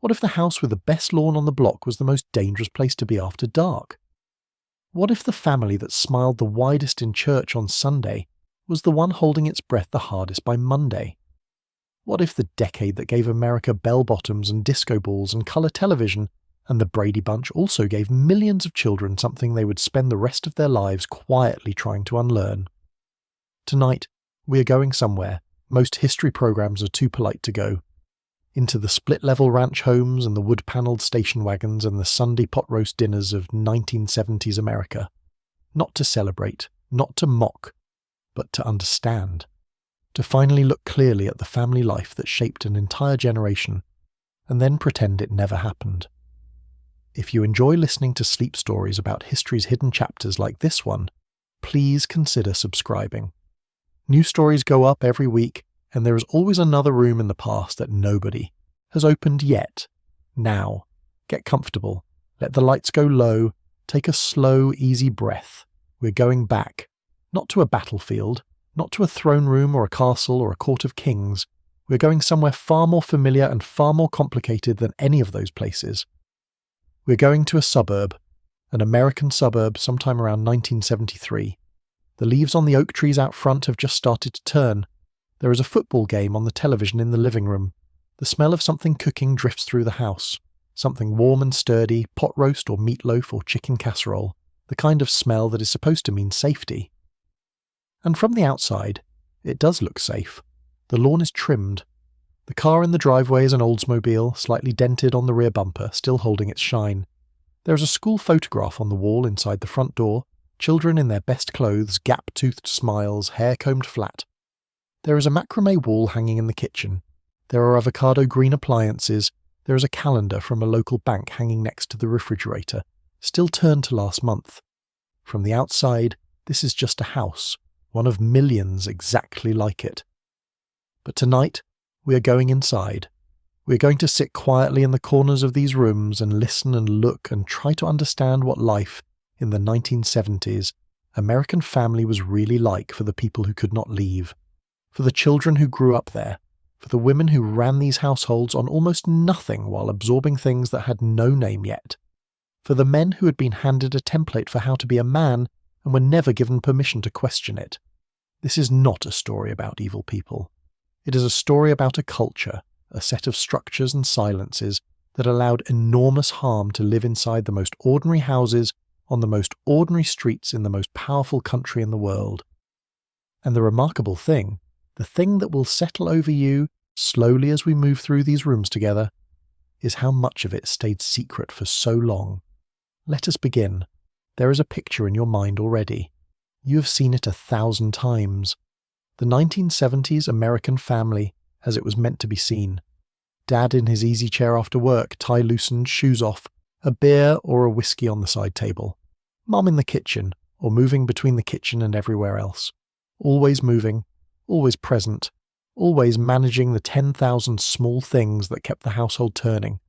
What if the house with the best lawn on the block was the most dangerous place to be after dark? What if the family that smiled the widest in church on Sunday was the one holding its breath the hardest by Monday? What if the decade that gave America bell-bottoms and disco balls and colour television and the Brady Bunch also gave millions of children something they would spend the rest of their lives quietly trying to unlearn? Tonight, we are going somewhere most history programs are too polite to go. Into the split-level ranch homes and the wood-panelled station wagons and the Sunday pot roast dinners of 1970s America. Not to celebrate, not to mock, but to understand. To finally look clearly at the family life that shaped an entire generation, and then pretend it never happened. If you enjoy listening to sleep stories about history's hidden chapters like this one, please consider subscribing. New stories go up every week, and there is always another room in the past that nobody has opened yet. Now, get comfortable, let the lights go low, take a slow, easy breath. We're going back, not to a battlefield, not to a throne room or a castle or a court of kings. We're going somewhere far more familiar and far more complicated than any of those places. We're going to a suburb, an American suburb sometime around 1973. The leaves on the oak trees out front have just started to turn. There is a football game on the television in the living room. The smell of something cooking drifts through the house. Something warm and sturdy, pot roast or meatloaf or chicken casserole. The kind of smell that is supposed to mean safety. And from the outside, it does look safe. The lawn is trimmed. The car in the driveway is an Oldsmobile, slightly dented on the rear bumper, still holding its shine. There is a school photograph on the wall inside the front door, children in their best clothes, gap-toothed smiles, hair combed flat. There is a macrame wall hanging in the kitchen. There are avocado green appliances. There is a calendar from a local bank hanging next to the refrigerator, still turned to last month. From the outside, this is just a house, one of millions exactly like it. But tonight, we are going inside. We are going to sit quietly in the corners of these rooms and listen and look and try to understand what life, in the 1970s, American family was really like for the people who could not leave. For the children who grew up there, for the women who ran these households on almost nothing while absorbing things that had no name yet, for the men who had been handed a template for how to be a man and were never given permission to question it. This is not a story about evil people. It is a story about a culture, a set of structures and silences that allowed enormous harm to live inside the most ordinary houses on the most ordinary streets in the most powerful country in the world. And the remarkable thing, the thing that will settle over you slowly as we move through these rooms together, is how much of it stayed secret for so long. Let us begin. There is a picture in your mind already. You have seen it 1,000 times. The 1970s American family as it was meant to be seen. Dad in his easy chair after work, tie loosened, shoes off, a beer or a whiskey on the side table. Mum in the kitchen, or moving between the kitchen and everywhere else. Always moving, always present, always managing the 10,000 small things that kept the household turning.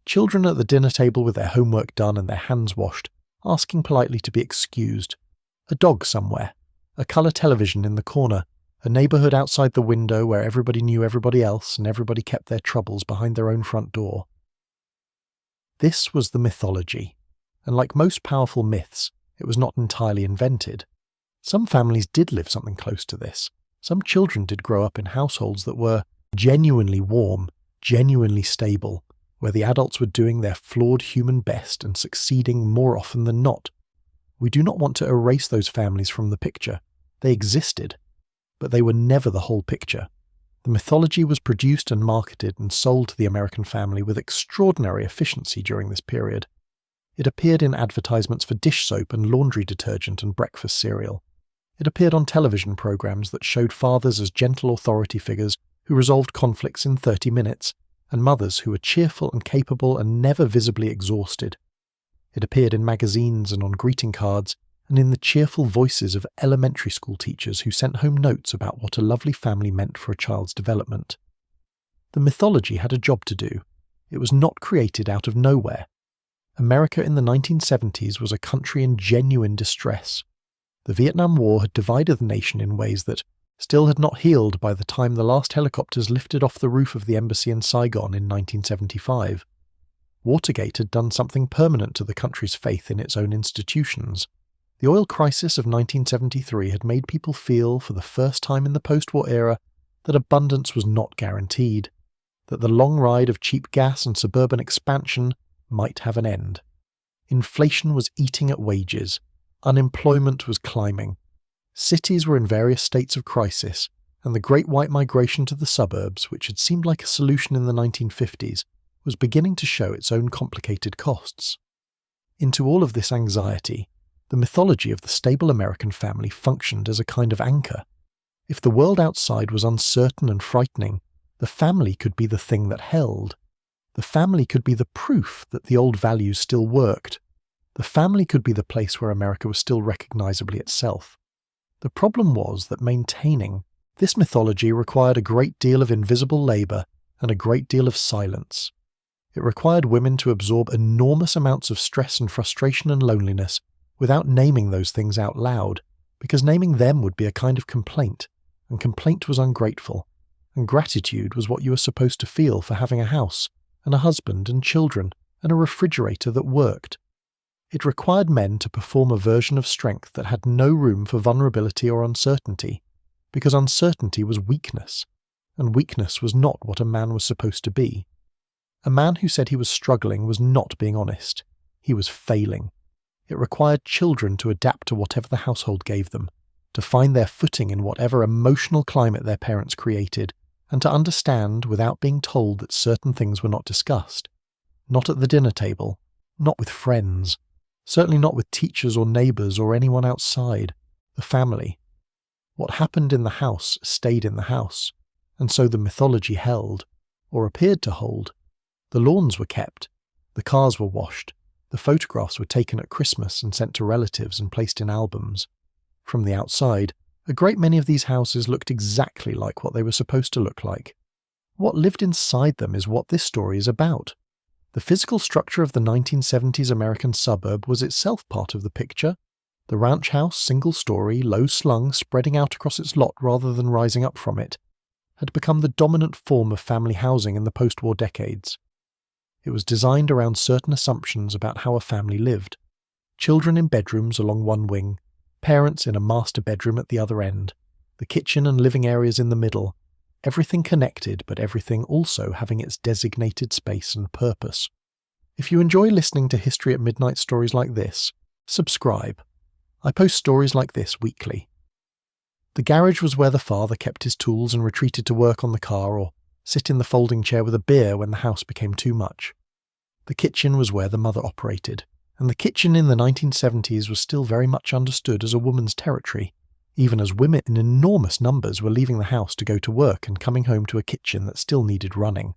Children at the dinner table with their homework done and their hands washed, asking politely to be excused. A dog somewhere, a colour television in the corner, a neighbourhood outside the window where everybody knew everybody else and everybody kept their troubles behind their own front door. This was the mythology, and like most powerful myths, it was not entirely invented. Some families did live something close to this. Some children did grow up in households that were genuinely warm, genuinely stable, where the adults were doing their flawed human best and succeeding more often than not. We do not want to erase those families from the picture. They existed, but they were never the whole picture. The mythology was produced and marketed and sold to the American family with extraordinary efficiency during this period. It appeared in advertisements for dish soap and laundry detergent and breakfast cereal. It appeared on television programs that showed fathers as gentle authority figures who resolved conflicts in 30 minutes, and mothers who were cheerful and capable and never visibly exhausted. It appeared in magazines and on greeting cards, and in the cheerful voices of elementary school teachers who sent home notes about what a lovely family meant for a child's development. The mythology had a job to do. It was not created out of nowhere. America in the 1970s was a country in genuine distress. The Vietnam War had divided the nation in ways that, still had not healed by the time the last helicopters lifted off the roof of the embassy in Saigon in 1975. Watergate had done something permanent to the country's faith in its own institutions. The oil crisis of 1973 had made people feel, for the first time in the post-war era, that abundance was not guaranteed, that the long ride of cheap gas and suburban expansion might have an end. Inflation was eating at wages. Unemployment was climbing. Cities were in various states of crisis, and the Great White Migration to the suburbs, which had seemed like a solution in the 1950s, was beginning to show its own complicated costs. Into all of this anxiety, the mythology of the stable American family functioned as a kind of anchor. If the world outside was uncertain and frightening, the family could be the thing that held. The family could be the proof that the old values still worked. The family could be the place where America was still recognizably itself. The problem was that maintaining this mythology required a great deal of invisible labor and a great deal of silence. It required women to absorb enormous amounts of stress and frustration and loneliness without naming those things out loud, because naming them would be a kind of complaint, and complaint was ungrateful, and gratitude was what you were supposed to feel for having a house, and a husband and children, and a refrigerator that worked. It required men to perform a version of strength that had no room for vulnerability or uncertainty, because uncertainty was weakness, and weakness was not what a man was supposed to be. A man who said he was struggling was not being honest. He was failing. It required children to adapt to whatever the household gave them, to find their footing in whatever emotional climate their parents created, and to understand without being told that certain things were not discussed. Not at the dinner table, not with friends, certainly not with teachers or neighbours or anyone outside, the family. What happened in the house stayed in the house, and so the mythology held, or appeared to hold. The lawns were kept, the cars were washed, the photographs were taken at Christmas and sent to relatives and placed in albums. From the outside, a great many of these houses looked exactly like what they were supposed to look like. What lived inside them is what this story is about. The physical structure of the 1970s American suburb was itself part of the picture. The ranch house, single-story, low-slung, spreading out across its lot rather than rising up from it, had become the dominant form of family housing in the post-war decades. It was designed around certain assumptions about how a family lived. Children in bedrooms along one wing, parents in a master bedroom at the other end, the kitchen and living areas in the middle, everything connected but everything also having its designated space and purpose. If you enjoy listening to History at Midnight stories like this, subscribe. I post stories like this weekly. The garage was where the father kept his tools and retreated to work on the car or sit in the folding chair with a beer when the house became too much. The kitchen was where the mother operated, and the kitchen in the 1970s was still very much understood as a woman's territory, even as women in enormous numbers were leaving the house to go to work and coming home to a kitchen that still needed running.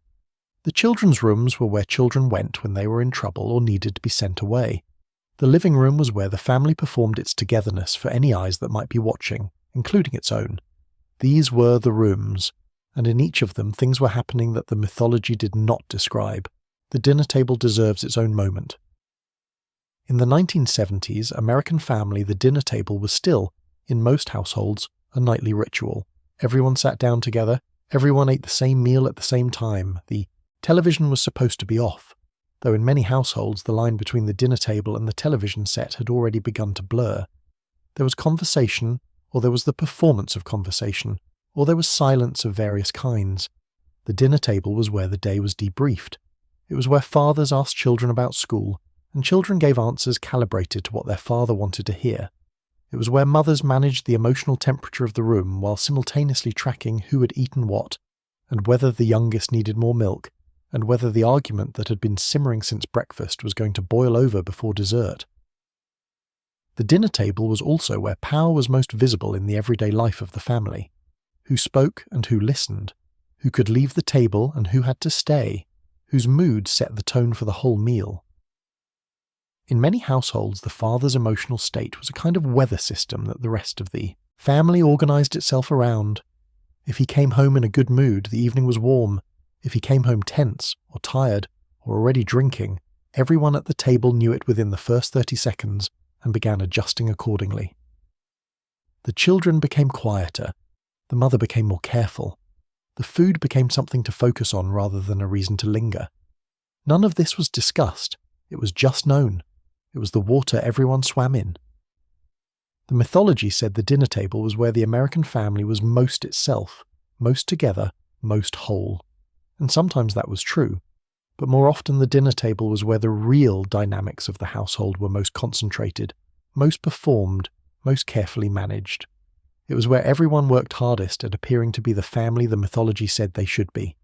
The children's rooms were where children went when they were in trouble or needed to be sent away. The living room was where the family performed its togetherness for any eyes that might be watching, including its own. These were the rooms, and in each of them things were happening that the mythology did not describe. The dinner table deserves its own moment. In the 1970s, American family, the dinner table was still, in most households, a nightly ritual. Everyone sat down together, everyone ate the same meal at the same time. The television was supposed to be off, though in many households the line between the dinner table and the television set had already begun to blur. There was conversation, or there was the performance of conversation, or there was silence of various kinds. The dinner table was where the day was debriefed. It was where fathers asked children about school, and children gave answers calibrated to what their father wanted to hear. It was where mothers managed the emotional temperature of the room while simultaneously tracking who had eaten what, and whether the youngest needed more milk, and whether the argument that had been simmering since breakfast was going to boil over before dessert. The dinner table was also where power was most visible in the everyday life of the family. Who spoke and who listened, who could leave the table and who had to stay, whose mood set the tone for the whole meal. In many households, the father's emotional state was a kind of weather system that the rest of the family organised itself around. If he came home in a good mood, the evening was warm. If he came home tense, or tired, or already drinking, everyone at the table knew it within the first 30 seconds and began adjusting accordingly. The children became quieter. The mother became more careful. The food became something to focus on rather than a reason to linger. None of this was discussed. It was just known. It was the water everyone swam in. The mythology said the dinner table was where the American family was most itself, most together, most whole. And sometimes that was true, but more often the dinner table was where the real dynamics of the household were most concentrated, most performed, most carefully managed. It was where everyone worked hardest at appearing to be the family the mythology said they should be.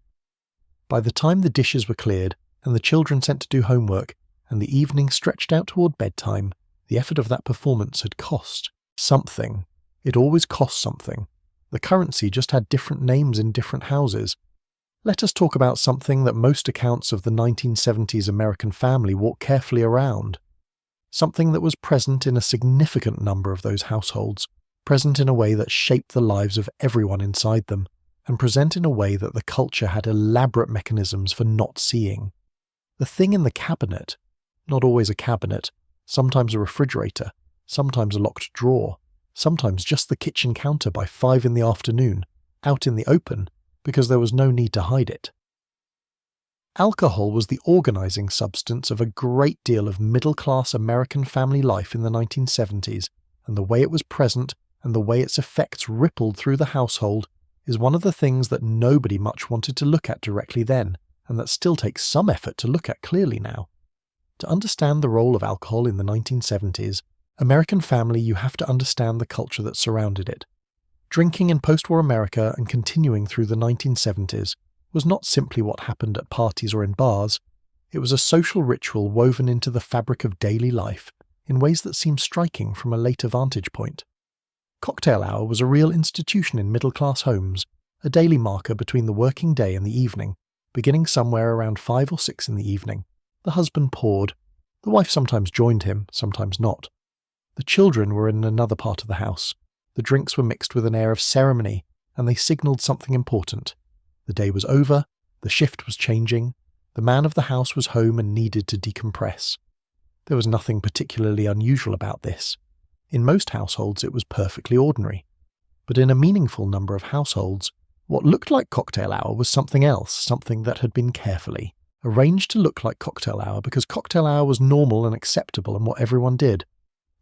By the time the dishes were cleared, and the children sent to do homework, and the evening stretched out toward bedtime, the effort of that performance had cost something. It always cost something. The currency just had different names in different houses. Let us talk about something that most accounts of the 1970s American family walk carefully around. Something that was present in a significant number of those households, present in a way that shaped the lives of everyone inside them, and present in a way that the culture had elaborate mechanisms for not seeing. The thing in the cabinet, not always a cabinet, sometimes a refrigerator, sometimes a locked drawer, sometimes just the kitchen counter by 5 p.m, out in the open, because there was no need to hide it. Alcohol was the organizing substance of a great deal of middle-class American family life in the 1970s, and the way it was present and the way its effects rippled through the household is one of the things that nobody much wanted to look at directly then, and that still takes some effort to look at clearly now. To understand the role of alcohol in the 1970s, American family, you have to understand the culture that surrounded it. Drinking in post-war America and continuing through the 1970s was not simply what happened at parties or in bars. It was a social ritual woven into the fabric of daily life in ways that seem striking from a later vantage point. Cocktail hour was a real institution in middle-class homes, a daily marker between the working day and the evening, beginning somewhere around 5 or 6 in the evening. The husband poured. The wife sometimes joined him, sometimes not. The children were in another part of the house. The drinks were mixed with an air of ceremony, and they signalled something important. The day was over, the shift was changing, the man of the house was home and needed to decompress. There was nothing particularly unusual about this. In most households it was perfectly ordinary. But in a meaningful number of households, what looked like cocktail hour was something else, something that had been carefully arranged to look like cocktail hour because cocktail hour was normal and acceptable and what everyone did.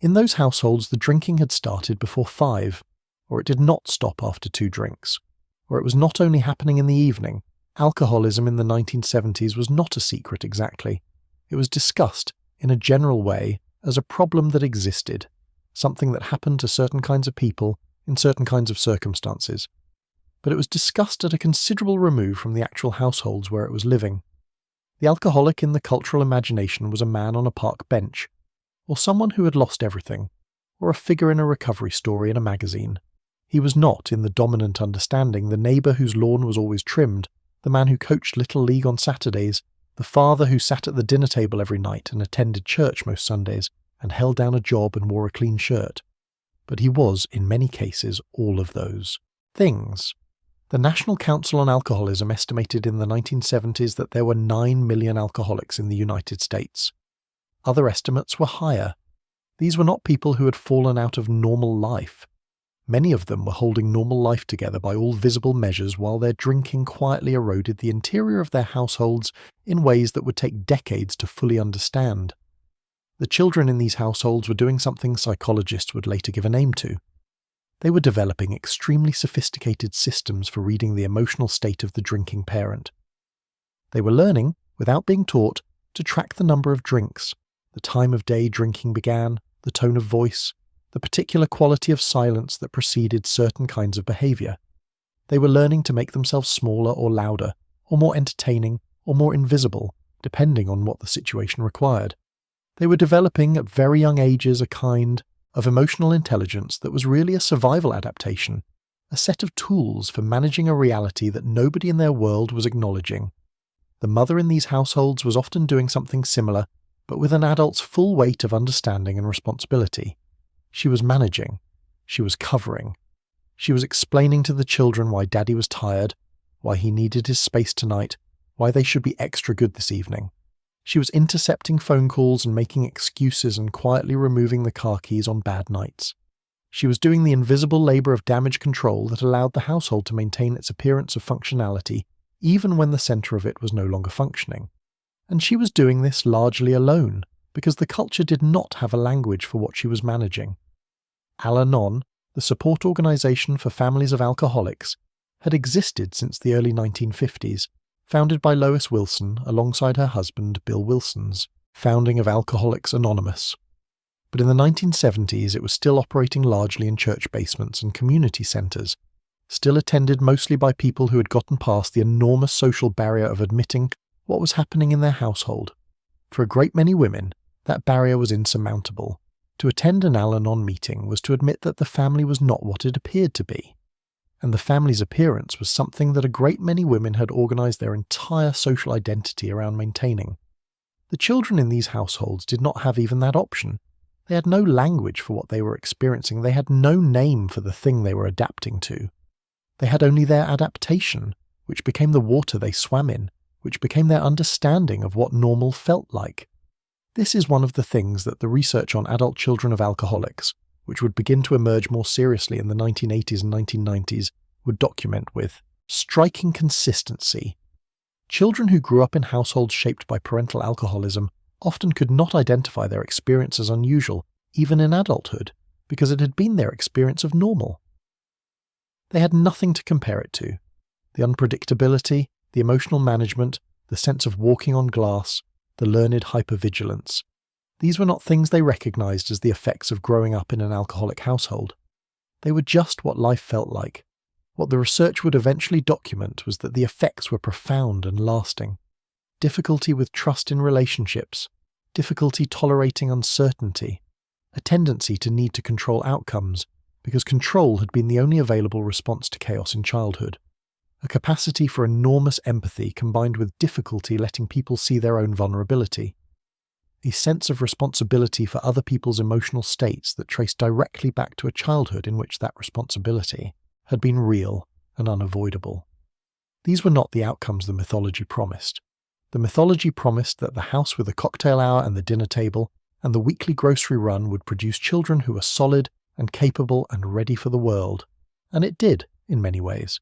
In those households, the drinking had started before 5, or it did not stop after 2 drinks, or it was not only happening in the evening. Alcoholism in the 1970s was not a secret exactly. It was discussed, in a general way, as a problem that existed, something that happened to certain kinds of people in certain kinds of circumstances. But it was discussed at a considerable remove from the actual households where it was living. The alcoholic in the cultural imagination was a man on a park bench, or someone who had lost everything, or a figure in a recovery story in a magazine. He was not, in the dominant understanding, the neighbour whose lawn was always trimmed, the man who coached Little League on Saturdays, the father who sat at the dinner table every night and attended church most Sundays, and held down a job and wore a clean shirt. But he was, in many cases, all of those things. The National Council on Alcoholism estimated in the 1970s that there were 9 million alcoholics in the United States. Other estimates were higher. These were not people who had fallen out of normal life. Many of them were holding normal life together by all visible measures while their drinking quietly eroded the interior of their households in ways that would take decades to fully understand. The children in these households were doing something psychologists would later give a name to. They were developing extremely sophisticated systems for reading the emotional state of the drinking parent. They were learning, without being taught, to track the number of drinks, the time of day drinking began, the tone of voice, the particular quality of silence that preceded certain kinds of behaviour. They were learning to make themselves smaller or louder, or more entertaining, or more invisible, depending on what the situation required. They were developing at very young ages a kind of emotional intelligence that was really a survival adaptation, a set of tools for managing a reality that nobody in their world was acknowledging. The mother in these households was often doing something similar, but with an adult's full weight of understanding and responsibility. She was managing. She was covering. She was explaining to the children why Daddy was tired, why he needed his space tonight, why they should be extra good this evening. She was intercepting phone calls and making excuses and quietly removing the car keys on bad nights. She was doing the invisible labour of damage control that allowed the household to maintain its appearance of functionality even when the centre of it was no longer functioning. And she was doing this largely alone, because the culture did not have a language for what she was managing. Al-Anon, the support organisation for families of alcoholics, had existed since the early 1950s, founded by Lois Wilson alongside her husband Bill Wilson's founding of Alcoholics Anonymous. But in the 1970s it was still operating largely in church basements and community centres, still attended mostly by people who had gotten past the enormous social barrier of admitting what was happening in their household. For a great many women, that barrier was insurmountable. To attend an Al-Anon meeting was to admit that the family was not what it appeared to be. And the family's appearance was something that a great many women had organised their entire social identity around maintaining. The children in these households did not have even that option. They had no language for what they were experiencing. They had no name for the thing they were adapting to. They had only their adaptation, which became the water they swam in, which became their understanding of what normal felt like. This is one of the things that the research on adult children of alcoholics, which would begin to emerge more seriously in the 1980s and 1990s, would document with striking consistency. Children who grew up in households shaped by parental alcoholism often could not identify their experience as unusual, even in adulthood, because it had been their experience of normal. They had nothing to compare it to. The unpredictability, the emotional management, the sense of walking on glass, the learned hypervigilance. These were not things they recognised as the effects of growing up in an alcoholic household. They were just what life felt like. What the research would eventually document was that the effects were profound and lasting. Difficulty with trust in relationships, difficulty tolerating uncertainty, a tendency to need to control outcomes, because control had been the only available response to chaos in childhood. A capacity for enormous empathy combined with difficulty letting people see their own vulnerability. A sense of responsibility for other people's emotional states that traced directly back to a childhood in which that responsibility had been real and unavoidable. These were not the outcomes the mythology promised. The mythology promised that the house with the cocktail hour and the dinner table and the weekly grocery run would produce children who were solid and capable and ready for the world. And it did, in many ways.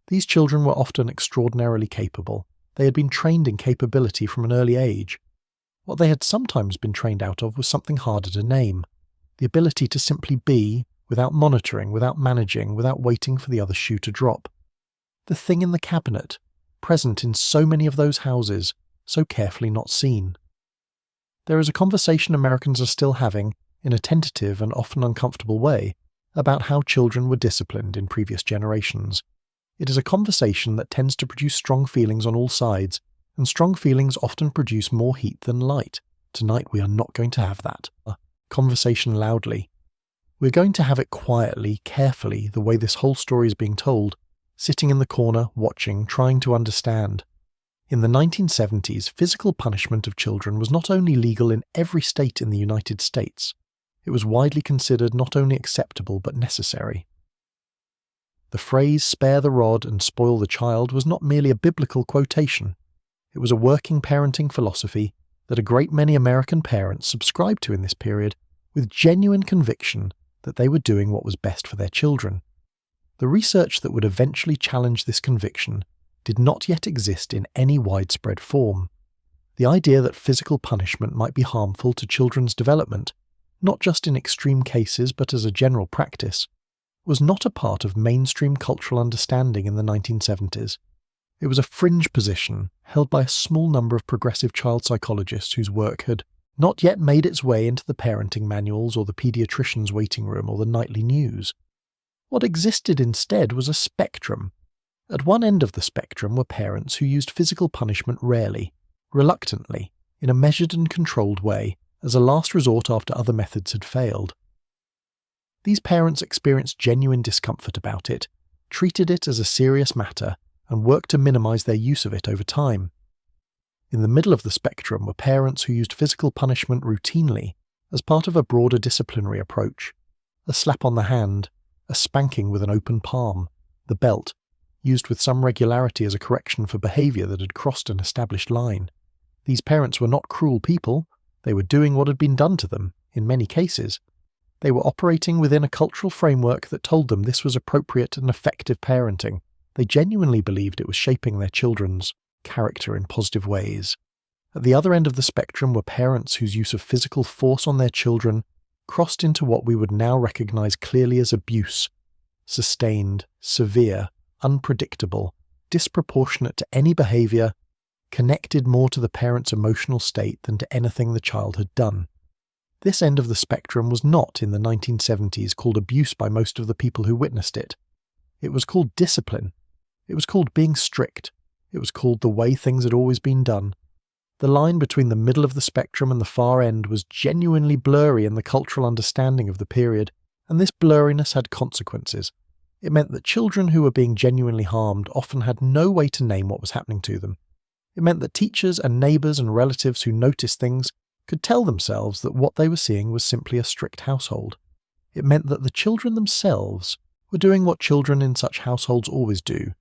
These children were often extraordinarily capable. They had been trained in capability from an early age. What they had sometimes been trained out of was something harder to name. The ability to simply be, without monitoring, without managing, without waiting for the other shoe to drop. The thing in the cabinet, present in so many of those houses, so carefully not seen. There is a conversation Americans are still having, in a tentative and often uncomfortable way, about how children were disciplined in previous generations. It is a conversation that tends to produce strong feelings on all sides, and strong feelings often produce more heat than light. Tonight we are not going to have that. Conversation loudly. We're going to have it quietly, carefully, the way this whole story is being told, sitting in the corner, watching, trying to understand. In the 1970s, physical punishment of children was not only legal in every state in the United States, it was widely considered not only acceptable but necessary. The phrase "spare the rod and spoil the child" was not merely a biblical quotation. It was a working parenting philosophy that a great many American parents subscribed to in this period with genuine conviction that they were doing what was best for their children. The research that would eventually challenge this conviction did not yet exist in any widespread form. The idea that physical punishment might be harmful to children's development, not just in extreme cases but as a general practice, was not a part of mainstream cultural understanding in the 1970s. It was a fringe position held by a small number of progressive child psychologists whose work had not yet made its way into the parenting manuals or the pediatrician's waiting room or the nightly news. What existed instead was a spectrum. At one end of the spectrum were parents who used physical punishment rarely, reluctantly, in a measured and controlled way, as a last resort after other methods had failed. These parents experienced genuine discomfort about it, treated it as a serious matter, and worked to minimize their use of it over time. In the middle of the spectrum were parents who used physical punishment routinely as part of a broader disciplinary approach. A slap on the hand, a spanking with an open palm, the belt, used with some regularity as a correction for behavior that had crossed an established line. These parents were not cruel people, they were doing what had been done to them, in many cases. They were operating within a cultural framework that told them this was appropriate and effective parenting. They genuinely believed it was shaping their children's character in positive ways. At the other end of the spectrum were parents whose use of physical force on their children crossed into what we would now recognize clearly as abuse, sustained, severe, unpredictable, disproportionate to any behavior, connected more to the parent's emotional state than to anything the child had done. This end of the spectrum was not, in the 1970s, called abuse by most of the people who witnessed it. It was called discipline. It was called being strict. It was called the way things had always been done. The line between the middle of the spectrum and the far end was genuinely blurry in the cultural understanding of the period, and this blurriness had consequences. It meant that children who were being genuinely harmed often had no way to name what was happening to them. It meant that teachers and neighbours and relatives who noticed things could tell themselves that what they were seeing was simply a strict household. It meant that the children themselves were doing what children in such households always do,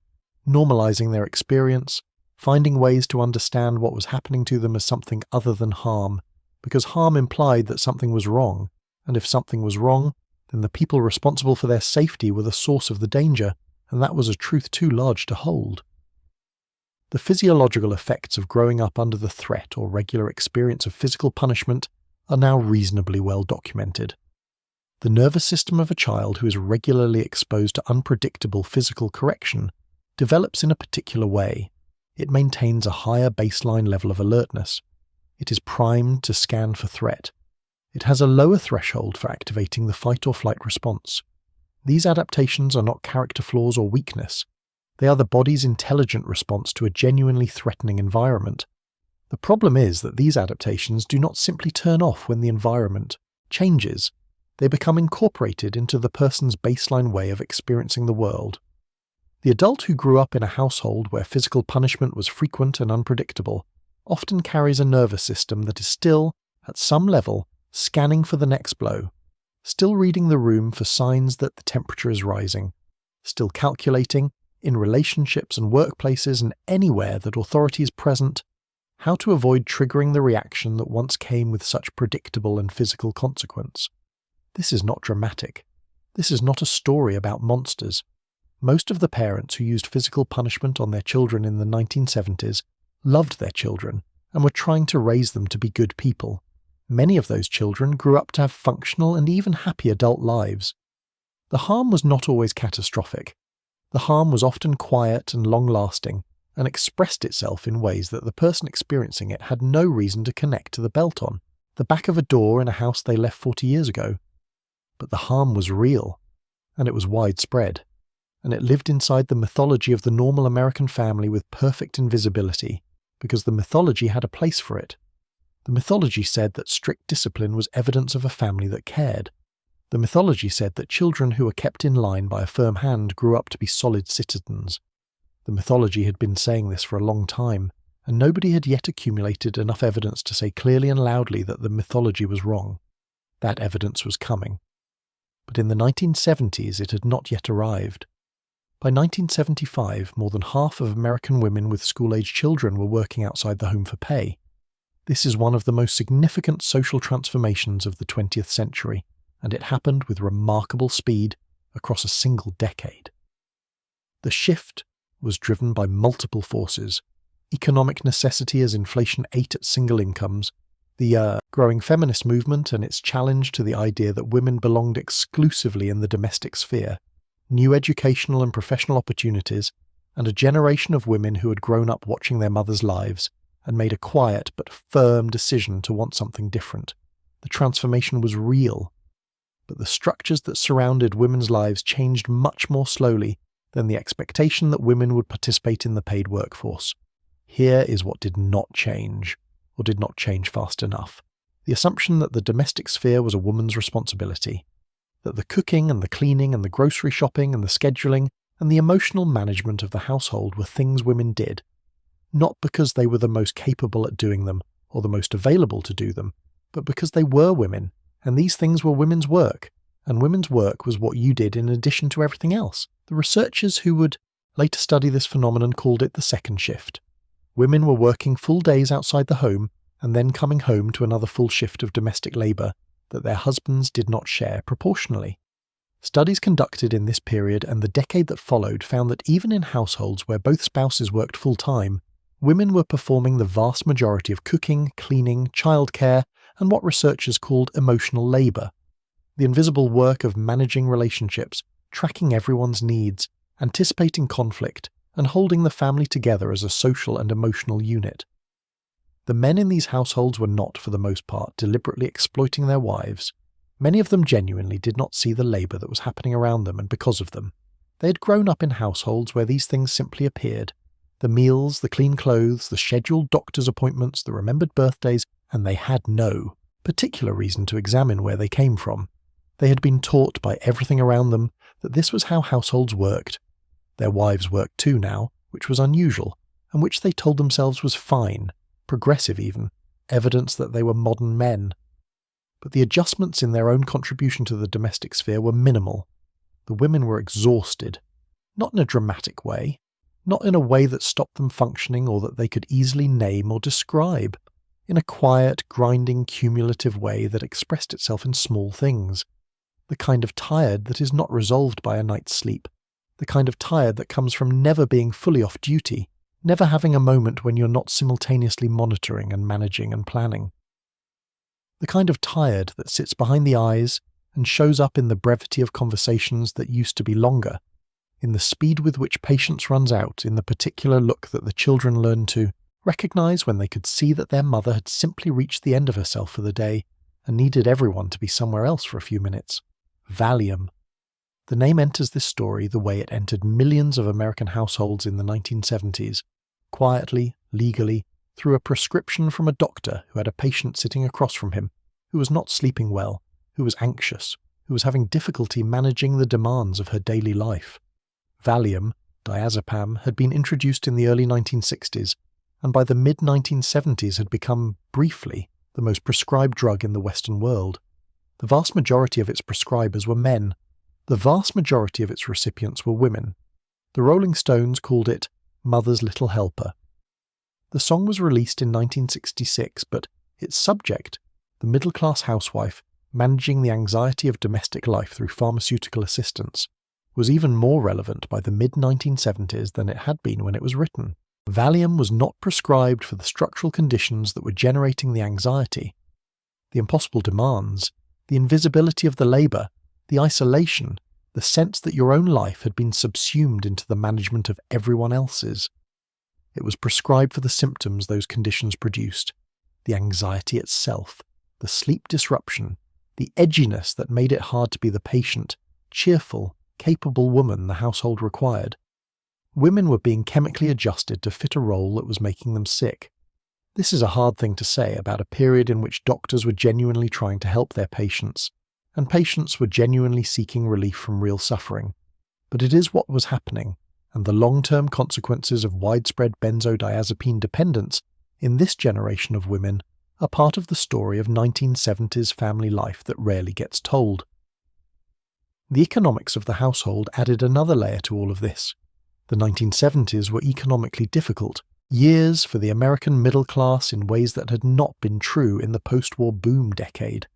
normalising their experience, finding ways to understand what was happening to them as something other than harm, because harm implied that something was wrong, and if something was wrong, then the people responsible for their safety were the source of the danger, and that was a truth too large to hold. The physiological effects of growing up under the threat or regular experience of physical punishment are now reasonably well documented. The nervous system of a child who is regularly exposed to unpredictable physical correction develops in a particular way. It maintains a higher baseline level of alertness. It is primed to scan for threat. It has a lower threshold for activating the fight or flight response. These adaptations are not character flaws or weakness. They are the body's intelligent response to a genuinely threatening environment. The problem is that these adaptations do not simply turn off when the environment changes. They become incorporated into the person's baseline way of experiencing the world. The adult who grew up in a household where physical punishment was frequent and unpredictable often carries a nervous system that is still, at some level, scanning for the next blow, still reading the room for signs that the temperature is rising, still calculating, in relationships and workplaces and anywhere that authority is present, how to avoid triggering the reaction that once came with such predictable and physical consequence. This is not dramatic. This is not a story about monsters. Most of the parents who used physical punishment on their children in the 1970s loved their children and were trying to raise them to be good people. Many of those children grew up to have functional and even happy adult lives. The harm was not always catastrophic. The harm was often quiet and long-lasting, and expressed itself in ways that the person experiencing it had no reason to connect to the belt on, the back of a door in a house they left 40 years ago. But the harm was real, and it was widespread, and it lived inside the mythology of the normal American family with perfect invisibility, because the mythology had a place for it. The mythology said that strict discipline was evidence of a family that cared. The mythology said that children who were kept in line by a firm hand grew up to be solid citizens. The mythology had been saying this for a long time, and nobody had yet accumulated enough evidence to say clearly and loudly that the mythology was wrong. That evidence was coming. But in the 1970s it had not yet arrived. By 1975, more than half of American women with school-age children were working outside the home for pay. This is one of the most significant social transformations of the 20th century, and it happened with remarkable speed across a single decade. The shift was driven by multiple forces: economic necessity as inflation ate at single incomes, the growing feminist movement and its challenge to the idea that women belonged exclusively in the domestic sphere, new educational and professional opportunities, and a generation of women who had grown up watching their mothers' lives and made a quiet but firm decision to want something different. The transformation was real, but the structures that surrounded women's lives changed much more slowly than the expectation that women would participate in the paid workforce. Here is what did not change, or did not change fast enough. The assumption that the domestic sphere was a woman's responsibility, that the cooking and the cleaning and the grocery shopping and the scheduling and the emotional management of the household were things women did, not because they were the most capable at doing them or the most available to do them, but because they were women, and these things were women's work, and women's work was what you did in addition to everything else. The researchers who would later study this phenomenon called it the second shift. Women were working full days outside the home and then coming home to another full shift of domestic labour, that their husbands did not share proportionally. Studies conducted in this period and the decade that followed found that even in households where both spouses worked full-time, women were performing the vast majority of cooking, cleaning, childcare, and what researchers called emotional labour, the invisible work of managing relationships, tracking everyone's needs, anticipating conflict, and holding the family together as a social and emotional unit. The men in these households were not, for the most part, deliberately exploiting their wives. Many of them genuinely did not see the labour that was happening around them, and because of them. They had grown up in households where these things simply appeared. The meals, the clean clothes, the scheduled doctor's appointments, the remembered birthdays, and they had no particular reason to examine where they came from. They had been taught by everything around them that this was how households worked. Their wives worked too now, which was unusual, and which they told themselves was fine, progressive even, evidence that they were modern men. But the adjustments in their own contribution to the domestic sphere were minimal. The women were exhausted, not in a dramatic way, not in a way that stopped them functioning or that they could easily name or describe, in a quiet, grinding, cumulative way that expressed itself in small things. The kind of tired that is not resolved by a night's sleep, the kind of tired that comes from never being fully off duty, never having a moment when you're not simultaneously monitoring and managing and planning. The kind of tired that sits behind the eyes and shows up in the brevity of conversations that used to be longer, in the speed with which patience runs out, in the particular look that the children learn to recognize when they could see that their mother had simply reached the end of herself for the day and needed everyone to be somewhere else for a few minutes. Valium. The name enters this story the way it entered millions of American households in the 1970s, quietly, legally, through a prescription from a doctor who had a patient sitting across from him, who was not sleeping well, who was anxious, who was having difficulty managing the demands of her daily life. Valium, diazepam, had been introduced in the early 1960s, and by the mid-1970s had become, briefly, the most prescribed drug in the Western world. The vast majority of its prescribers were men. The vast majority of its recipients were women. The Rolling Stones called it Mother's Little Helper. The song was released in 1966, but its subject, the middle-class housewife managing the anxiety of domestic life through pharmaceutical assistance, was even more relevant by the mid-1970s than it had been when it was written. Valium was not prescribed for the structural conditions that were generating the anxiety, the impossible demands, the invisibility of the labour, the isolation, the sense that your own life had been subsumed into the management of everyone else's. It was prescribed for the symptoms those conditions produced, the anxiety itself, the sleep disruption, the edginess that made it hard to be the patient, cheerful, capable woman the household required. Women were being chemically adjusted to fit a role that was making them sick. This is a hard thing to say about a period in which doctors were genuinely trying to help their patients, and patients were genuinely seeking relief from real suffering. But it is what was happening, and the long-term consequences of widespread benzodiazepine dependence in this generation of women are part of the story of 1970s family life that rarely gets told. The economics of the household added another layer to all of this. The 1970s were economically difficult, years for the American middle class in ways that had not been true in the post-war boom decade.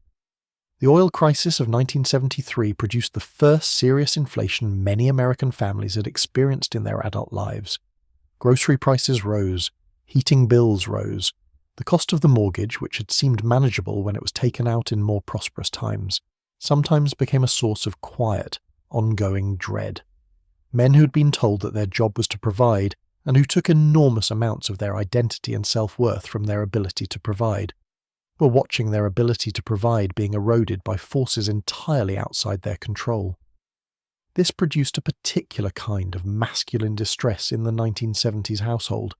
The oil crisis of 1973 produced the first serious inflation many American families had experienced in their adult lives. Grocery prices rose, heating bills rose. The cost of the mortgage, which had seemed manageable when it was taken out in more prosperous times, sometimes became a source of quiet, ongoing dread. Men who'd been told that their job was to provide, and who took enormous amounts of their identity and self-worth from their ability to provide, were watching their ability to provide being eroded by forces entirely outside their control. This produced a particular kind of masculine distress in the 1970s household,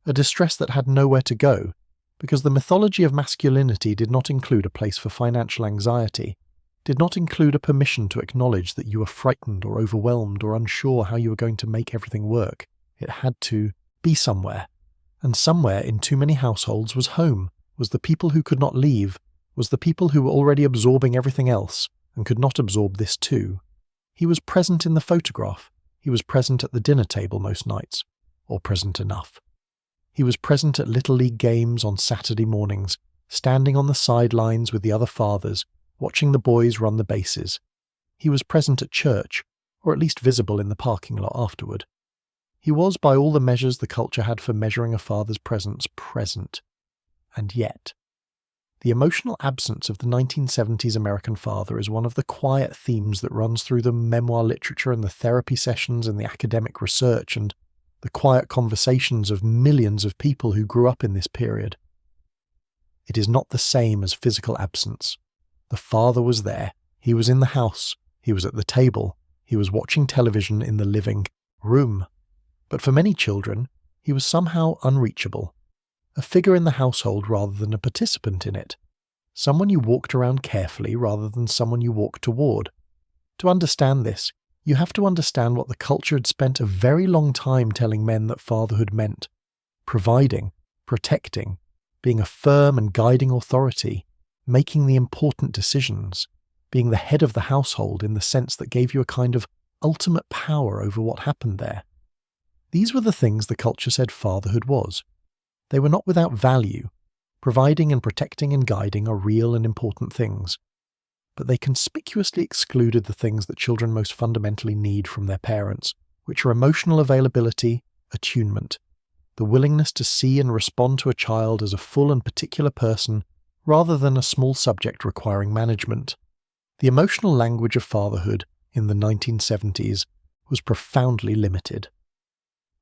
a distress that had nowhere to go, because the mythology of masculinity did not include a place for financial anxiety, did not include a permission to acknowledge that you were frightened or overwhelmed or unsure how you were going to make everything work. It had to be somewhere, and somewhere in too many households was home, was the people who could not leave, was the people who were already absorbing everything else and could not absorb this too. He was present in the photograph. He was present at the dinner table most nights, or present enough. He was present at Little League games on Saturday mornings, standing on the sidelines with the other fathers, watching the boys run the bases. He was present at church, or at least visible in the parking lot afterward. He was, by all the measures the culture had for measuring a father's presence, present. And yet, the emotional absence of the 1970s American father is one of the quiet themes that runs through the memoir literature and the therapy sessions and the academic research and the quiet conversations of millions of people who grew up in this period. It is not the same as physical absence. The father was there. He was in the house. He was at the table. He was watching television in the living room. But for many children, he was somehow unreachable. A figure in the household rather than a participant in it. Someone you walked around carefully rather than someone you walked toward. To understand this, you have to understand what the culture had spent a very long time telling men that fatherhood meant. Providing, protecting, being a firm and guiding authority, making the important decisions, being the head of the household in the sense that gave you a kind of ultimate power over what happened there. These were the things the culture said fatherhood was. They were not without value. Providing and protecting and guiding are real and important things. But they conspicuously excluded the things that children most fundamentally need from their parents, which are emotional availability, attunement, the willingness to see and respond to a child as a full and particular person rather than a small subject requiring management. The emotional language of fatherhood in the 1970s was profoundly limited.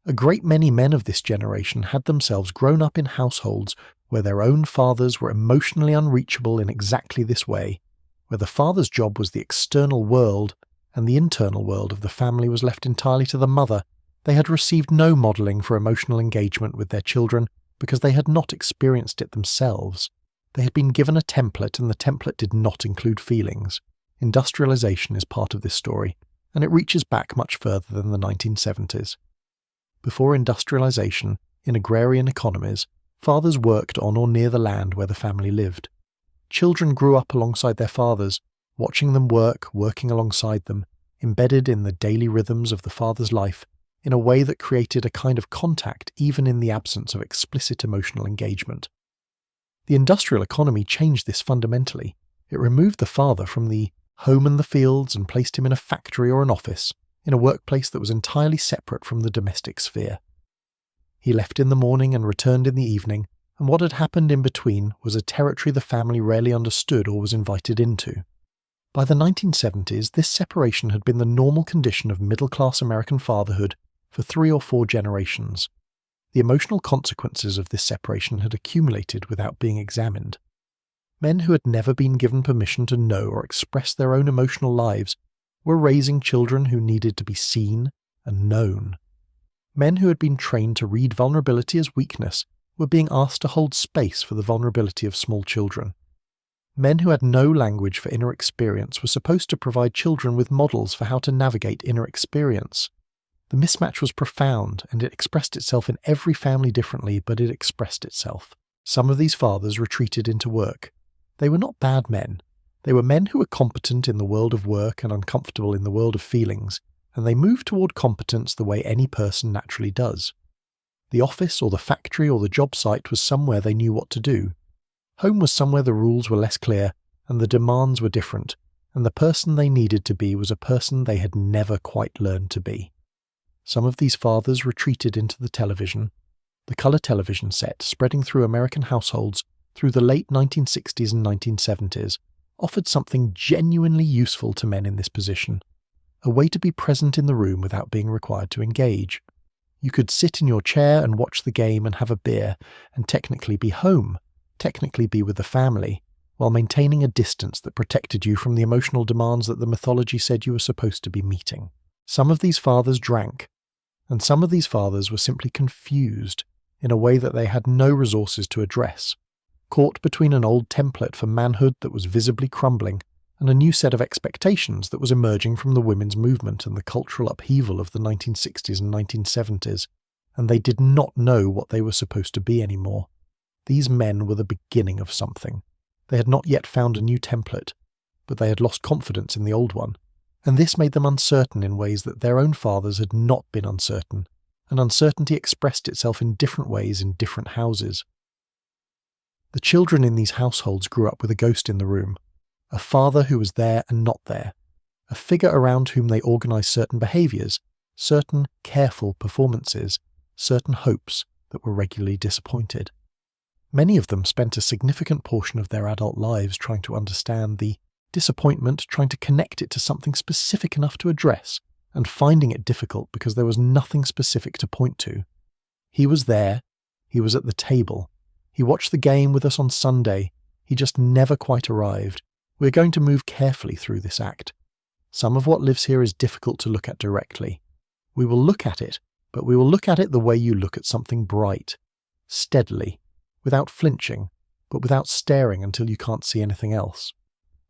A great many men of this generation had themselves grown up in households where their own fathers were emotionally unreachable in exactly this way, where the father's job was the external world and the internal world of the family was left entirely to the mother. They had received no modelling for emotional engagement with their children because they had not experienced it themselves. They had been given a template and the template did not include feelings. Industrialization is part of this story, and it reaches back much further than the 1970s. Before industrialization, in agrarian economies, fathers worked on or near the land where the family lived. Children grew up alongside their fathers, watching them work, working alongside them, embedded in the daily rhythms of the father's life, in a way that created a kind of contact even in the absence of explicit emotional engagement. The industrial economy changed this fundamentally. It removed the father from the home and the fields and placed him in a factory or an office, in a workplace that was entirely separate from the domestic sphere. He left in the morning and returned in the evening, and what had happened in between was a territory the family rarely understood or was invited into. By the 1970s, this separation had been the normal condition of middle-class American fatherhood for 3 or 4 generations. The emotional consequences of this separation had accumulated without being examined. Men who had never been given permission to know or express their own emotional lives were raising children who needed to be seen and known. Men who had been trained to read vulnerability as weakness were being asked to hold space for the vulnerability of small children. Men who had no language for inner experience were supposed to provide children with models for how to navigate inner experience. The mismatch was profound, and it expressed itself in every family differently, but it expressed itself. Some of these fathers retreated into work. They were not bad men. They were men who were competent in the world of work and uncomfortable in the world of feelings, and they moved toward competence the way any person naturally does. The office or the factory or the job site was somewhere they knew what to do. Home was somewhere the rules were less clear and the demands were different, and the person they needed to be was a person they had never quite learned to be. Some of these fathers retreated into the television. The color television set, spreading through American households through the late 1960s and 1970s, offered something genuinely useful to men in this position, a way to be present in the room without being required to engage. You could sit in your chair and watch the game and have a beer, and technically be home, technically be with the family, while maintaining a distance that protected you from the emotional demands that the mythology said you were supposed to be meeting. Some of these fathers drank, and some of these fathers were simply confused in a way that they had no resources to address, caught between an old template for manhood that was visibly crumbling and a new set of expectations that was emerging from the women's movement and the cultural upheaval of the 1960s and 1970s, and they did not know what they were supposed to be anymore. These men were the beginning of something. They had not yet found a new template, but they had lost confidence in the old one, and this made them uncertain in ways that their own fathers had not been uncertain, and uncertainty expressed itself in different ways in different houses. The children in these households grew up with a ghost in the room, a father who was there and not there, a figure around whom they organised certain behaviours, certain careful performances, certain hopes that were regularly disappointed. Many of them spent a significant portion of their adult lives trying to understand the disappointment, trying to connect it to something specific enough to address, and finding it difficult because there was nothing specific to point to. He was there, he was at the table, he watched the game with us on Sunday, he just never quite arrived. We're going to move carefully through this act. Some of what lives here is difficult to look at directly. We will look at it, but we will look at it the way you look at something bright, steadily, without flinching, but without staring until you can't see anything else.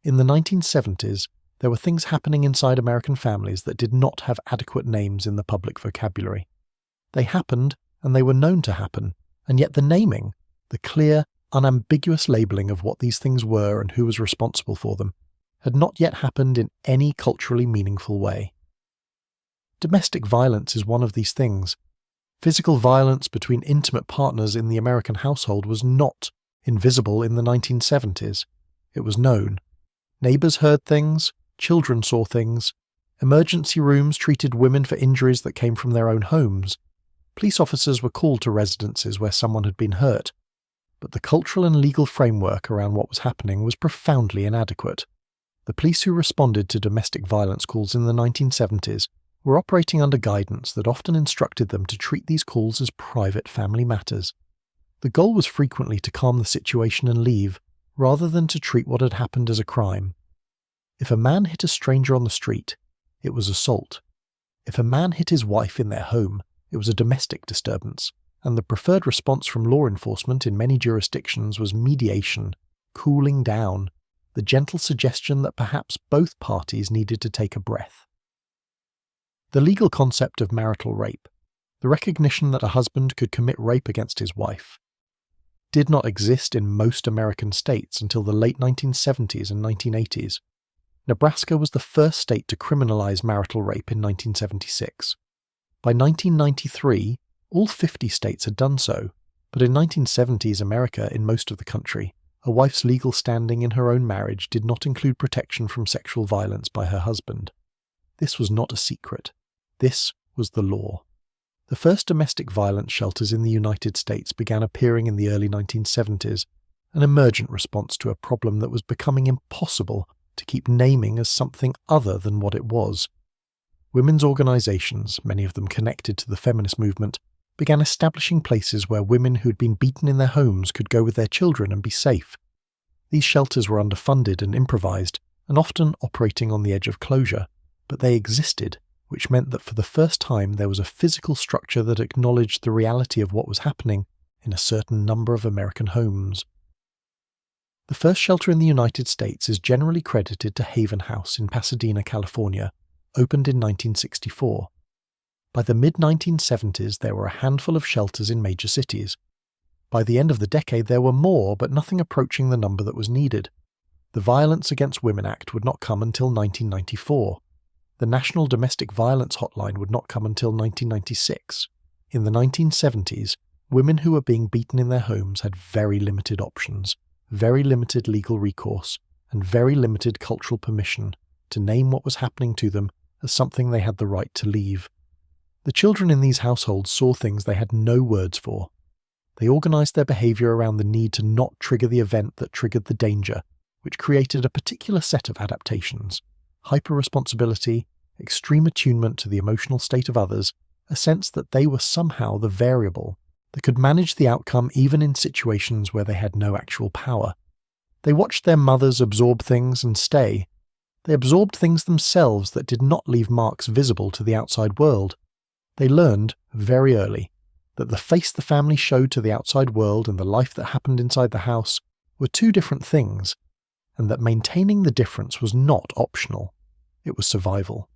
In the 1970s, there were things happening inside American families that did not have adequate names in the public vocabulary. They happened, and they were known to happen, and yet the naming, the clear, unambiguous labelling of what these things were and who was responsible for them, had not yet happened in any culturally meaningful way. Domestic violence is one of these things. Physical violence between intimate partners in the American household was not invisible in the 1970s. It was known. Neighbours heard things, children saw things, emergency rooms treated women for injuries that came from their own homes. Police officers were called to residences where someone had been hurt, but the cultural and legal framework around what was happening was profoundly inadequate. The police who responded to domestic violence calls in the 1970s were operating under guidance that often instructed them to treat these calls as private family matters. The goal was frequently to calm the situation and leave, rather than to treat what had happened as a crime. If a man hit a stranger on the street, it was assault. If a man hit his wife in their home, it was a domestic disturbance, and the preferred response from law enforcement in many jurisdictions was mediation, cooling down, the gentle suggestion that perhaps both parties needed to take a breath. The legal concept of marital rape, the recognition that a husband could commit rape against his wife, did not exist in most American states until the late 1970s and 1980s. Nebraska was the first state to criminalize marital rape in 1976. By 1993, all 50 states had done so, but in 1970s America, in most of the country, a wife's legal standing in her own marriage did not include protection from sexual violence by her husband. This was not a secret. This was the law. The first domestic violence shelters in the United States began appearing in the early 1970s, an emergent response to a problem that was becoming impossible to keep naming as something other than what it was. Women's organizations, many of them connected to the feminist movement, began establishing places where women who had been beaten in their homes could go with their children and be safe. These shelters were underfunded and improvised, and often operating on the edge of closure, but they existed, which meant that for the first time there was a physical structure that acknowledged the reality of what was happening in a certain number of American homes. The first shelter in the United States is generally credited to Haven House in Pasadena, California, opened in 1964. By the mid-1970s there were a handful of shelters in major cities. By the end of the decade there were more, but nothing approaching the number that was needed. The Violence Against Women Act would not come until 1994. The National Domestic Violence Hotline would not come until 1996. In the 1970s, women who were being beaten in their homes had very limited options, very limited legal recourse, and very limited cultural permission to name what was happening to them as something they had the right to leave. The children in these households saw things they had no words for. They organised their behaviour around the need to not trigger the event that triggered the danger, which created a particular set of adaptations: hyper-responsibility, extreme attunement to the emotional state of others, a sense that they were somehow the variable that could manage the outcome even in situations where they had no actual power. They watched their mothers absorb things and stay. They absorbed things themselves that did not leave marks visible to the outside world. They learned, very early, that the face the family showed to the outside world and the life that happened inside the house were two different things, and that maintaining the difference was not optional. It was survival.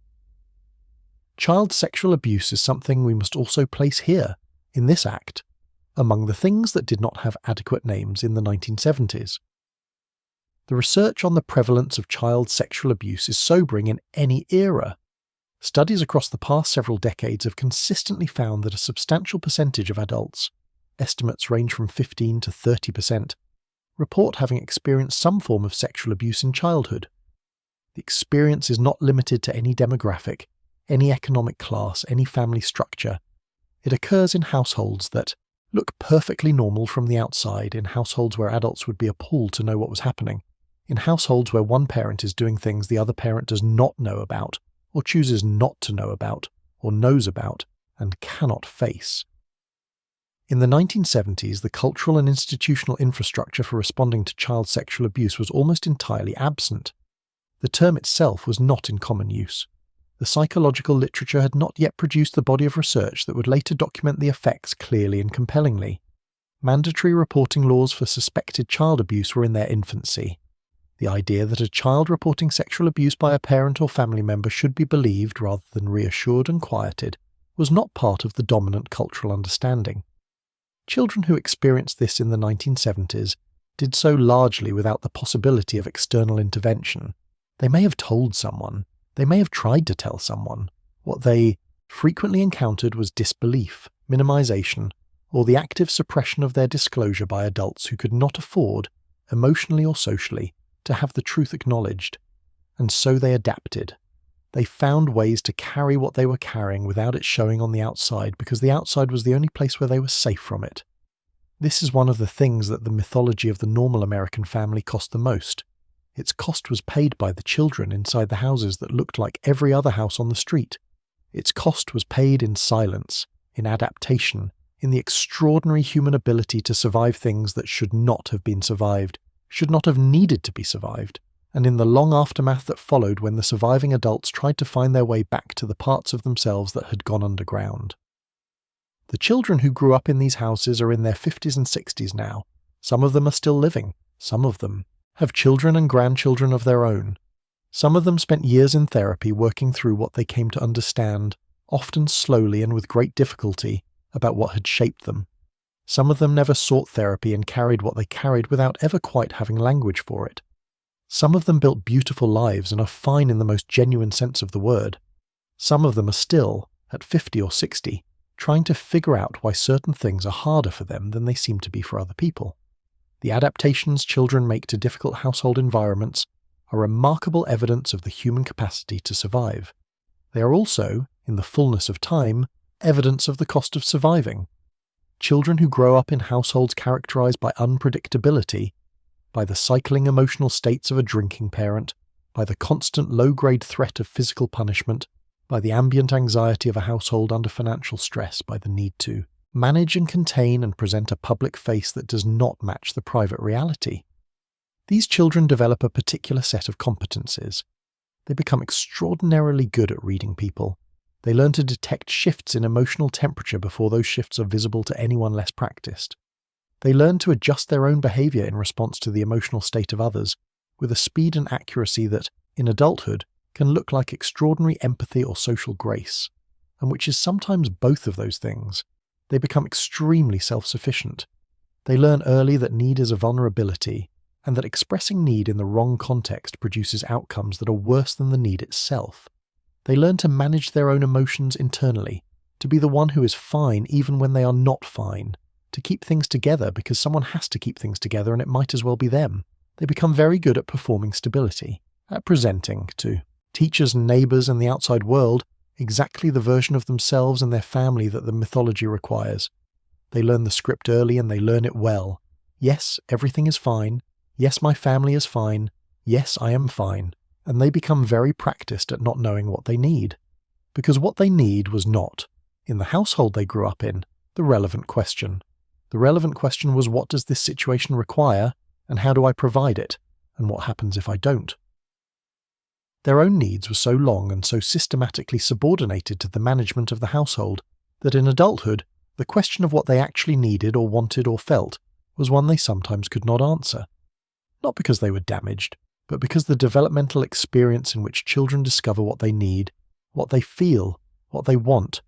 Child sexual abuse is something we must also place here, in this act, among the things that did not have adequate names in the 1970s. The research on the prevalence of child sexual abuse is sobering in any era. Studies across the past several decades have consistently found that a substantial percentage of adults, estimates range from 15 to 30%, report having experienced some form of sexual abuse in childhood. The experience is not limited to any demographic, any economic class, any family structure. It occurs in households that look perfectly normal from the outside, in households where adults would be appalled to know what was happening, in households where one parent is doing things the other parent does not know about, or chooses not to know about, or knows about, and cannot face. In the 1970s, the cultural and institutional infrastructure for responding to child sexual abuse was almost entirely absent. The term itself was not in common use. The psychological literature had not yet produced the body of research that would later document the effects clearly and compellingly. Mandatory reporting laws for suspected child abuse were in their infancy. The idea that a child reporting sexual abuse by a parent or family member should be believed rather than reassured and quieted was not part of the dominant cultural understanding. Children who experienced this in the 1970s did so largely without the possibility of external intervention. They may have told someone, they may have tried to tell someone. What they frequently encountered was disbelief, minimization, or the active suppression of their disclosure by adults who could not afford, emotionally or socially, to have the truth acknowledged. And so they adapted. They found ways to carry what they were carrying without it showing on the outside, because the outside was the only place where they were safe from it. This is one of the things that the mythology of the normal American family cost the most. Its cost was paid by the children inside the houses that looked like every other house on the street. Its cost was paid in silence, in adaptation, in the extraordinary human ability to survive things that should not have been survived, should not have needed to be survived, and in the long aftermath that followed when the surviving adults tried to find their way back to the parts of themselves that had gone underground. The children who grew up in these houses are in their 50s and 60s now. Some of them are still living. Some of them have children and grandchildren of their own. Some of them spent years in therapy working through what they came to understand, often slowly and with great difficulty, about what had shaped them. Some of them never sought therapy and carried what they carried without ever quite having language for it. Some of them built beautiful lives and are fine in the most genuine sense of the word. Some of them are still, at 50 or 60, trying to figure out why certain things are harder for them than they seem to be for other people. The adaptations children make to difficult household environments are remarkable evidence of the human capacity to survive. They are also, in the fullness of time, evidence of the cost of surviving. Children who grow up in households characterized by unpredictability, by the cycling emotional states of a drinking parent, by the constant low-grade threat of physical punishment, by the ambient anxiety of a household under financial stress, by the need to manage and contain and present a public face that does not match the private reality. These children develop a particular set of competencies. They become extraordinarily good at reading people. They learn to detect shifts in emotional temperature before those shifts are visible to anyone less practiced. They learn to adjust their own behavior in response to the emotional state of others, with a speed and accuracy that, in adulthood, can look like extraordinary empathy or social grace, and which is sometimes both of those things. They become extremely self-sufficient. They learn early that need is a vulnerability, and that expressing need in the wrong context produces outcomes that are worse than the need itself. They learn to manage their own emotions internally, to be the one who is fine even when they are not fine, to keep things together because someone has to keep things together and it might as well be them. They become very good at performing stability, at presenting to teachers and neighbours and the outside world exactly the version of themselves and their family that the mythology requires. They learn the script early and they learn it well. Yes, everything is fine. Yes, my family is fine. Yes, I am fine. And they become very practiced at not knowing what they need. Because what they need was not, in the household they grew up in, the relevant question. The relevant question was, what does this situation require, and how do I provide it, and what happens if I don't? Their own needs were so long and so systematically subordinated to the management of the household that in adulthood, the question of what they actually needed or wanted or felt was one they sometimes could not answer. Not because they were damaged, but because the developmental experience in which children discover what they need, what they feel, what they want,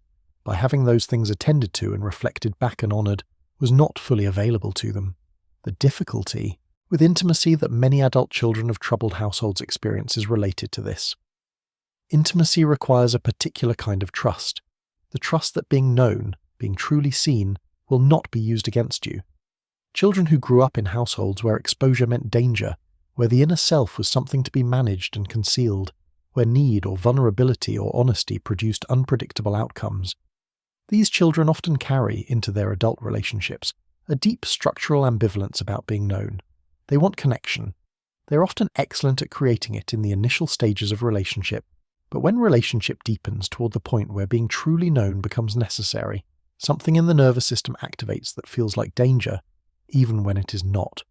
by having those things attended to and reflected back and honoured, was not fully available to them. The difficulty with intimacy that many adult children of troubled households experience is related to this. Intimacy requires a particular kind of trust, the trust that being known, being truly seen, will not be used against you. Children who grew up in households where exposure meant danger, where the inner self was something to be managed and concealed, where need or vulnerability or honesty produced unpredictable outcomes. These children often carry, into their adult relationships, a deep structural ambivalence about being known. They want connection. They're often excellent at creating it in the initial stages of relationship, but when relationship deepens toward the point where being truly known becomes necessary, something in the nervous system activates that feels like danger, even when it is not.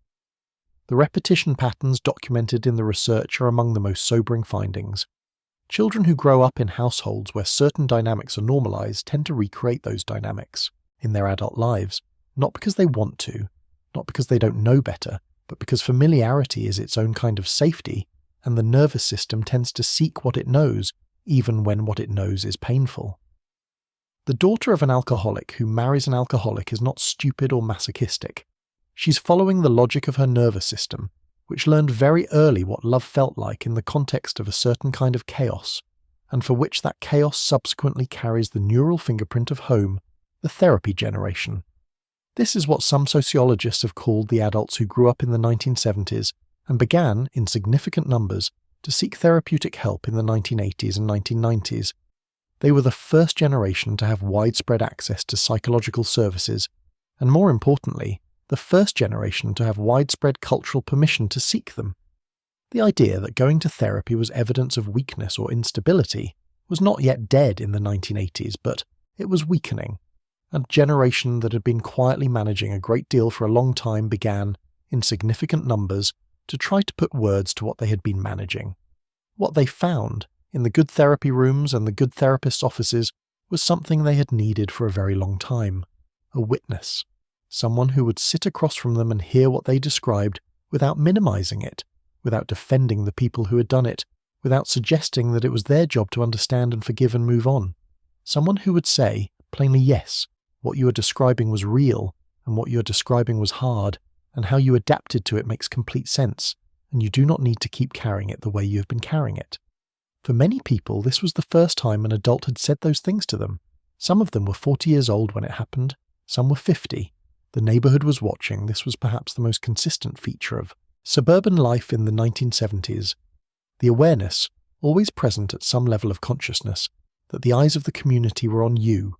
The repetition patterns documented in the research are among the most sobering findings. Children who grow up in households where certain dynamics are normalized tend to recreate those dynamics in their adult lives, not because they want to, not because they don't know better, but because familiarity is its own kind of safety, and the nervous system tends to seek what it knows, even when what it knows is painful. The daughter of an alcoholic who marries an alcoholic is not stupid or masochistic. She's following the logic of her nervous system, which learned very early what love felt like in the context of a certain kind of chaos, and for which that chaos subsequently carries the neural fingerprint of home, the therapy generation. This is what some sociologists have called the adults who grew up in the 1970s and began, in significant numbers, to seek therapeutic help in the 1980s and 1990s. They were the first generation to have widespread access to psychological services, and more importantly, the first generation to have widespread cultural permission to seek them. The idea that going to therapy was evidence of weakness or instability was not yet dead in the 1980s, but it was weakening. A generation that had been quietly managing a great deal for a long time began, in significant numbers, to try to put words to what they had been managing. What they found, in the good therapy rooms and the good therapists' offices, was something they had needed for a very long time: a witness. Someone who would sit across from them and hear what they described without minimizing it, without defending the people who had done it, without suggesting that it was their job to understand and forgive and move on. Someone who would say, plainly, yes, what you are describing was real, and what you are describing was hard, and how you adapted to it makes complete sense, and you do not need to keep carrying it the way you have been carrying it. For many people, this was the first time an adult had said those things to them. Some of them were 40 years old when it happened, some were 50. The neighborhood was watching. This was perhaps the most consistent feature of suburban life in the 1970s. The awareness, always present at some level of consciousness, that the eyes of the community were on you,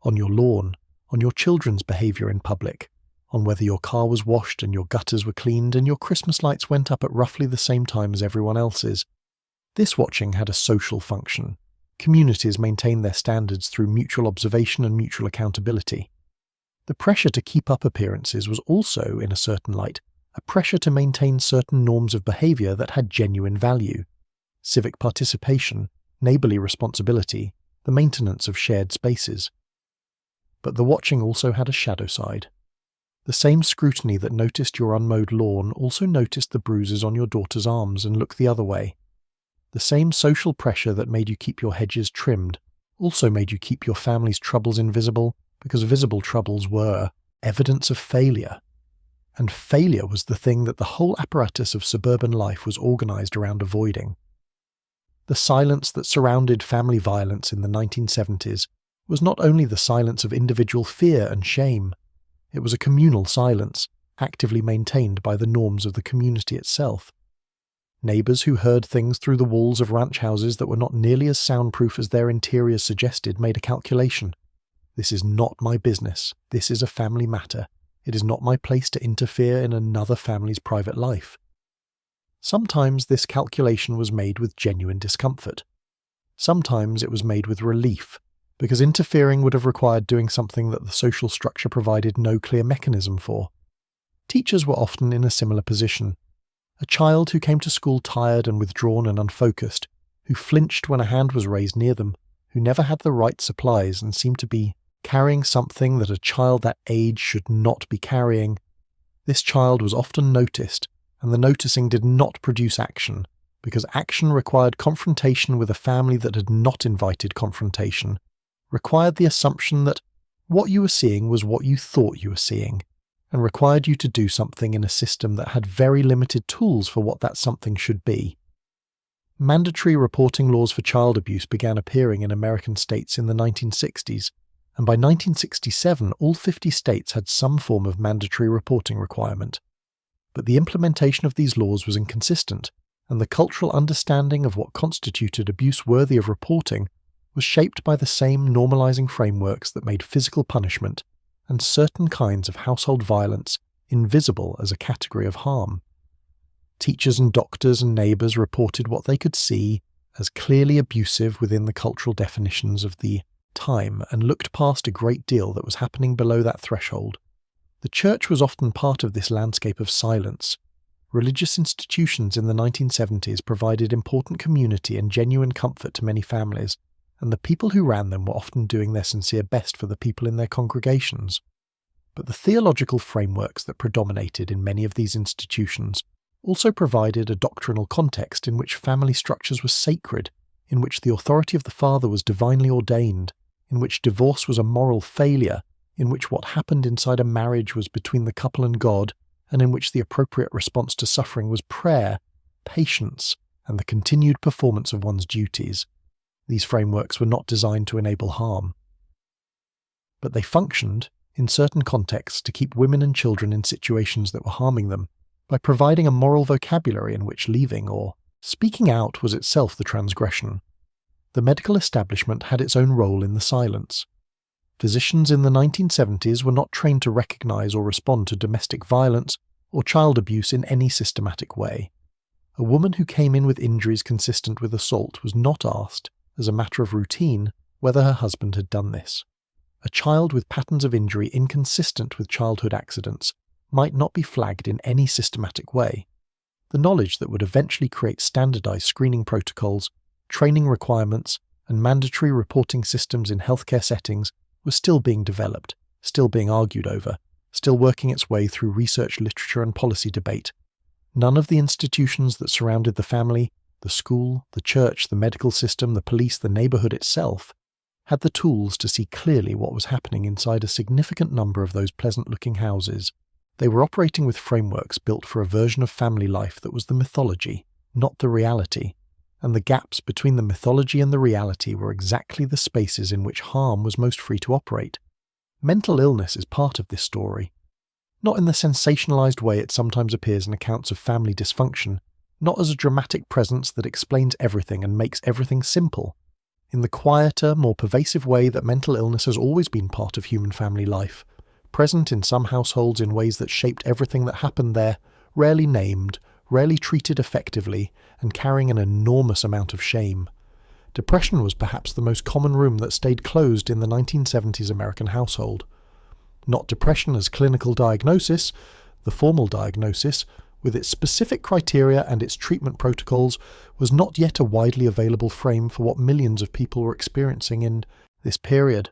on your lawn, on your children's behavior in public, on whether your car was washed and your gutters were cleaned and your Christmas lights went up at roughly the same time as everyone else's. This watching had a social function. Communities maintained their standards through mutual observation and mutual accountability. The pressure to keep up appearances was also, in a certain light, a pressure to maintain certain norms of behavior that had genuine value: civic participation, neighborly responsibility, the maintenance of shared spaces. But the watching also had a shadow side. The same scrutiny that noticed your unmowed lawn also noticed the bruises on your daughter's arms and looked the other way. The same social pressure that made you keep your hedges trimmed also made you keep your family's troubles invisible, because visible troubles were evidence of failure. And failure was the thing that the whole apparatus of suburban life was organized around avoiding. The silence that surrounded family violence in the 1970s was not only the silence of individual fear and shame, it was a communal silence, actively maintained by the norms of the community itself. Neighbors who heard things through the walls of ranch houses that were not nearly as soundproof as their interiors suggested made a calculation. This is not my business. This is a family matter. It is not my place to interfere in another family's private life. Sometimes this calculation was made with genuine discomfort. Sometimes it was made with relief, because interfering would have required doing something that the social structure provided no clear mechanism for. Teachers were often in a similar position. A child who came to school tired and withdrawn and unfocused, who flinched when a hand was raised near them, who never had the right supplies and seemed to be carrying something that a child that age should not be carrying. This child was often noticed, and the noticing did not produce action, because action required confrontation with a family that had not invited confrontation, required the assumption that what you were seeing was what you thought you were seeing, and required you to do something in a system that had very limited tools for what that something should be. Mandatory reporting laws for child abuse began appearing in American states in the 1960s, and by 1967 all 50 states had some form of mandatory reporting requirement. But the implementation of these laws was inconsistent, and the cultural understanding of what constituted abuse worthy of reporting was shaped by the same normalizing frameworks that made physical punishment and certain kinds of household violence invisible as a category of harm. Teachers and doctors and neighbours reported what they could see as clearly abusive within the cultural definitions of the time and looked past a great deal that was happening below that threshold. The church was often part of this landscape of silence. Religious institutions in the 1970s provided important community and genuine comfort to many families, and the people who ran them were often doing their sincere best for the people in their congregations. But the theological frameworks that predominated in many of these institutions also provided a doctrinal context in which family structures were sacred, in which the authority of the father was divinely ordained, in which divorce was a moral failure, in which what happened inside a marriage was between the couple and God, and in which the appropriate response to suffering was prayer, patience, and the continued performance of one's duties. These frameworks were not designed to enable harm. But they functioned, in certain contexts, to keep women and children in situations that were harming them, by providing a moral vocabulary in which leaving or speaking out was itself the transgression. The medical establishment had its own role in the silence. Physicians in the 1970s were not trained to recognize or respond to domestic violence or child abuse in any systematic way. A woman who came in with injuries consistent with assault was not asked, as a matter of routine, whether her husband had done this. A child with patterns of injury inconsistent with childhood accidents might not be flagged in any systematic way. The knowledge that would eventually create standardized screening protocols, training requirements, and mandatory reporting systems in healthcare settings was still being developed, still being argued over, still working its way through research literature and policy debate. None of the institutions that surrounded the family, the school, the church, the medical system, the police, the neighborhood itself, had the tools to see clearly what was happening inside a significant number of those pleasant-looking houses. They were operating with frameworks built for a version of family life that was the mythology, not the reality, and the gaps between the mythology and the reality were exactly the spaces in which harm was most free to operate. Mental illness is part of this story. Not in the sensationalized way it sometimes appears in accounts of family dysfunction, not as a dramatic presence that explains everything and makes everything simple. In the quieter, more pervasive way that mental illness has always been part of human family life, present in some households in ways that shaped everything that happened there, rarely named, rarely treated effectively, and carrying an enormous amount of shame. Depression was perhaps the most common room that stayed closed in the 1970s American household. Not depression as clinical diagnosis, the formal diagnosis, with its specific criteria and its treatment protocols, was not yet a widely available frame for what millions of people were experiencing in this period.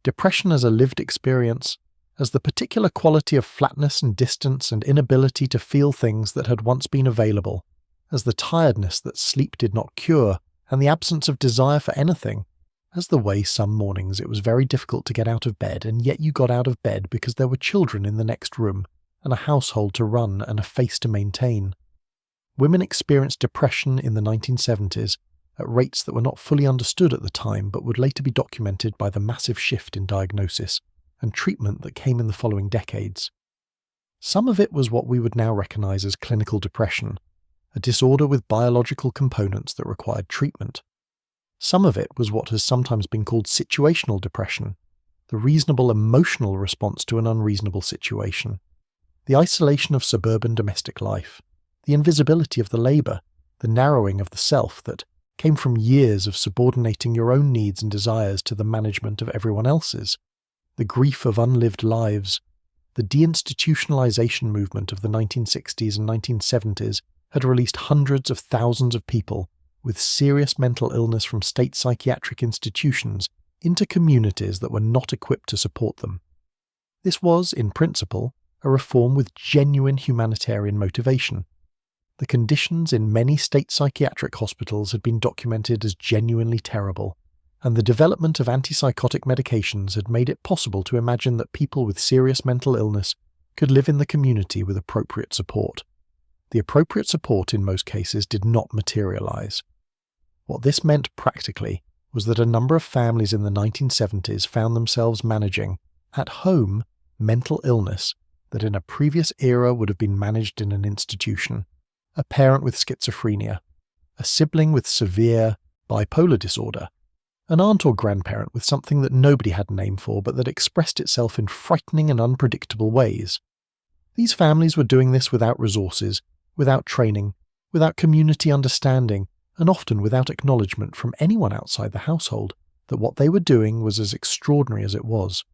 Depression as a lived experience, as the particular quality of flatness and distance and inability to feel things that had once been available, as the tiredness that sleep did not cure, and the absence of desire for anything, as the way some mornings it was very difficult to get out of bed, and yet you got out of bed because there were children in the next room, and a household to run and a face to maintain. Women experienced depression in the 1970s at rates that were not fully understood at the time but would later be documented by the massive shift in diagnosis and treatment that came in the following decades. Some of it was what we would now recognize as clinical depression, a disorder with biological components that required treatment. Some of it was what has sometimes been called situational depression, the reasonable emotional response to an unreasonable situation. The isolation of suburban domestic life, the invisibility of the labour, the narrowing of the self that came from years of subordinating your own needs and desires to the management of everyone else's, the grief of unlived lives. The deinstitutionalization movement of the 1960s and 1970s had released hundreds of thousands of people with serious mental illness from state psychiatric institutions into communities that were not equipped to support them. This was, in principle, a reform with genuine humanitarian motivation. The conditions in many state psychiatric hospitals had been documented as genuinely terrible, and the development of antipsychotic medications had made it possible to imagine that people with serious mental illness could live in the community with appropriate support. The appropriate support in most cases did not materialize. What this meant practically was that a number of families in the 1970s found themselves managing, at home, mental illness that in a previous era would have been managed in an institution. A parent with schizophrenia, a sibling with severe bipolar disorder, an aunt or grandparent with something that nobody had a name for but that expressed itself in frightening and unpredictable ways. These families were doing this without resources, without training, without community understanding, and often without acknowledgement from anyone outside the household that what they were doing was as extraordinary as it was.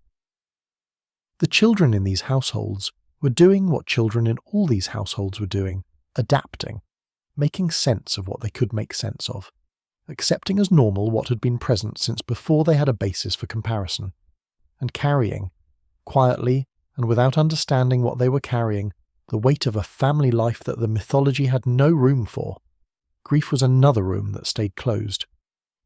The children in these households were doing what children in all these households were doing, adapting, making sense of what they could make sense of, accepting as normal what had been present since before they had a basis for comparison, and carrying, quietly and without understanding what they were carrying, the weight of a family life that the mythology had no room for. Grief was another room that stayed closed.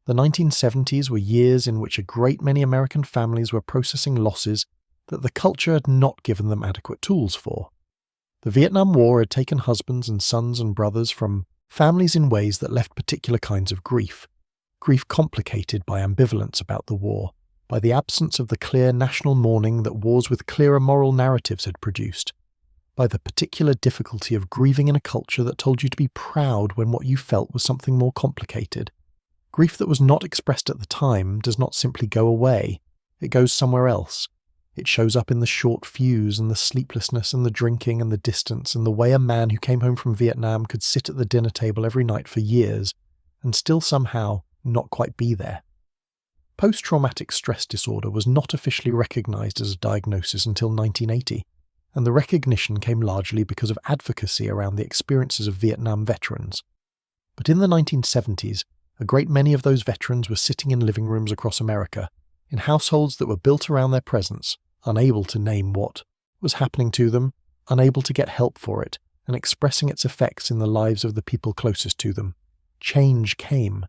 The 1970s were years in which a great many American families were processing losses that the culture had not given them adequate tools for. The Vietnam War had taken husbands and sons and brothers from families in ways that left particular kinds of grief complicated by ambivalence about the war, by the absence of the clear national mourning that wars with clearer moral narratives had produced, by the particular difficulty of grieving in a culture that told you to be proud when what you felt was something more complicated. Grief that was not expressed at the time does not simply go away, it goes somewhere else. It shows up in the short fuse and the sleeplessness and the drinking and the distance and the way a man who came home from Vietnam could sit at the dinner table every night for years and still somehow not quite be there. Post-traumatic stress disorder was not officially recognized as a diagnosis until 1980, and the recognition came largely because of advocacy around the experiences of Vietnam veterans. But in the 1970s, a great many of those veterans were sitting in living rooms across America, in households that were built around their presence, unable to name what was happening to them, unable to get help for it, and expressing its effects in the lives of the people closest to them. Change came.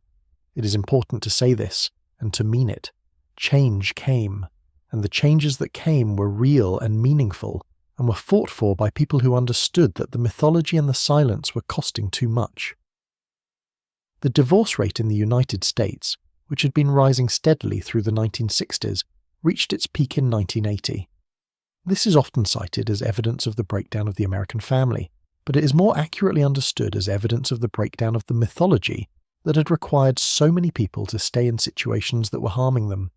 It is important to say this, and to mean it. Change came, and the changes that came were real and meaningful, and were fought for by people who understood that the mythology and the silence were costing too much. The divorce rate in the United States, which had been rising steadily through the 1960s, reached its peak in 1980. This is often cited as evidence of the breakdown of the American family, but it is more accurately understood as evidence of the breakdown of the mythology that had required so many people to stay in situations that were harming them.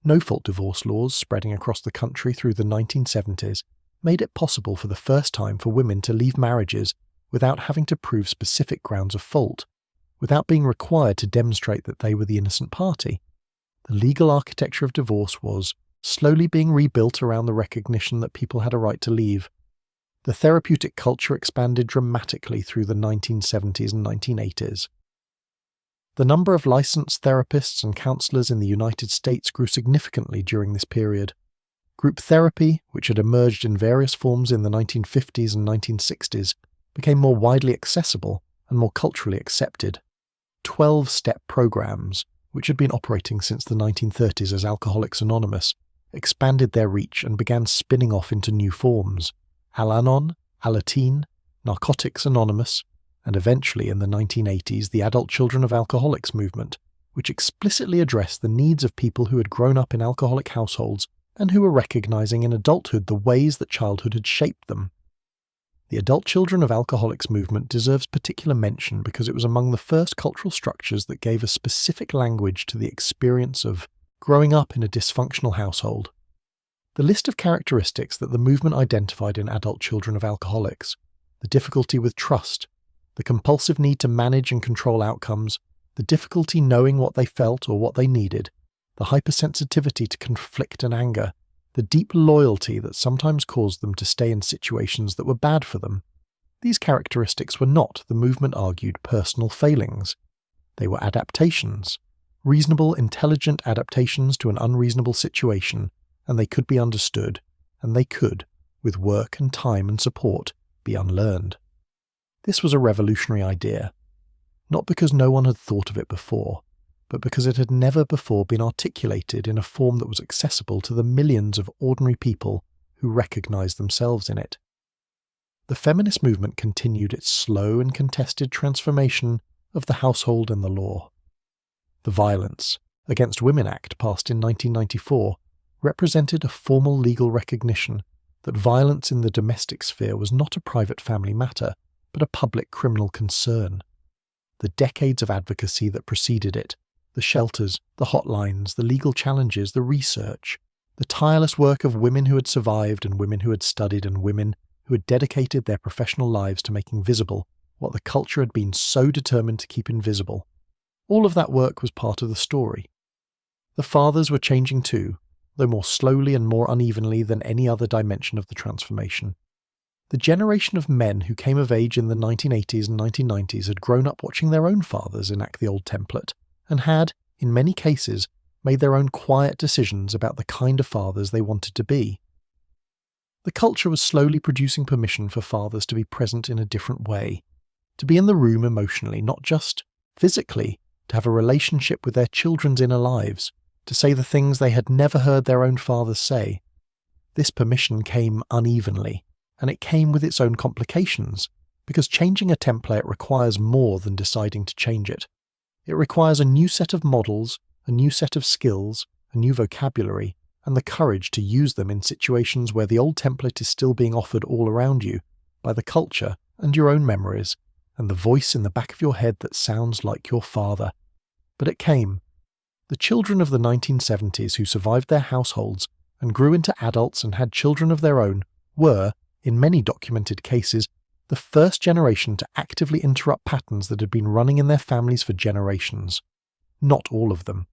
No-fault divorce laws spreading across the country through the 1970s made it possible for the first time for women to leave marriages without having to prove specific grounds of fault, without being required to demonstrate that they were the innocent party. The legal architecture of divorce was slowly being rebuilt around the recognition that people had a right to leave. The therapeutic culture expanded dramatically through the 1970s and 1980s. The number of licensed therapists and counselors in the United States grew significantly during this period. Group therapy, which had emerged in various forms in the 1950s and 1960s, became more widely accessible and more culturally accepted. 12-step programs, which had been operating since the 1930s as Alcoholics Anonymous, expanded their reach and began spinning off into new forms. Al-Anon, Alateen, Narcotics Anonymous, and eventually in the 1980s the Adult Children of Alcoholics movement, which explicitly addressed the needs of people who had grown up in alcoholic households and who were recognizing in adulthood the ways that childhood had shaped them. The Adult Children of Alcoholics movement deserves particular mention because it was among the first cultural structures that gave a specific language to the experience of growing up in a dysfunctional household. The list of characteristics that the movement identified in adult children of alcoholics, the difficulty with trust, the compulsive need to manage and control outcomes, the difficulty knowing what they felt or what they needed, the hypersensitivity to conflict and anger, the deep loyalty that sometimes caused them to stay in situations that were bad for them. These characteristics were not, the movement argued, personal failings. They were adaptations, reasonable, intelligent adaptations to an unreasonable situation, and they could be understood, and they could, with work and time and support, be unlearned. This was a revolutionary idea, not because no one had thought of it before, but because it had never before been articulated in a form that was accessible to the millions of ordinary people who recognized themselves in it. The feminist movement continued its slow and contested transformation of the household and the law. The violence, Against Women Act, passed in 1994, represented a formal legal recognition that violence in the domestic sphere was not a private family matter, but a public criminal concern. The decades of advocacy that preceded it, the shelters, the hotlines, the legal challenges, the research, the tireless work of women who had survived and women who had studied and women who had dedicated their professional lives to making visible what the culture had been so determined to keep invisible. All of that work was part of the story. The fathers were changing too, though more slowly and more unevenly than any other dimension of the transformation. The generation of men who came of age in the 1980s and 1990s had grown up watching their own fathers enact the old template, and had, in many cases, made their own quiet decisions about the kind of fathers they wanted to be. The culture was slowly producing permission for fathers to be present in a different way, to be in the room emotionally, not just physically, to have a relationship with their children's inner lives, to say the things they had never heard their own fathers say. This permission came unevenly, and it came with its own complications, because changing a template requires more than deciding to change it. It requires a new set of models, a new set of skills, a new vocabulary, and the courage to use them in situations where the old template is still being offered all around you, by the culture and your own memories, and the voice in the back of your head that sounds like your father. But it came. The children of the 1970s who survived their households and grew into adults and had children of their own were, in many documented cases, the first generation to actively interrupt patterns that had been running in their families for generations. Not all of them.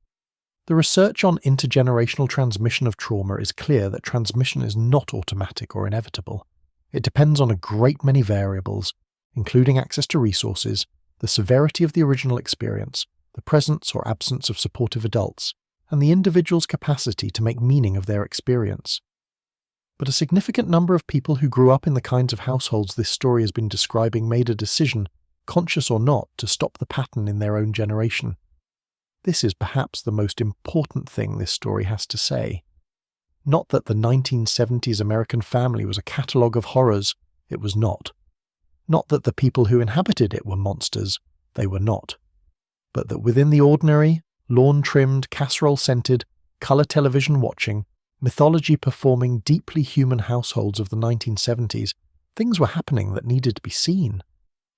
The research on intergenerational transmission of trauma is clear that transmission is not automatic or inevitable. It depends on a great many variables, including access to resources, the severity of the original experience, the presence or absence of supportive adults, and the individual's capacity to make meaning of their experience. But a significant number of people who grew up in the kinds of households this story has been describing made a decision, conscious or not, to stop the pattern in their own generation. This is perhaps the most important thing this story has to say. Not that the 1970s American family was a catalogue of horrors, it was not. Not that the people who inhabited it were monsters, they were not. But that within the ordinary, lawn-trimmed, casserole-scented, colour television watching, mythology-performing, deeply human households of the 1970s, things were happening that needed to be seen.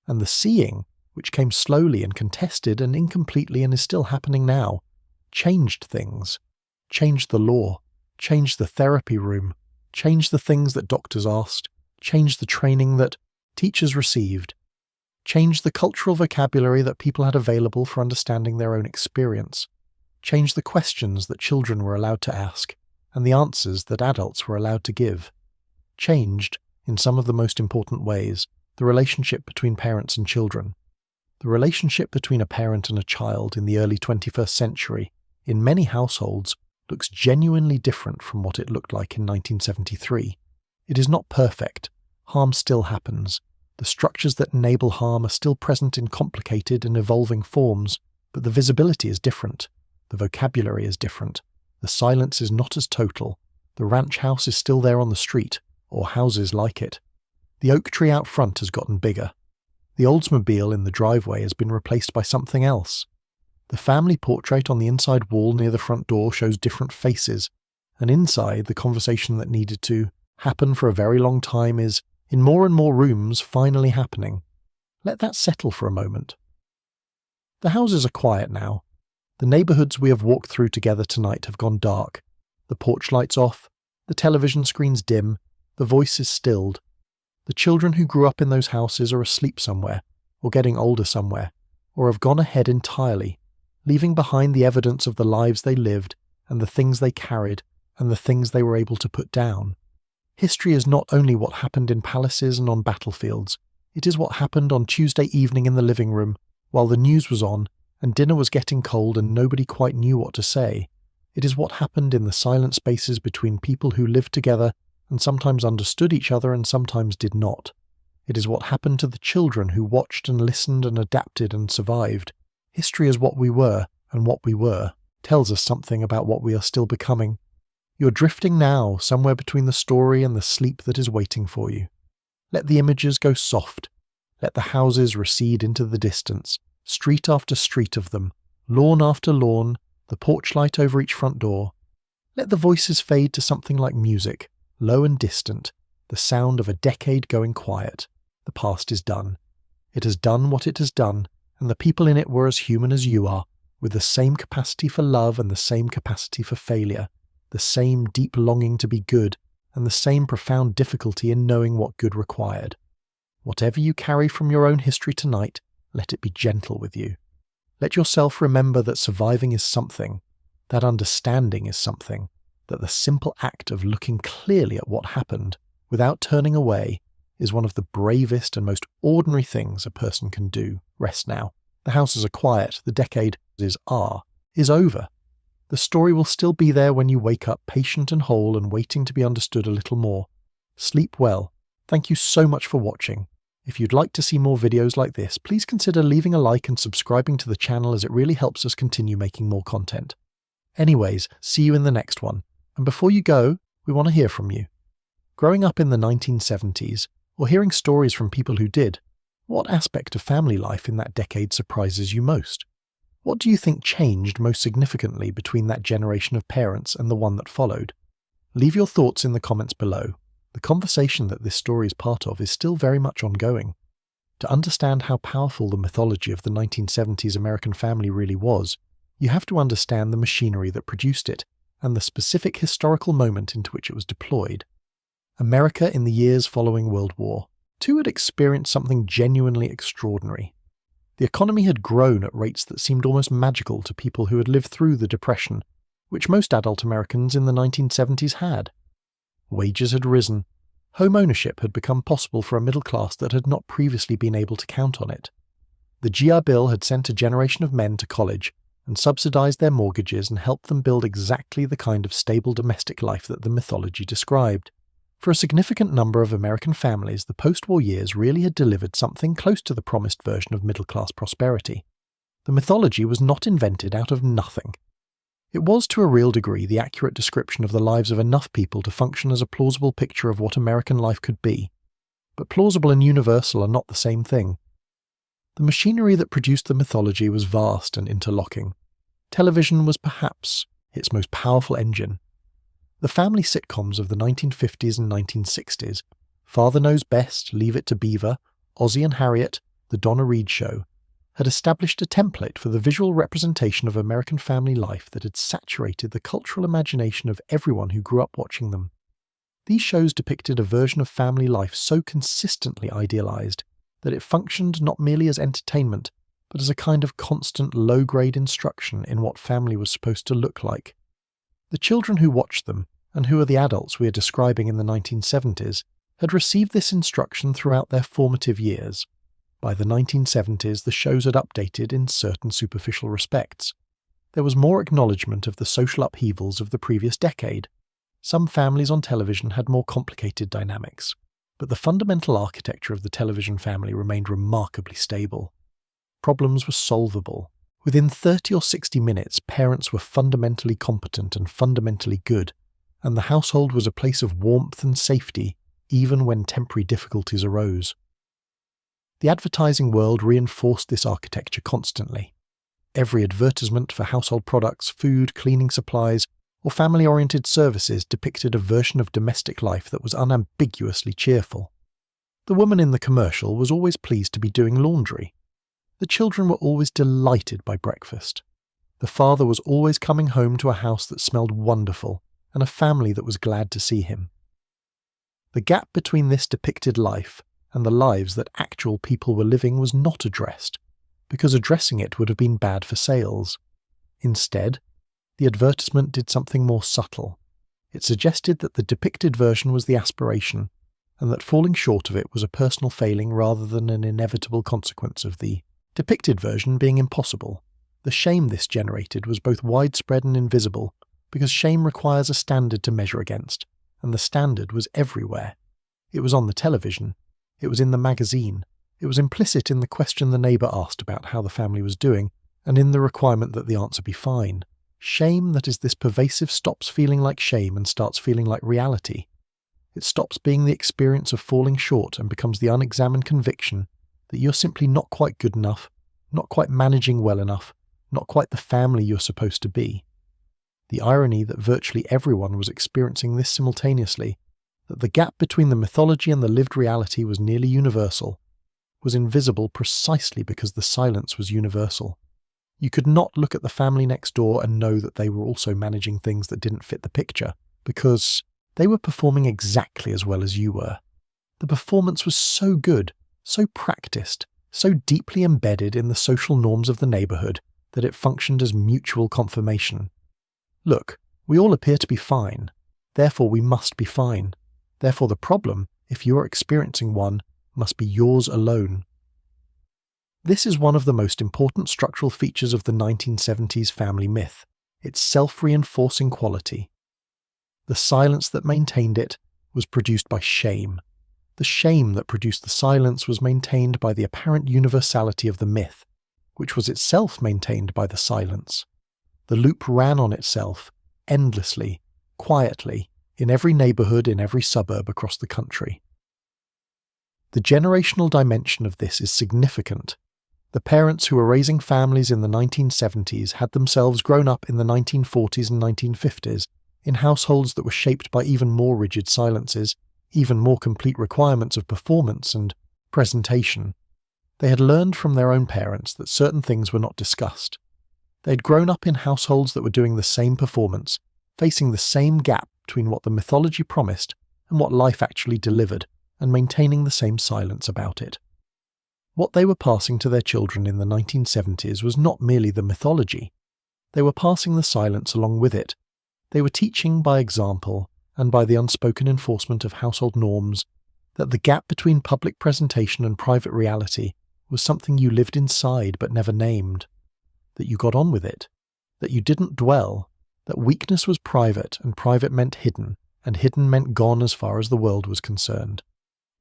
And the seeing, which came slowly and contested and incompletely and is still happening now, changed things. Changed the law, changed the therapy room, changed the things that doctors asked, changed the training that teachers received, changed the cultural vocabulary that people had available for understanding their own experience, changed the questions that children were allowed to ask, and the answers that adults were allowed to give, changed, in some of the most important ways, the relationship between parents and children. The relationship between a parent and a child in the early 21st century, in many households, looks genuinely different from what it looked like in 1973. It is not perfect. Harm still happens. The structures that enable harm are still present in complicated and evolving forms, but the visibility is different. The vocabulary is different. The silence is not as total. The ranch house is still there on the street, or houses like it. The oak tree out front has gotten bigger. The Oldsmobile in the driveway has been replaced by something else. The family portrait on the inside wall near the front door shows different faces, and inside, the conversation that needed to happen for a very long time is, in more and more rooms, finally happening. Let that settle for a moment. The houses are quiet now. The neighbourhoods we have walked through together tonight have gone dark. The porch lights off, the television screens dim, the voices stilled. The children who grew up in those houses are asleep somewhere, or getting older somewhere, or have gone ahead entirely, leaving behind the evidence of the lives they lived, and the things they carried, and the things they were able to put down. History is not only what happened in palaces and on battlefields, it is what happened on Tuesday evening in the living room, while the news was on, and dinner was getting cold and nobody quite knew what to say. It is what happened in the silent spaces between people who lived together and sometimes understood each other and sometimes did not. It is what happened to the children who watched and listened and adapted and survived. History is what we were, and what we were tells us something about what we are still becoming. You're drifting now, somewhere between the story and the sleep that is waiting for you. Let the images go soft. Let the houses recede into the distance, street after street of them, lawn after lawn, the porch light over each front door. Let the voices fade to something like music, low and distant, the sound of a decade going quiet. The past is done. It has done what it has done, and the people in it were as human as you are, with the same capacity for love and the same capacity for failure, the same deep longing to be good, and the same profound difficulty in knowing what good required. Whatever you carry from your own history tonight, let it be gentle with you. Let yourself remember that surviving is something, that understanding is something, that the simple act of looking clearly at what happened, without turning away, is one of the bravest and most ordinary things a person can do. Rest now. The houses are quiet, the decade is over. The story will still be there when you wake up patient and whole and waiting to be understood a little more. Sleep well. Thank you so much for watching. If you'd like to see more videos like this, please consider leaving a like and subscribing to the channel, as it really helps us continue making more content. Anyways, see you in the next one. And before you go, we want to hear from you. Growing up in the 1970s, or hearing stories from people who did, what aspect of family life in that decade surprises you most? What do you think changed most significantly between that generation of parents and the one that followed? Leave your thoughts in the comments below. The conversation that this story is part of is still very much ongoing. To understand how powerful the mythology of the 1970s American family really was, you have to understand the machinery that produced it and the specific historical moment into which it was deployed. America in the years following World War II had experienced something genuinely extraordinary. The economy had grown at rates that seemed almost magical to people who had lived through the Depression, which most adult Americans in the 1970s had. Wages had risen. Home ownership had become possible for a middle class that had not previously been able to count on it. The GI Bill had sent a generation of men to college and subsidized their mortgages and helped them build exactly the kind of stable domestic life that the mythology described. For a significant number of American families, the post-war years really had delivered something close to the promised version of middle-class prosperity. The mythology was not invented out of nothing. It was, to a real degree, the accurate description of the lives of enough people to function as a plausible picture of what American life could be. But plausible and universal are not the same thing. The machinery that produced the mythology was vast and interlocking. Television was perhaps its most powerful engine. The family sitcoms of the 1950s and 1960s, Father Knows Best, Leave It to Beaver, Ozzie and Harriet, The Donna Reed Show, had established a template for the visual representation of American family life that had saturated the cultural imagination of everyone who grew up watching them. These shows depicted a version of family life so consistently idealized that it functioned not merely as entertainment, but as a kind of constant low-grade instruction in what family was supposed to look like. The children who watched them, and who are the adults we are describing in the 1970s, had received this instruction throughout their formative years. By the 1970s, the shows had updated in certain superficial respects. There was more acknowledgement of the social upheavals of the previous decade. Some families on television had more complicated dynamics, but the fundamental architecture of the television family remained remarkably stable. Problems were solvable. Within 30 or 60 minutes, parents were fundamentally competent and fundamentally good, and the household was a place of warmth and safety, even when temporary difficulties arose. The advertising world reinforced this architecture constantly. Every advertisement for household products, food, cleaning supplies, or family-oriented services depicted a version of domestic life that was unambiguously cheerful. The woman in the commercial was always pleased to be doing laundry. The children were always delighted by breakfast. The father was always coming home to a house that smelled wonderful, and a family that was glad to see him. The gap between this depicted life and the lives that actual people were living was not addressed, because addressing it would have been bad for sales. Instead, the advertisement did something more subtle. It suggested that the depicted version was the aspiration, and that falling short of it was a personal failing rather than an inevitable consequence of the depicted version being impossible. The shame this generated was both widespread and invisible, because shame requires a standard to measure against, and the standard was everywhere. It was on the television. It was in the magazine. It was implicit in the question the neighbour asked about how the family was doing, and in the requirement that the answer be fine. Shame that is this pervasive stops feeling like shame and starts feeling like reality. It stops being the experience of falling short and becomes the unexamined conviction that you're simply not quite good enough, not quite managing well enough, not quite the family you're supposed to be. The irony that virtually everyone was experiencing this simultaneously, that the gap between the mythology and the lived reality was nearly universal, was invisible precisely because the silence was universal. You could not look at the family next door and know that they were also managing things that didn't fit the picture, because they were performing exactly as well as you were. The performance was so good, so practiced, so deeply embedded in the social norms of the neighbourhood that it functioned as mutual confirmation. Look, we all appear to be fine, therefore we must be fine. Therefore the problem, if you are experiencing one, must be yours alone. This is one of the most important structural features of the 1970s family myth, its self-reinforcing quality. The silence that maintained it was produced by shame. The shame that produced the silence was maintained by the apparent universality of the myth, which was itself maintained by the silence. The loop ran on itself, endlessly, quietly, in every neighbourhood, in every suburb across the country. The generational dimension of this is significant. The parents who were raising families in the 1970s had themselves grown up in the 1940s and 1950s in households that were shaped by even more rigid silences, even more complete requirements of performance and presentation. They had learned from their own parents that certain things were not discussed. They had grown up in households that were doing the same performance, facing the same gap between what the mythology promised and what life actually delivered, and maintaining the same silence about it. What they were passing to their children in the 1970s was not merely the mythology. They were passing the silence along with it. They were teaching by example, and by the unspoken enforcement of household norms, that the gap between public presentation and private reality was something you lived inside but never named, that you got on with it, that you didn't dwell, that weakness was private and private meant hidden, and hidden meant gone as far as the world was concerned.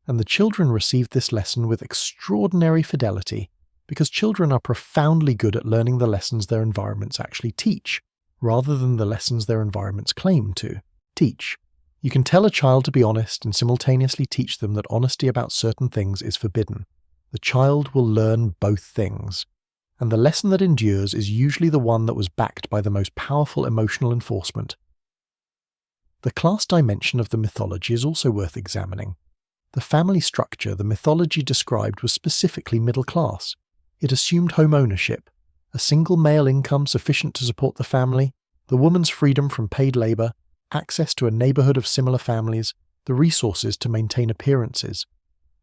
And the children received this lesson with extraordinary fidelity, because children are profoundly good at learning the lessons their environments actually teach, rather than the lessons their environments claim to teach. You can tell a child to be honest and simultaneously teach them that honesty about certain things is forbidden. The child will learn both things. And the lesson that endures is usually the one that was backed by the most powerful emotional enforcement. The class dimension of the mythology is also worth examining. The family structure the mythology described was specifically middle class. It assumed home ownership, a single male income sufficient to support the family, the woman's freedom from paid labour, access to a neighbourhood of similar families, the resources to maintain appearances.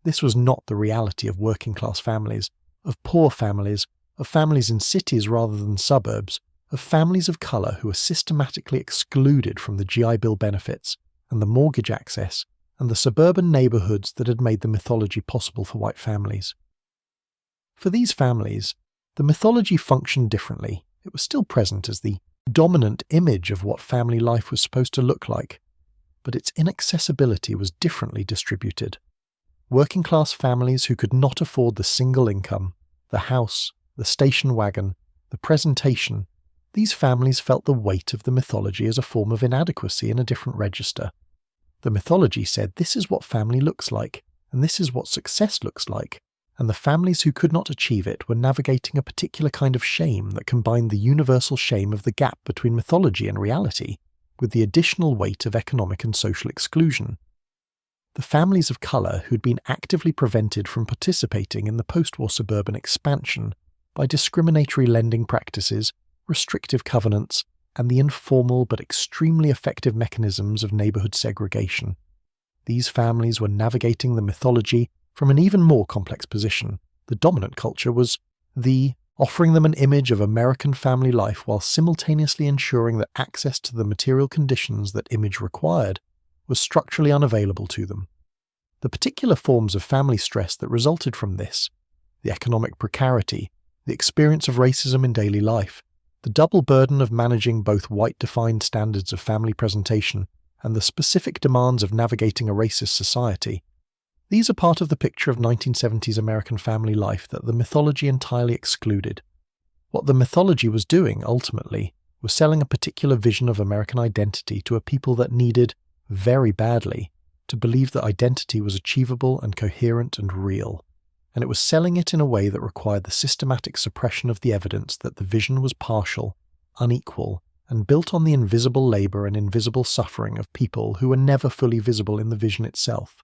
This was not the reality of working-class families, of poor families, of families in cities rather than suburbs, of families of colour who were systematically excluded from the GI Bill benefits and the mortgage access and the suburban neighbourhoods that had made the mythology possible for white families. For these families, the mythology functioned differently. It was still present as the dominant image of what family life was supposed to look like, but its inaccessibility was differently distributed. Working-class families who could not afford the single income, the house, the station wagon, the presentation, these families felt the weight of the mythology as a form of inadequacy in a different register. The mythology said this is what family looks like, and this is what success looks like, and the families who could not achieve it were navigating a particular kind of shame that combined the universal shame of the gap between mythology and reality with the additional weight of economic and social exclusion. The families of colour who'd been actively prevented from participating in the post-war suburban expansion by discriminatory lending practices, restrictive covenants, and the informal but extremely effective mechanisms of neighbourhood segregation. These families were navigating the mythology from an even more complex position. The dominant culture was offering them an image of American family life while simultaneously ensuring that access to the material conditions that image required was structurally unavailable to them. The particular forms of family stress that resulted from this, the economic precarity, the experience of racism in daily life, the double burden of managing both white-defined standards of family presentation and the specific demands of navigating a racist society, these are part of the picture of 1970s American family life that the mythology entirely excluded. What the mythology was doing, ultimately, was selling a particular vision of American identity to a people that needed, very badly, to believe that identity was achievable and coherent and real. and it was selling it in a way that required the systematic suppression of the evidence that the vision was partial, unequal, and built on the invisible labour and invisible suffering of people who were never fully visible in the vision itself.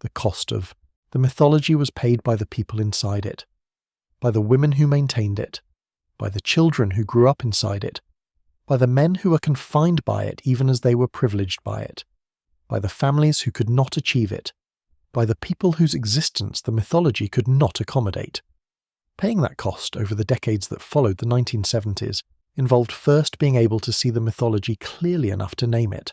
The cost of the mythology was paid by the people inside it, by the women who maintained it, by the children who grew up inside it, by the men who were confined by it even as they were privileged by it, by the families who could not achieve it, by the people whose existence the mythology could not accommodate. Paying that cost over the decades that followed the 1970s involved first being able to see the mythology clearly enough to name it,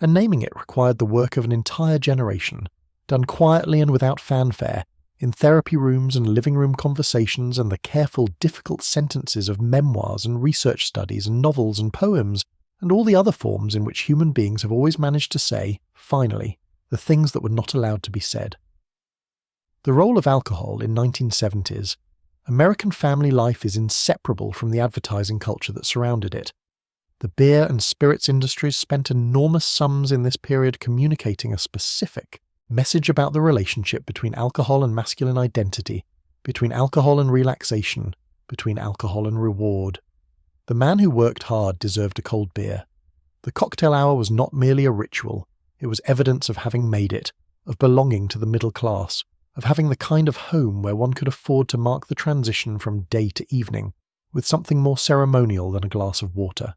and naming it required the work of an entire generation, done quietly and without fanfare, in therapy rooms and living room conversations and the careful, difficult sentences of memoirs and research studies and novels and poems and all the other forms in which human beings have always managed to say, finally, the things that were not allowed to be said. The role of alcohol in 1970s, American family life is inseparable from the advertising culture that surrounded it. The beer and spirits industries spent enormous sums in this period communicating a specific message about the relationship between alcohol and masculine identity, between alcohol and relaxation, between alcohol and reward. The man who worked hard deserved a cold beer. The cocktail hour was not merely a ritual, it was evidence of having made it, of belonging to the middle class, of having the kind of home where one could afford to mark the transition from day to evening, with something more ceremonial than a glass of water.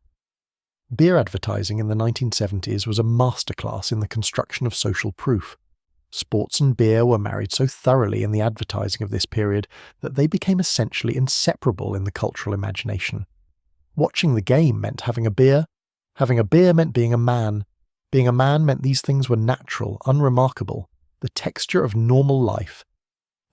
Beer advertising in the 1970s was a masterclass in the construction of social proof. Sports and beer were married so thoroughly in the advertising of this period that they became essentially inseparable in the cultural imagination. Watching the game meant having a beer meant being a man meant these things were natural, unremarkable, the texture of normal life.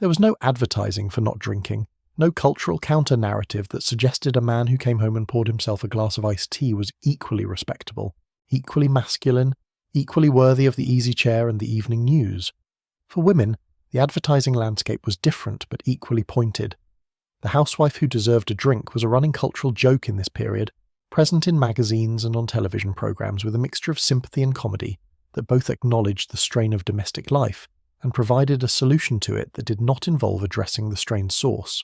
There was no advertising for not drinking, no cultural counter-narrative that suggested a man who came home and poured himself a glass of iced tea was equally respectable, equally masculine, equally worthy of the easy chair and the evening news. For women, the advertising landscape was different but equally pointed. The housewife who deserved a drink was a running cultural joke in this period, present in magazines and on television programs with a mixture of sympathy and comedy that both acknowledged the strain of domestic life and provided a solution to it that did not involve addressing the strain's source.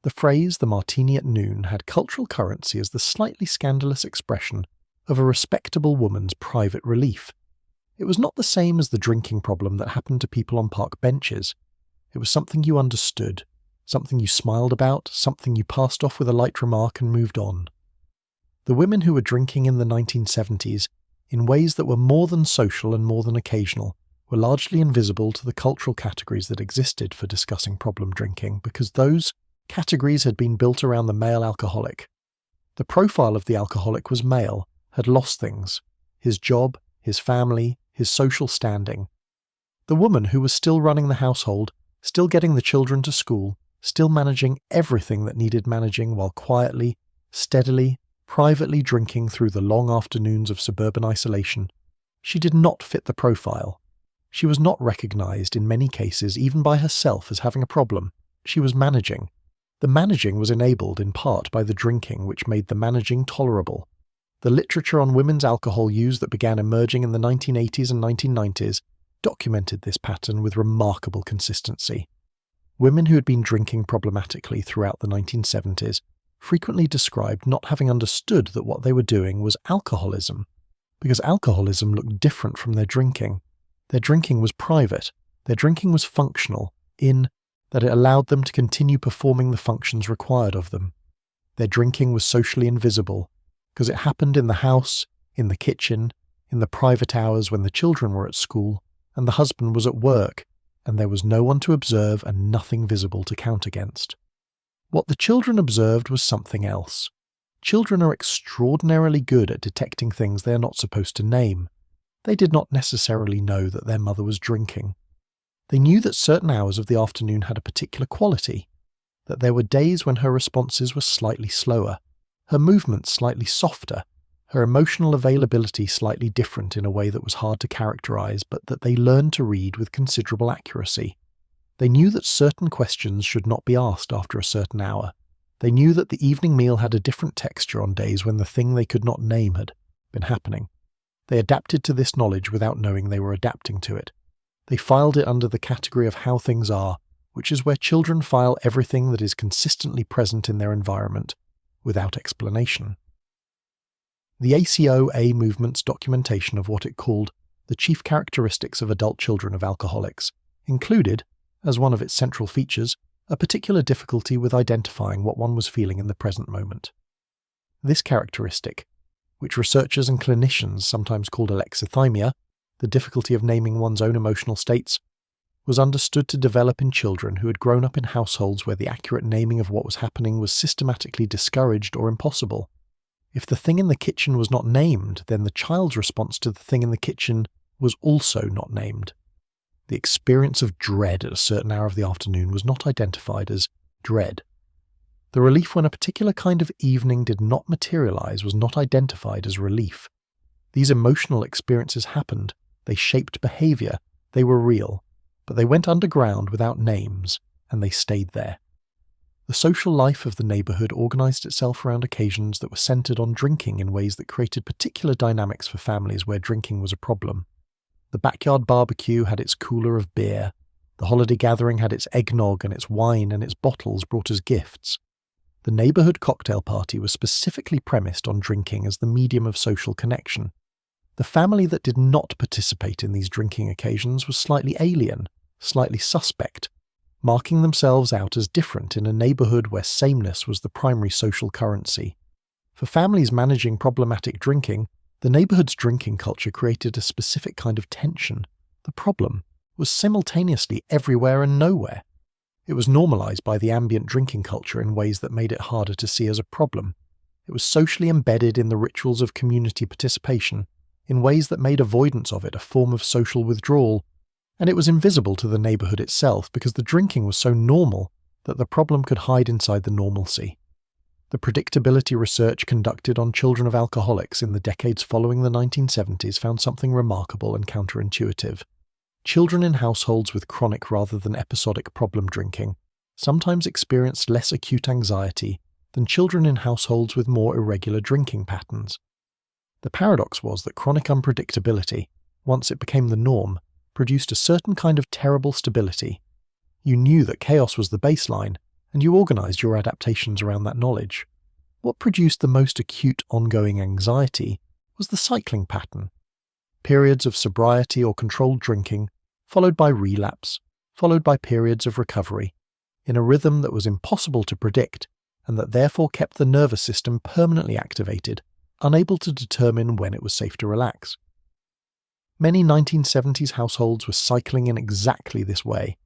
The phrase "the martini at noon" had cultural currency as the slightly scandalous expression of a respectable woman's private relief. It was not the same as the drinking problem that happened to people on park benches. It was something you understood, something you smiled about, something you passed off with a light remark and moved on. The women who were drinking in the 1970s, in ways that were more than social and more than occasional, were largely invisible to the cultural categories that existed for discussing problem drinking, because those categories had been built around the male alcoholic. The profile of the alcoholic was male, had lost things: his job, his family, his social standing. The woman who was still running the household, still getting the children to school, still managing everything that needed managing while quietly, steadily, privately drinking through the long afternoons of suburban isolation, she did not fit the profile. She was not recognized in many cases even by herself as having a problem. She was managing. The managing was enabled in part by the drinking which made the managing tolerable. The literature on women's alcohol use that began emerging in the 1980s and 1990s documented this pattern with remarkable consistency. Women who had been drinking problematically throughout the 1970s frequently described not having understood that what they were doing was alcoholism, because alcoholism looked different from their drinking. Their drinking was private, their drinking was functional, in that it allowed them to continue performing the functions required of them. Their drinking was socially invisible, because it happened in the house, in the kitchen, in the private hours when the children were at school, and the husband was at work, and there was no one to observe and nothing visible to count against. What the children observed was something else. Children are extraordinarily good at detecting things they are not supposed to name. They did not necessarily know that their mother was drinking. They knew that certain hours of the afternoon had a particular quality, that there were days when her responses were slightly slower, her movements slightly softer, her emotional availability slightly different in a way that was hard to characterize, but that they learned to read with considerable accuracy. They knew that certain questions should not be asked after a certain hour. They knew that the evening meal had a different texture on days when the thing they could not name had been happening. They adapted to this knowledge without knowing they were adapting to it. They filed it under the category of how things are, which is where children file everything that is consistently present in their environment, without explanation. The ACOA movement's documentation of what it called the chief characteristics of adult children of alcoholics included, as one of its central features, a particular difficulty with identifying what one was feeling in the present moment. This characteristic, which researchers and clinicians sometimes called alexithymia, the difficulty of naming one's own emotional states, was understood to develop in children who had grown up in households where the accurate naming of what was happening was systematically discouraged or impossible. If the thing in the kitchen was not named, then the child's response to the thing in the kitchen was also not named. The experience of dread at a certain hour of the afternoon was not identified as dread. The relief when a particular kind of evening did not materialize was not identified as relief. These emotional experiences happened, they shaped behavior, they were real, but they went underground without names, and they stayed there. The social life of the neighborhood organized itself around occasions that were centered on drinking in ways that created particular dynamics for families where drinking was a problem. The backyard barbecue had its cooler of beer, the holiday gathering had its eggnog and its wine and its bottles brought as gifts. The neighborhood cocktail party was specifically premised on drinking as the medium of social connection. The family that did not participate in these drinking occasions was slightly alien, slightly suspect, marking themselves out as different in a neighborhood where sameness was the primary social currency. For families managing problematic drinking, the neighborhood's drinking culture created a specific kind of tension. The problem was simultaneously everywhere and nowhere. It was normalized by the ambient drinking culture in ways that made it harder to see as a problem. It was socially embedded in the rituals of community participation, in ways that made avoidance of it a form of social withdrawal, and it was invisible to the neighborhood itself because the drinking was so normal that the problem could hide inside the normalcy. The predictability research conducted on children of alcoholics in the decades following the 1970s found something remarkable and counterintuitive. Children in households with chronic rather than episodic problem drinking sometimes experienced less acute anxiety than children in households with more irregular drinking patterns. The paradox was that chronic unpredictability, once it became the norm, produced a certain kind of terrible stability. You knew that chaos was the baseline, and you organized your adaptations around that knowledge. What produced the most acute ongoing anxiety was the cycling pattern. Periods of sobriety or controlled drinking, followed by relapse, followed by periods of recovery, in a rhythm that was impossible to predict and that therefore kept the nervous system permanently activated, unable to determine when it was safe to relax. Many 1970s households were cycling in exactly this way,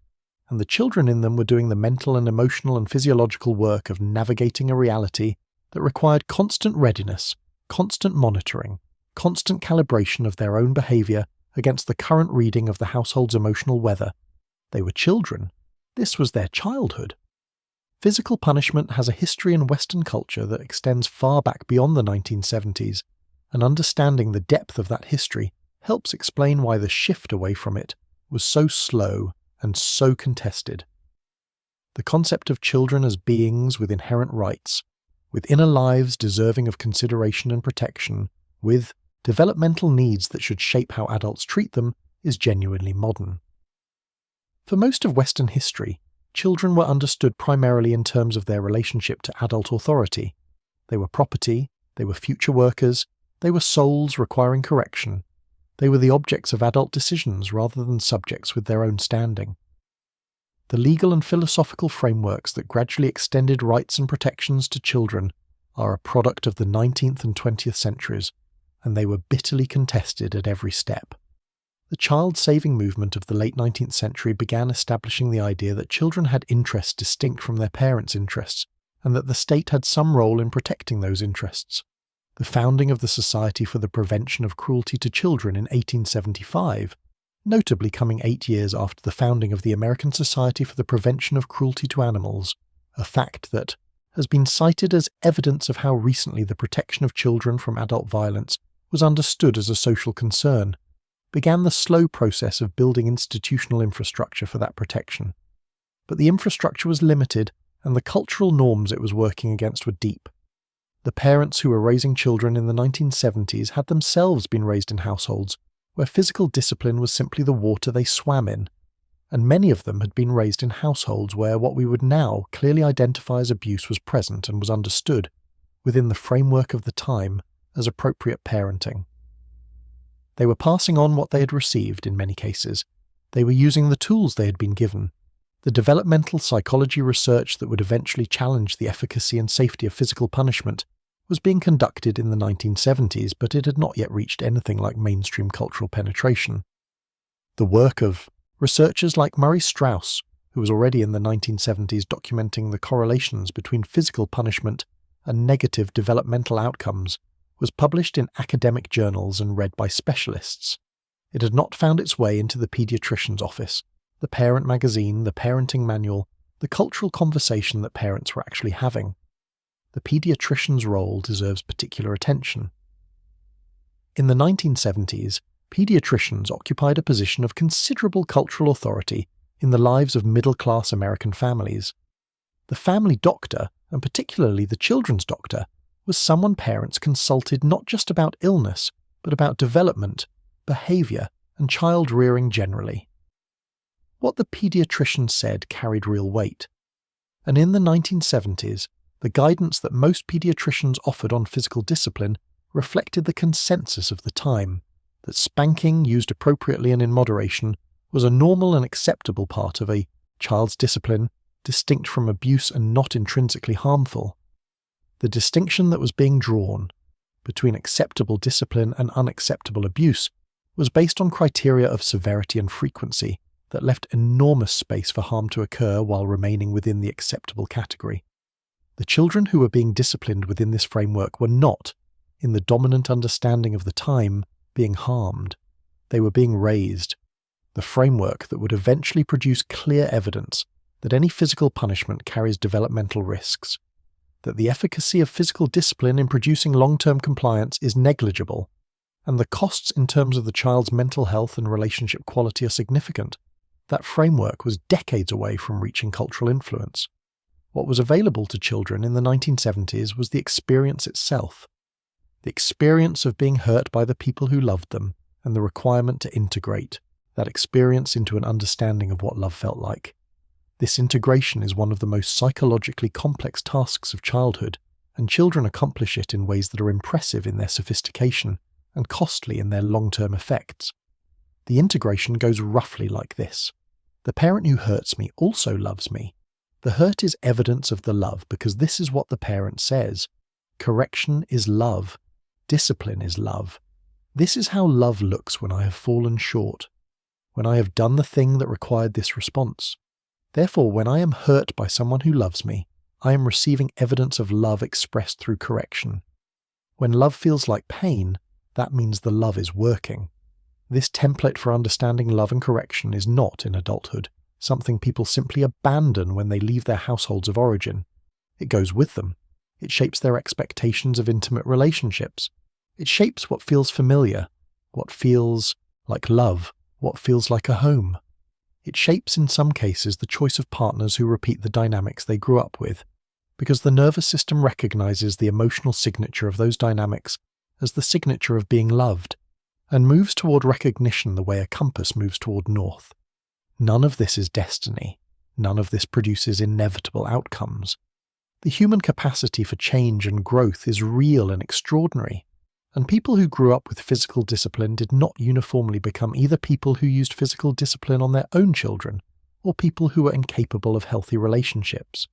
and the children in them were doing the mental and emotional and physiological work of navigating a reality that required constant readiness, constant monitoring, constant calibration of their own behavior against the current reading of the household's emotional weather. They were children. This was their childhood. Physical punishment has a history in Western culture that extends far back beyond the 1970s, and understanding the depth of that history helps explain why the shift away from it was so slow and so contested. The concept of children as beings with inherent rights, with inner lives deserving of consideration and protection, with developmental needs that should shape how adults treat them, is genuinely modern. For most of Western history, children were understood primarily in terms of their relationship to adult authority. They were property, they were future workers, they were souls requiring correction. They were the objects of adult decisions rather than subjects with their own standing. The legal and philosophical frameworks that gradually extended rights and protections to children are a product of the 19th and 20th centuries, and they were bitterly contested at every step. The child-saving movement of the late 19th century began establishing the idea that children had interests distinct from their parents' interests, and that the state had some role in protecting those interests. The founding of the Society for the Prevention of Cruelty to Children in 1875, notably coming 8 years after the founding of the American Society for the Prevention of Cruelty to Animals, a fact that has been cited as evidence of how recently the protection of children from adult violence was understood as a social concern, began the slow process of building institutional infrastructure for that protection. But the infrastructure was limited, and the cultural norms it was working against were deep. The parents who were raising children in the 1970s had themselves been raised in households where physical discipline was simply the water they swam in. and many of them had been raised in households where what we would now clearly identify as abuse was present and was understood, within the framework of the time, as appropriate parenting. They were passing on what they had received in many cases. They were using the tools they had been given. The developmental psychology research that would eventually challenge the efficacy and safety of physical punishment was being conducted in the 1970s, but it had not yet reached anything like mainstream cultural penetration. The work of researchers like Murray Strauss, who was already in the 1970s documenting the correlations between physical punishment and negative developmental outcomes, was published in academic journals and read by specialists. It had not found its way into the pediatrician's office, the parent magazine, the parenting manual, the cultural conversation that parents were actually having. The pediatrician's role deserves particular attention. In the 1970s, pediatricians occupied a position of considerable cultural authority in the lives of middle-class American families. The family doctor, and particularly the children's doctor, was someone parents consulted not just about illness, but about development, behavior, and child rearing generally. What the pediatrician said carried real weight. And in the 1970s, the guidance that most pediatricians offered on physical discipline reflected the consensus of the time, that spanking used appropriately and in moderation was a normal and acceptable part of a child's discipline, distinct from abuse and not intrinsically harmful. The distinction that was being drawn between acceptable discipline and unacceptable abuse was based on criteria of severity and frequency that left enormous space for harm to occur while remaining within the acceptable category. The children who were being disciplined within this framework were not, in the dominant understanding of the time, being harmed. They were being raised. The framework that would eventually produce clear evidence that any physical punishment carries developmental risks, that the efficacy of physical discipline in producing long-term compliance is negligible, and the costs in terms of the child's mental health and relationship quality are significant. That framework was decades away from reaching cultural influence. What was available to children in the 1970s was the experience itself, the experience of being hurt by the people who loved them, and the requirement to integrate that experience into an understanding of what love felt like. This integration is one of the most psychologically complex tasks of childhood, and children accomplish it in ways that are impressive in their sophistication and costly in their long-term effects. The integration goes roughly like this. The parent who hurts me also loves me. The hurt is evidence of the love because this is what the parent says. Correction is love. Discipline is love. This is how love looks when I have fallen short, when I have done the thing that required this response. Therefore, when I am hurt by someone who loves me, I am receiving evidence of love expressed through correction. When love feels like pain, that means the love is working. This template for understanding love and correction is not, in adulthood, something people simply abandon when they leave their households of origin. It goes with them. It shapes their expectations of intimate relationships. It shapes what feels familiar, what feels like love, what feels like a home. It shapes, in some cases, the choice of partners who repeat the dynamics they grew up with, because the nervous system recognizes the emotional signature of those dynamics as the signature of being loved, and moves toward recognition the way a compass moves toward north. None of this is destiny. None of this produces inevitable outcomes. The human capacity for change and growth is real and extraordinary, and people who grew up with physical discipline did not uniformly become either people who used physical discipline on their own children or people who were incapable of healthy relationships.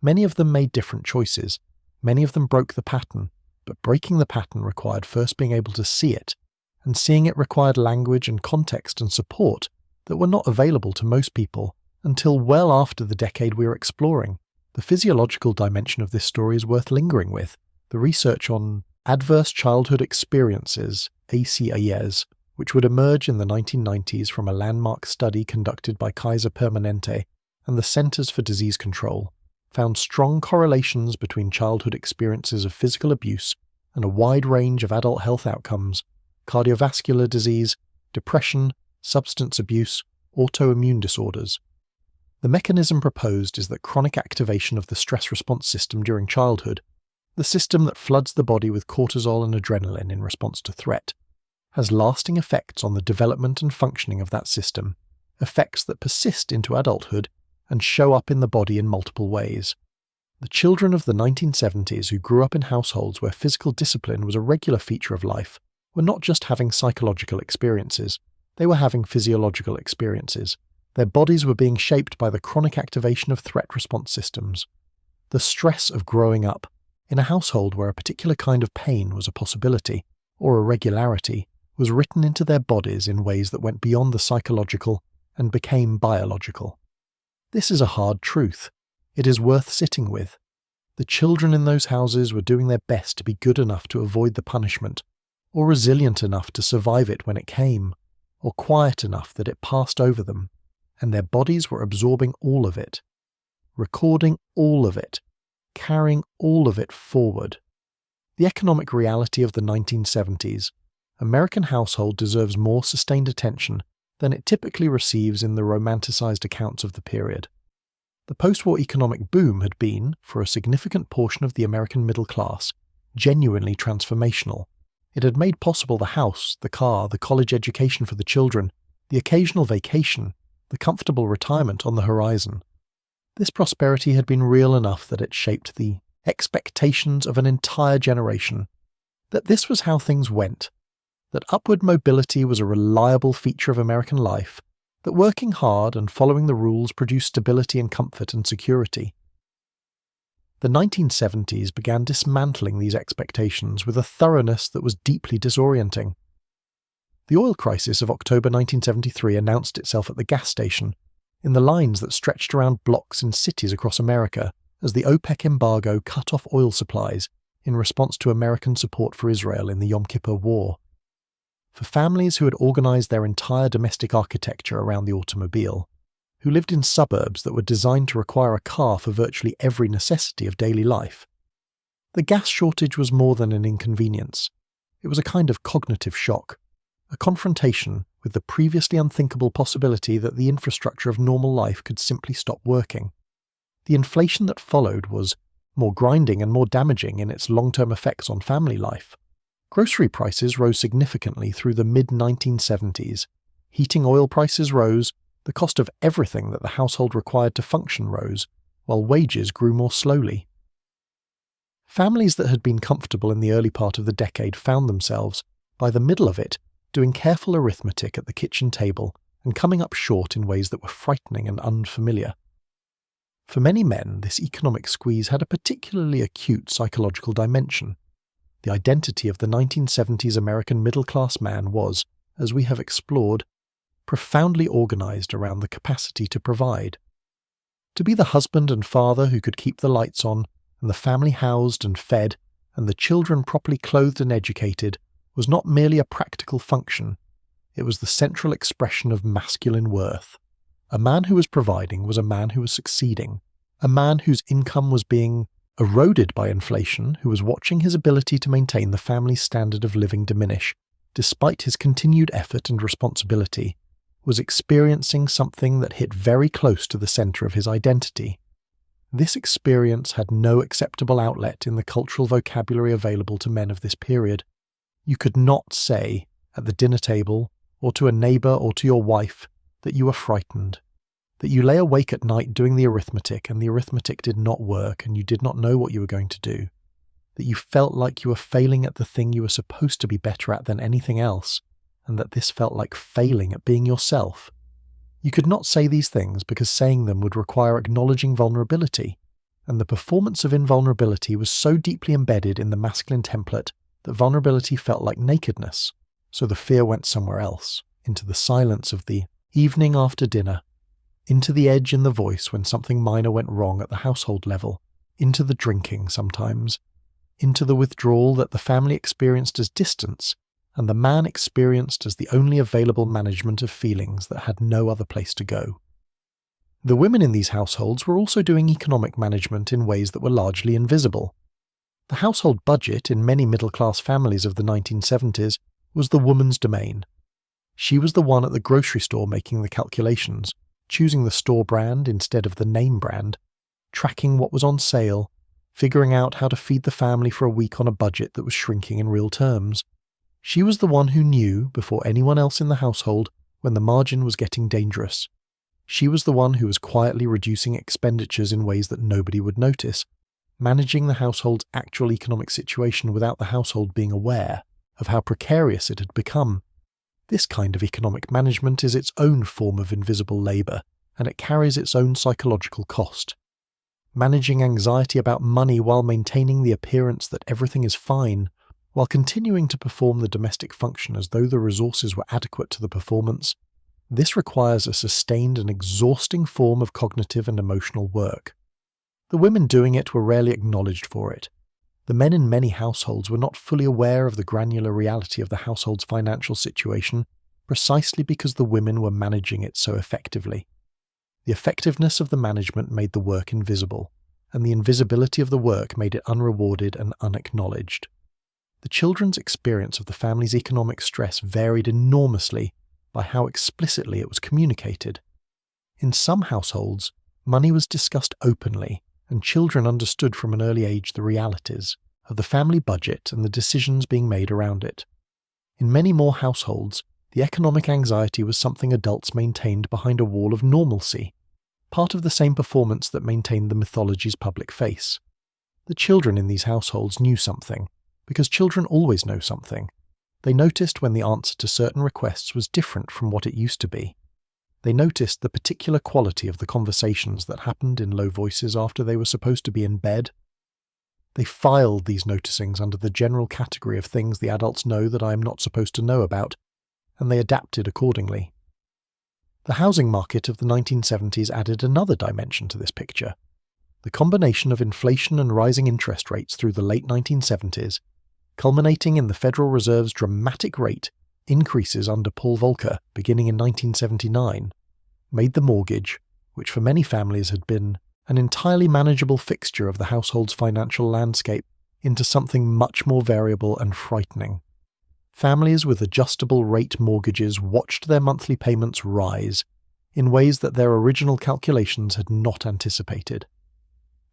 Many of them made different choices. Many of them broke the pattern, but breaking the pattern required first being able to see it, and seeing it required language and context and support that were not available to most people until well after the decade we are exploring. The physiological dimension of this story is worth lingering with. The research on adverse childhood experiences, ACEs, which would emerge in the 1990s from a landmark study conducted by Kaiser Permanente and the Centers for Disease Control, found strong correlations between childhood experiences of physical abuse and a wide range of adult health outcomes: cardiovascular disease, depression, substance abuse, autoimmune disorders. The mechanism proposed is that chronic activation of the stress response system during childhood, the system that floods the body with cortisol and adrenaline in response to threat, has lasting effects on the development and functioning of that system, effects that persist into adulthood and show up in the body in multiple ways. The children of the 1970s who grew up in households where physical discipline was a regular feature of life were not just having psychological experiences, they were having physiological experiences. Their bodies were being shaped by the chronic activation of threat response systems. The stress of growing up in a household where a particular kind of pain was a possibility, or a regularity, was written into their bodies in ways that went beyond the psychological and became biological. This is a hard truth. It is worth sitting with. The children in those houses were doing their best to be good enough to avoid the punishment, or resilient enough to survive it when it came, or quiet enough that it passed over them, and their bodies were absorbing all of it, recording all of it, carrying all of it forward. The economic reality of the 1970s, American household deserves more sustained attention than it typically receives in the romanticized accounts of the period. The post-war economic boom had been, for a significant portion of the American middle class, genuinely transformational. It had made possible the house, the car, the college education for the children, the occasional vacation, the comfortable retirement on the horizon. This prosperity had been real enough that it shaped the expectations of an entire generation, that this was how things went, that upward mobility was a reliable feature of American life, that working hard and following the rules produced stability and comfort and security. The 1970s began dismantling these expectations with a thoroughness that was deeply disorienting. The oil crisis of October 1973 announced itself at the gas station, in the lines that stretched around blocks in cities across America as the OPEC embargo cut off oil supplies in response to American support for Israel in the Yom Kippur War. For families who had organized their entire domestic architecture around the automobile, who lived in suburbs that were designed to require a car for virtually every necessity of daily life, the gas shortage was more than an inconvenience. It was a kind of cognitive shock, a confrontation with the previously unthinkable possibility that the infrastructure of normal life could simply stop working. The inflation that followed was more grinding and more damaging in its long-term effects on family life. Grocery prices rose significantly through the mid-1970s. Heating oil prices rose, the cost of everything that the household required to function rose, while wages grew more slowly. Families that had been comfortable in the early part of the decade found themselves, by the middle of it, doing careful arithmetic at the kitchen table and coming up short in ways that were frightening and unfamiliar. For many men, this economic squeeze had a particularly acute psychological dimension. The identity of the 1970s American middle-class man was, as we have explored, profoundly organized around the capacity to provide. To be the husband and father who could keep the lights on, and the family housed and fed, and the children properly clothed and educated, was not merely a practical function, it was the central expression of masculine worth. A man who was providing was a man who was succeeding, a man whose income was being eroded by inflation, who was watching his ability to maintain the family's standard of living diminish, despite his continued effort and responsibility, was experiencing something that hit very close to the center of his identity. This experience had no acceptable outlet in the cultural vocabulary available to men of this period. You could not say, at the dinner table, or to a neighbor or to your wife, that you were frightened, that you lay awake at night doing the arithmetic and the arithmetic did not work and you did not know what you were going to do, that you felt like you were failing at the thing you were supposed to be better at than anything else, and that this felt like failing at being yourself. You could not say these things because saying them would require acknowledging vulnerability, and the performance of invulnerability was so deeply embedded in the masculine template that vulnerability felt like nakedness, so the fear went somewhere else, into the silence of the evening after dinner, into the edge in the voice when something minor went wrong at the household level, into the drinking sometimes, into the withdrawal that the family experienced as distance and the man experienced as the only available management of feelings that had no other place to go. The women in these households were also doing economic management in ways that were largely invisible. The household budget in many middle-class families of the 1970s was the woman's domain. She was the one at the grocery store making the calculations, choosing the store brand instead of the name brand, tracking what was on sale, figuring out how to feed the family for a week on a budget that was shrinking in real terms. She was the one who knew, before anyone else in the household, when the margin was getting dangerous. She was the one who was quietly reducing expenditures in ways that nobody would notice, managing the household's actual economic situation without the household being aware of how precarious it had become. This kind of economic management is its own form of invisible labour, and it carries its own psychological cost. Managing anxiety about money while maintaining the appearance that everything is fine, while continuing to perform the domestic function as though the resources were adequate to the performance, this requires a sustained and exhausting form of cognitive and emotional work. The women doing it were rarely acknowledged for it. The men in many households were not fully aware of the granular reality of the household's financial situation, precisely because the women were managing it so effectively. The effectiveness of the management made the work invisible, and the invisibility of the work made it unrewarded and unacknowledged. The children's experience of the family's economic stress varied enormously by how explicitly it was communicated. In some households, money was discussed openly, and children understood from an early age the realities of the family budget and the decisions being made around it. In many more households, the economic anxiety was something adults maintained behind a wall of normalcy, part of the same performance that maintained the mythology's public face. The children in these households knew something, because children always know something. They noticed when the answer to certain requests was different from what it used to be. They noticed the particular quality of the conversations that happened in low voices after they were supposed to be in bed. They filed these noticings under the general category of things the adults know that I am not supposed to know about, and they adapted accordingly. The housing market of the 1970s added another dimension to this picture. The combination of inflation and rising interest rates through the late 1970s, culminating in the Federal Reserve's dramatic rate increases under Paul Volcker beginning in 1979, made the mortgage, which for many families had been an entirely manageable fixture of the household's financial landscape, into something much more variable and frightening. Families with adjustable rate mortgages watched their monthly payments rise in ways that their original calculations had not anticipated.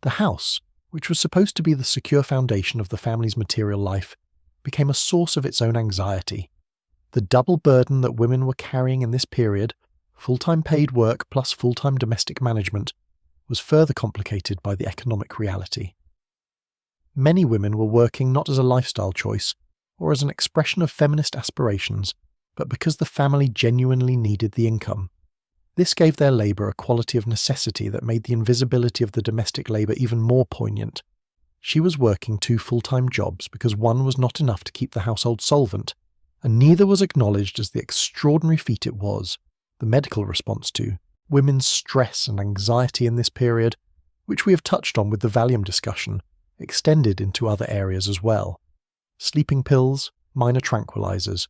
The house, which was supposed to be the secure foundation of the family's material life, became a source of its own anxiety. The double burden that women were carrying in this period, full-time paid work plus full-time domestic management, was further complicated by the economic reality. Many women were working not as a lifestyle choice or as an expression of feminist aspirations, but because the family genuinely needed the income. This gave their labour a quality of necessity that made the invisibility of the domestic labour even more poignant. She was working 2 full-time jobs because one was not enough to keep the household solvent, and neither was acknowledged as the extraordinary feat it was, the medical response to women's stress and anxiety in this period, which we have touched on with the Valium discussion, extended into other areas as well. Sleeping pills, minor tranquilizers.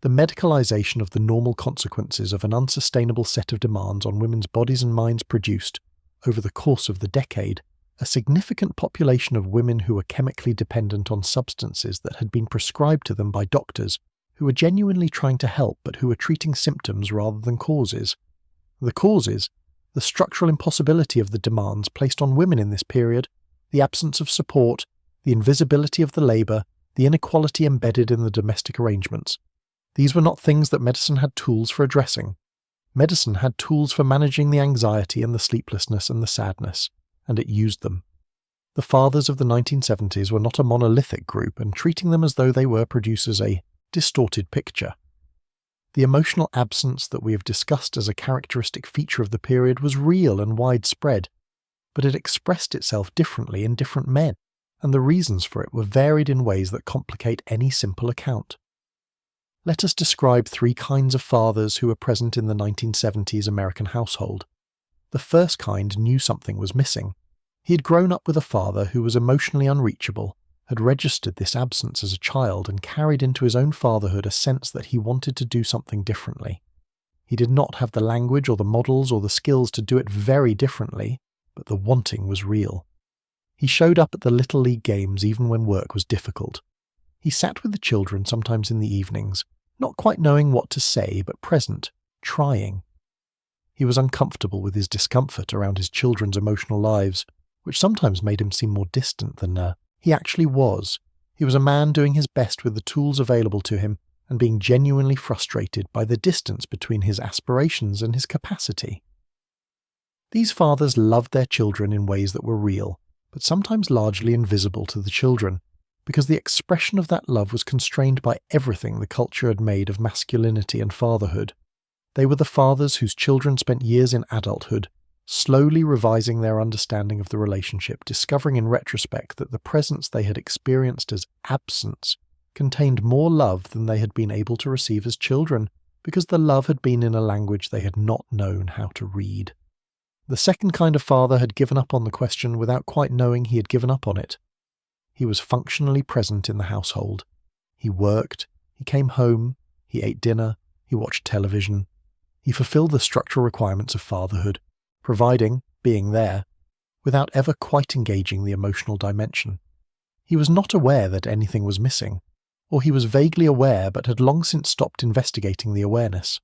The medicalization of the normal consequences of an unsustainable set of demands on women's bodies and minds produced, over the course of the decade, a significant population of women who were chemically dependent on substances that had been prescribed to them by doctors who were genuinely trying to help but who were treating symptoms rather than causes. The causes, the structural impossibility of the demands placed on women in this period, the absence of support, the invisibility of the labour, the inequality embedded in the domestic arrangements. These were not things that medicine had tools for addressing. Medicine had tools for managing the anxiety and the sleeplessness and the sadness, and it used them. The fathers of the 1970s were not a monolithic group, and treating them as though they were produces a distorted picture. The emotional absence that we have discussed as a characteristic feature of the period was real and widespread, but it expressed itself differently in different men, and the reasons for it were varied in ways that complicate any simple account. Let us describe 3 kinds of fathers who were present in the 1970s American household. The first kind knew something was missing. He had grown up with a father who was emotionally unreachable, had registered this absence as a child, and carried into his own fatherhood a sense that he wanted to do something differently. He did not have the language or the models or the skills to do it very differently, but the wanting was real. He showed up at the Little League games even when work was difficult. He sat with the children sometimes in the evenings, not quite knowing what to say, but present, trying. He was uncomfortable with his discomfort around his children's emotional lives, which sometimes made him seem more distant than he actually was. He was a man doing his best with the tools available to him, and being genuinely frustrated by the distance between his aspirations and his capacity. These fathers loved their children in ways that were real, but sometimes largely invisible to the children, because the expression of that love was constrained by everything the culture had made of masculinity and fatherhood. They were the fathers whose children spent years in adulthood, slowly revising their understanding of the relationship, discovering in retrospect that the presence they had experienced as absence contained more love than they had been able to receive as children, because the love had been in a language they had not known how to read. The second kind of father had given up on the question without quite knowing he had given up on it. He was functionally present in the household. He worked, he came home, he ate dinner, he watched television. He fulfilled the structural requirements of fatherhood, providing, being there, without ever quite engaging the emotional dimension. He was not aware that anything was missing, or he was vaguely aware but had long since stopped investigating the awareness.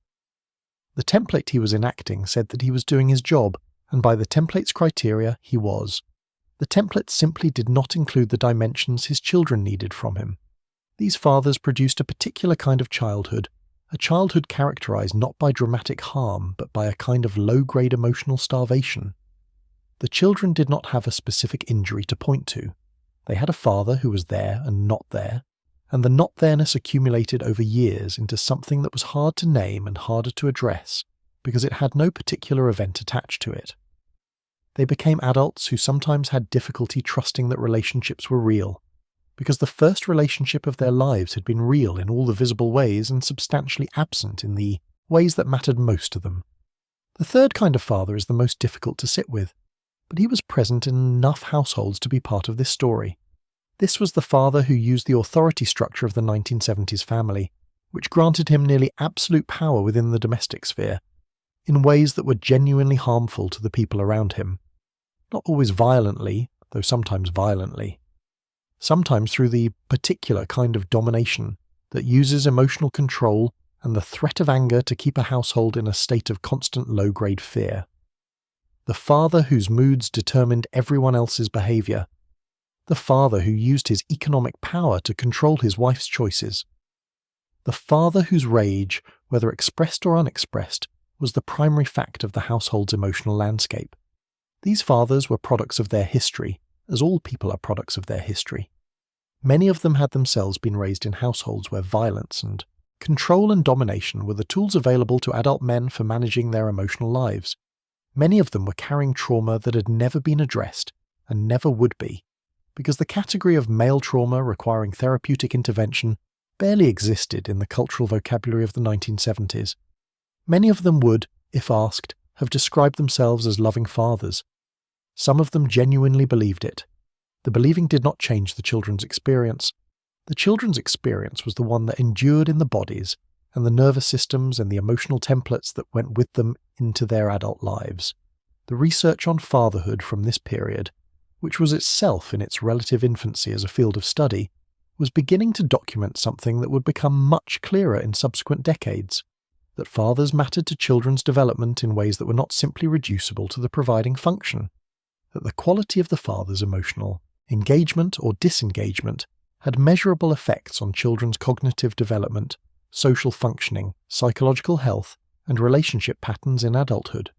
The template he was enacting said that he was doing his job, and by the template's criteria, he was. The template simply did not include the dimensions his children needed from him. These fathers produced a particular kind of childhood, a childhood characterized not by dramatic harm, but by a kind of low-grade emotional starvation. The children did not have a specific injury to point to. They had a father who was there and not there, and the not-there-ness accumulated over years into something that was hard to name and harder to address, because it had no particular event attached to it. They became adults who sometimes had difficulty trusting that relationships were real, because the first relationship of their lives had been real in all the visible ways and substantially absent in the ways that mattered most to them. The third kind of father is the most difficult to sit with, but he was present in enough households to be part of this story. This was the father who used the authority structure of the 1970s family, which granted him nearly absolute power within the domestic sphere, in ways that were genuinely harmful to the people around him. Not always violently, though sometimes violently. Sometimes through the particular kind of domination that uses emotional control and the threat of anger to keep a household in a state of constant low-grade fear. The father whose moods determined everyone else's behaviour. The father who used his economic power to control his wife's choices. The father whose rage, whether expressed or unexpressed, was the primary fact of the household's emotional landscape. These fathers were products of their history, as all people are products of their history. Many of them had themselves been raised in households where violence and control and domination were the tools available to adult men for managing their emotional lives. Many of them were carrying trauma that had never been addressed, and never would be, because the category of male trauma requiring therapeutic intervention barely existed in the cultural vocabulary of the 1970s. Many of them would, if asked, have described themselves as loving fathers. Some of them genuinely believed it. The believing did not change the children's experience. The children's experience was the one that endured in the bodies and the nervous systems and the emotional templates that went with them into their adult lives. The research on fatherhood from this period, which was itself in its relative infancy as a field of study, was beginning to document something that would become much clearer in subsequent decades, that fathers mattered to children's development in ways that were not simply reducible to the providing function, that the quality of the father's emotional engagement or disengagement had measurable effects on children's cognitive development, social functioning, psychological health, and relationship patterns in adulthood.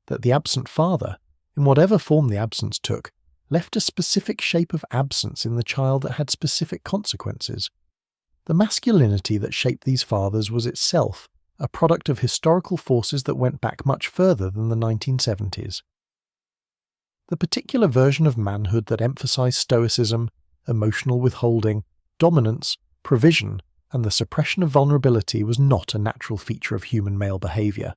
That the absent father, in whatever form the absence took, left a specific shape of absence in the child that had specific consequences. The masculinity that shaped these fathers was itself a product of historical forces that went back much further than the 1970s. The particular version of manhood that emphasized stoicism, emotional withholding, dominance, provision, and the suppression of vulnerability was not a natural feature of human male behavior.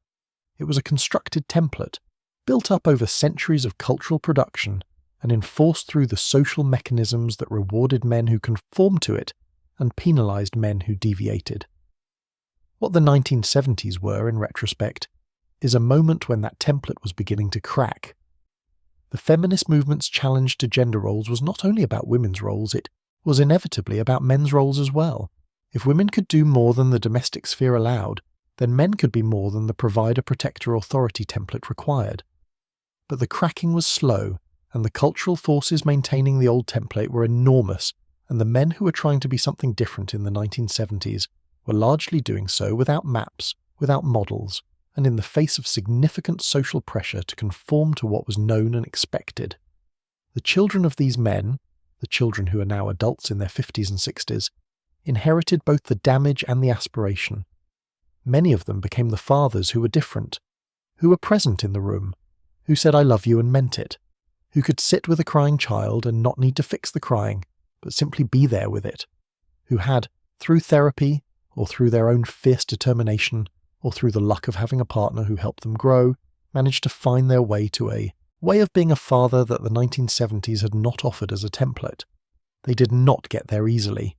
It was a constructed template, built up over centuries of cultural production and enforced through the social mechanisms that rewarded men who conformed to it and penalized men who deviated. What the 1970s were, in retrospect, is a moment when that template was beginning to crack. The feminist movement's challenge to gender roles was not only about women's roles, it was inevitably about men's roles as well. If women could do more than the domestic sphere allowed, then men could be more than the provider-protector-authority template required. But the cracking was slow, and the cultural forces maintaining the old template were enormous, and the men who were trying to be something different in the 1970s were largely doing so without maps, without models, and in the face of significant social pressure to conform to what was known and expected. The children of these men, the children who are now adults in their 50s and 60s, inherited both the damage and the aspiration. Many of them became the fathers who were different, who were present in the room, who said "I love you" and meant it, who could sit with a crying child and not need to fix the crying, but simply be there with it, who had, through therapy, or through their own fierce determination, or through the luck of having a partner who helped them grow, managed to find their way to a way of being a father that the 1970s had not offered as a template. They did not get there easily.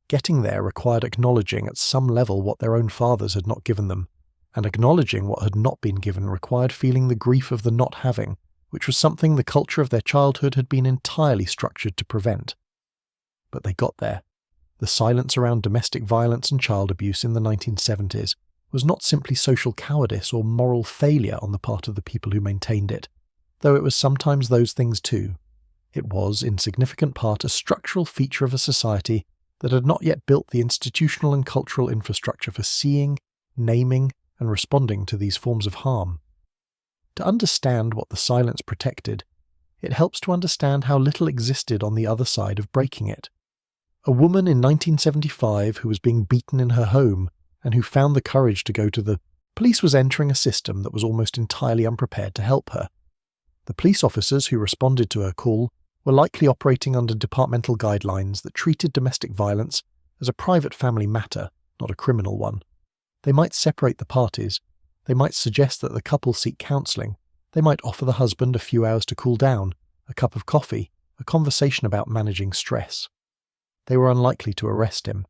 Getting there required acknowledging at some level what their own fathers had not given them, and acknowledging what had not been given required feeling the grief of the not having, which was something the culture of their childhood had been entirely structured to prevent. But they got there. The silence around domestic violence and child abuse in the 1970s was not simply social cowardice or moral failure on the part of the people who maintained it, though it was sometimes those things too. It was, in significant part, a structural feature of a society that had not yet built the institutional and cultural infrastructure for seeing, naming, and responding to these forms of harm. To understand what the silence protected, it helps to understand how little existed on the other side of breaking it. A woman in 1975 who was being beaten in her home and who found the courage to go to the police was entering a system that was almost entirely unprepared to help her. The police officers who responded to her call were likely operating under departmental guidelines that treated domestic violence as a private family matter, not a criminal one. They might separate the parties, they might suggest that the couple seek counselling, they might offer the husband a few hours to cool down, a cup of coffee, a conversation about managing stress. They were unlikely to arrest him.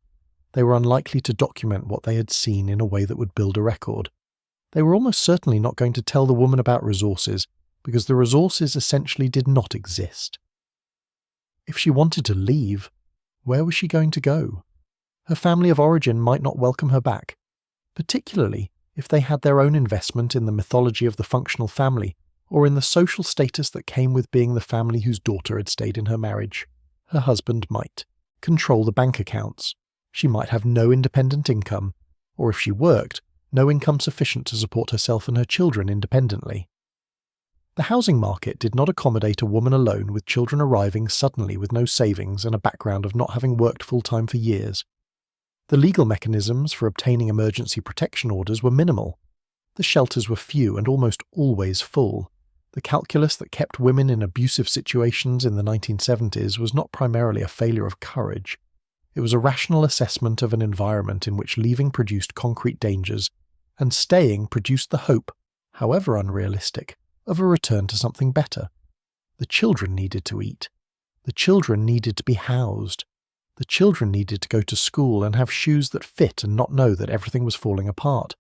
They were unlikely to document what they had seen in a way that would build a record. They were almost certainly not going to tell the woman about resources, because the resources essentially did not exist. If she wanted to leave, where was she going to go? Her family of origin might not welcome her back, particularly if they had their own investment in the mythology of the functional family, or in the social status that came with being the family whose daughter had stayed in her marriage. Her husband might control the bank accounts. She might have no independent income, or if she worked, no income sufficient to support herself and her children independently. The housing market did not accommodate a woman alone with children arriving suddenly with no savings and a background of not having worked full-time for years. The legal mechanisms for obtaining emergency protection orders were minimal. The shelters were few and almost always full. The calculus that kept women in abusive situations in the 1970s was not primarily a failure of courage. It was a rational assessment of an environment in which leaving produced concrete dangers, and staying produced the hope, however unrealistic, of a return to something better. The children needed to eat. The children needed to be housed. The children needed to go to school and have shoes that fit and not know that everything was falling apart.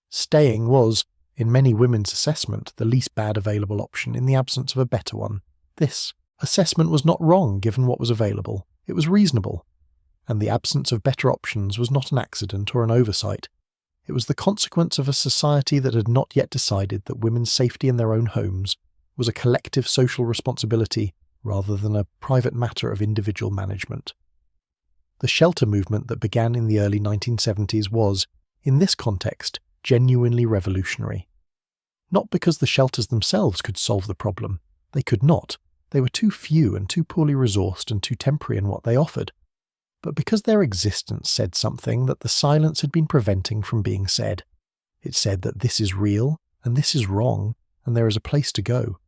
Staying was, in many women's assessment, the least bad available option in the absence of a better one. This assessment was not wrong given what was available. It was reasonable. And the absence of better options was not an accident or an oversight. It was the consequence of a society that had not yet decided that women's safety in their own homes was a collective social responsibility rather than a private matter of individual management. The shelter movement that began in the early 1970s was, in this context, genuinely revolutionary. Not because the shelters themselves could solve the problem. They could not. They were too few and too poorly resourced and too temporary in what they offered. But because their existence said something that the silence had been preventing from being said. It said that this is real, and this is wrong, and there is a place to go.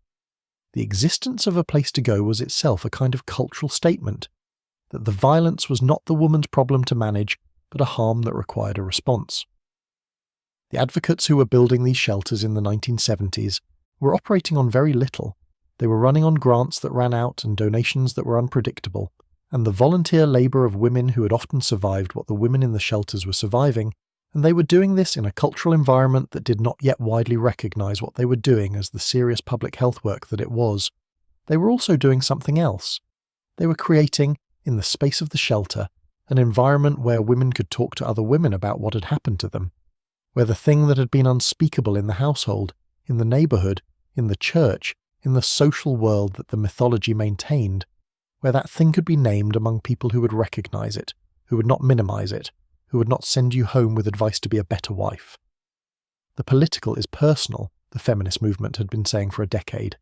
The existence of a place to go was itself a kind of cultural statement, that the violence was not the woman's problem to manage, but a harm that required a response. The advocates who were building these shelters in the 1970s were operating on very little. They were running on grants that ran out and donations that were unpredictable, and the volunteer labour of women who had often survived what the women in the shelters were surviving, and they were doing this in a cultural environment that did not yet widely recognise what they were doing as the serious public health work that it was. They were also doing something else. They were creating, in the space of the shelter, an environment where women could talk to other women about what had happened to them, where the thing that had been unspeakable in the household, in the neighbourhood, in the church, in the social world that the mythology maintained, where that thing could be named among people who would recognise it, who would not minimise it, who would not send you home with advice to be a better wife. The political is personal, the feminist movement had been saying for a decade.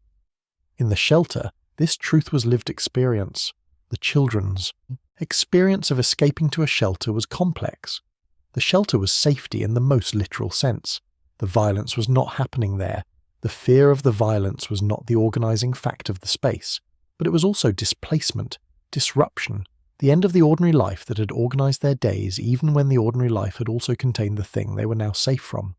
In the shelter, this truth was lived experience, the children's. Experience of escaping to a shelter was complex. The shelter was safety in the most literal sense. The violence was not happening there. The fear of the violence was not the organising fact of the space, but it was also displacement, disruption, the end of the ordinary life that had organised their days even when the ordinary life had also contained the thing they were now safe from.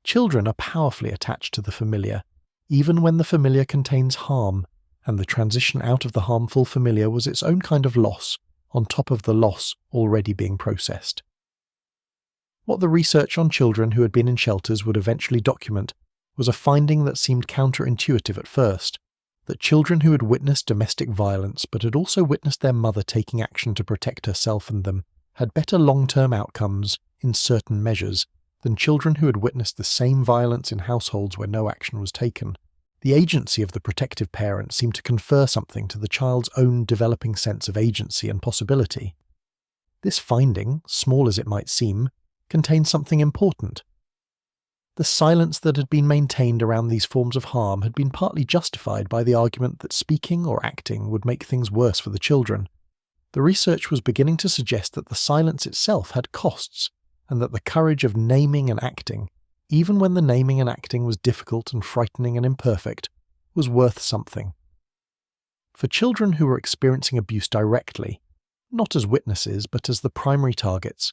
Children are powerfully attached to the familiar, even when the familiar contains harm, and the transition out of the harmful familiar was its own kind of loss, on top of the loss already being processed. What the research on children who had been in shelters would eventually document was a finding that seemed counterintuitive at first, that children who had witnessed domestic violence but had also witnessed their mother taking action to protect herself and them had better long-term outcomes in certain measures than children who had witnessed the same violence in households where no action was taken. The agency of the protective parent seemed to confer something to the child's own developing sense of agency and possibility. This finding, small as it might seem, contained something important. The silence that had been maintained around these forms of harm had been partly justified by the argument that speaking or acting would make things worse for the children. The research was beginning to suggest that the silence itself had costs, and that the courage of naming and acting, even when the naming and acting was difficult and frightening and imperfect, was worth something. For children who were experiencing abuse directly, not as witnesses but as the primary targets,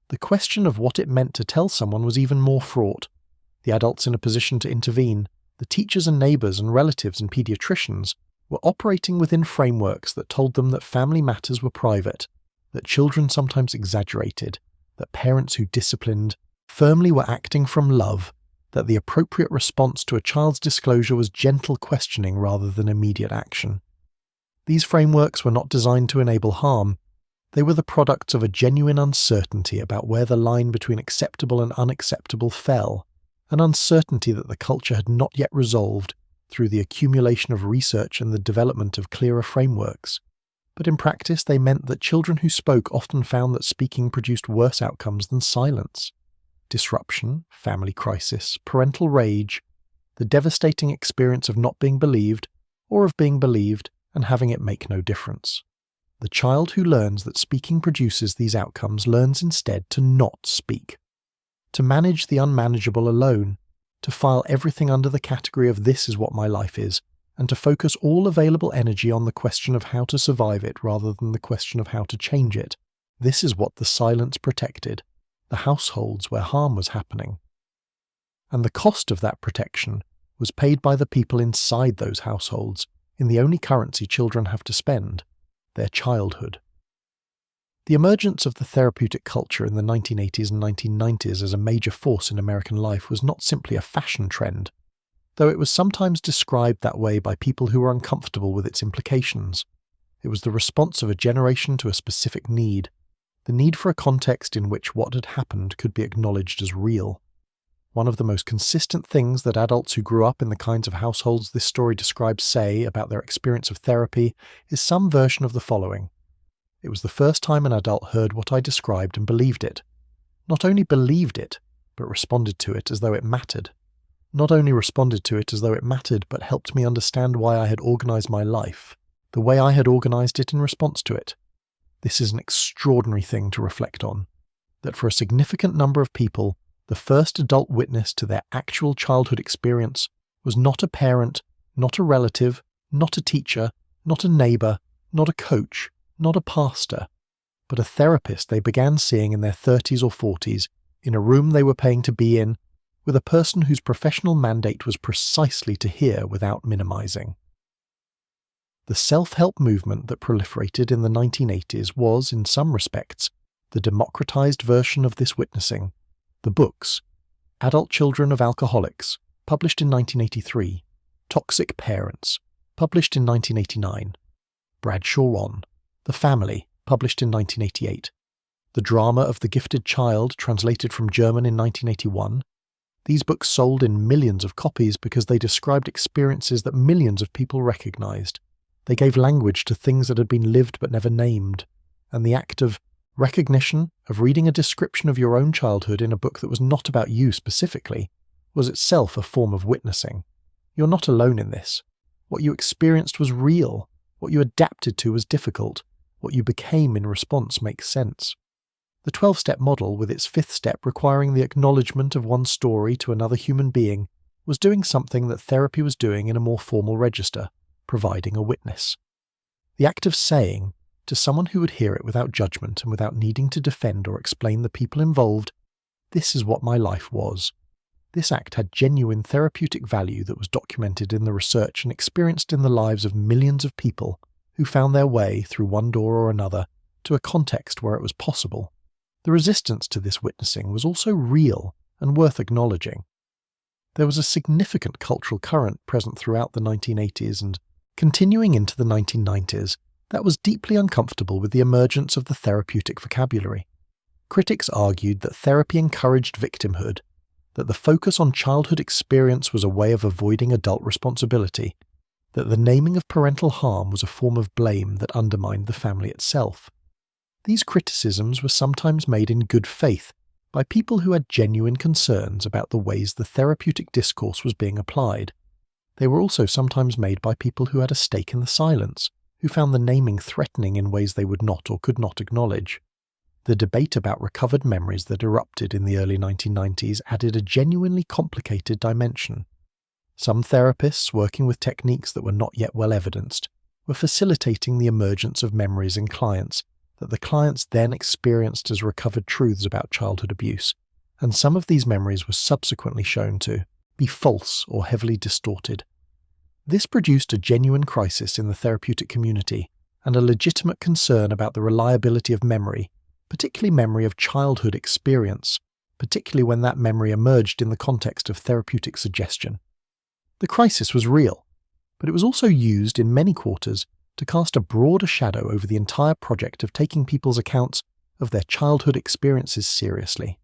the question of what it meant to tell someone was even more fraught. The adults in a position to intervene, the teachers and neighbours and relatives and paediatricians, were operating within frameworks that told them that family matters were private, that children sometimes exaggerated, that parents who disciplined firmly were acting from love, that the appropriate response to a child's disclosure was gentle questioning rather than immediate action. These frameworks were not designed to enable harm. They were the products of a genuine uncertainty about where the line between acceptable and unacceptable fell, an uncertainty that the culture had not yet resolved through the accumulation of research and the development of clearer frameworks. But in practice they meant that children who spoke often found that speaking produced worse outcomes than silence. Disruption, family crisis, parental rage, the devastating experience of not being believed, or of being believed and having it make no difference. The child who learns that speaking produces these outcomes learns instead to not speak, to manage the unmanageable alone, to file everything under the category of this is what my life is, and to focus all available energy on the question of how to survive it rather than the question of how to change it. This is what the silence protected, the households where harm was happening. And the cost of that protection was paid by the people inside those households in the only currency children have to spend, their childhood. The emergence of the therapeutic culture in the 1980s and 1990s as a major force in American life was not simply a fashion trend, though it was sometimes described that way by people who were uncomfortable with its implications. It was the response of a generation to a specific need, the need for a context in which what had happened could be acknowledged as real. One of the most consistent things that adults who grew up in the kinds of households this story describes say about their experience of therapy is some version of the following. It was the first time an adult heard what I described and believed it. Not only believed it, but responded to it as though it mattered. Not only responded to it as though it mattered, but helped me understand why I had organised my life, the way I had organised it in response to it. This is an extraordinary thing to reflect on, that for a significant number of people, the first adult witness to their actual childhood experience was not a parent, not a relative, not a teacher, not a neighbour, not a coach, not a pastor, but a therapist they began seeing in their 30s or 40s, in a room they were paying to be in, with a person whose professional mandate was precisely to hear without minimizing. The self-help movement that proliferated in the 1980s was, in some respects, the democratized version of this witnessing. The books, Adult Children of Alcoholics, published in 1983, Toxic Parents, published in 1989, Bradshaw on, The Family, published in 1988, The Drama of the Gifted Child, translated from German in 1981. These books sold in millions of copies because they described experiences that millions of people recognized. They gave language to things that had been lived but never named, and the act of Recognition of reading a description of your own childhood in a book that was not about you specifically was itself a form of witnessing. You're not alone in this. What you experienced was real. What you adapted to was difficult. What you became in response makes sense. The 12-step model, with its fifth step requiring the acknowledgement of one's story to another human being, was doing something that therapy was doing in a more formal register, providing a witness. The act of saying, to someone who would hear it without judgment and without needing to defend or explain the people involved, "This is what my life was." This act had genuine therapeutic value that was documented in the research and experienced in the lives of millions of people who found their way, through one door or another, to a context where it was possible. The resistance to this witnessing was also real and worth acknowledging. There was a significant cultural current present throughout the 1980s and continuing into the 1990s that was deeply uncomfortable with the emergence of the therapeutic vocabulary. Critics argued that therapy encouraged victimhood, that the focus on childhood experience was a way of avoiding adult responsibility, that the naming of parental harm was a form of blame that undermined the family itself. These criticisms were sometimes made in good faith by people who had genuine concerns about the ways the therapeutic discourse was being applied. They were also sometimes made by people who had a stake in the silence, who found the naming threatening in ways they would not or could not acknowledge. The debate about recovered memories that erupted in the early 1990s added a genuinely complicated dimension. Some therapists, working with techniques that were not yet well evidenced, were facilitating the emergence of memories in clients that the clients then experienced as recovered truths about childhood abuse, and some of these memories were subsequently shown to be false or heavily distorted. This produced a genuine crisis in the therapeutic community and a legitimate concern about the reliability of memory, particularly memory of childhood experience, particularly when that memory emerged in the context of therapeutic suggestion. The crisis was real, but it was also used in many quarters to cast a broader shadow over the entire project of taking people's accounts of their childhood experiences seriously.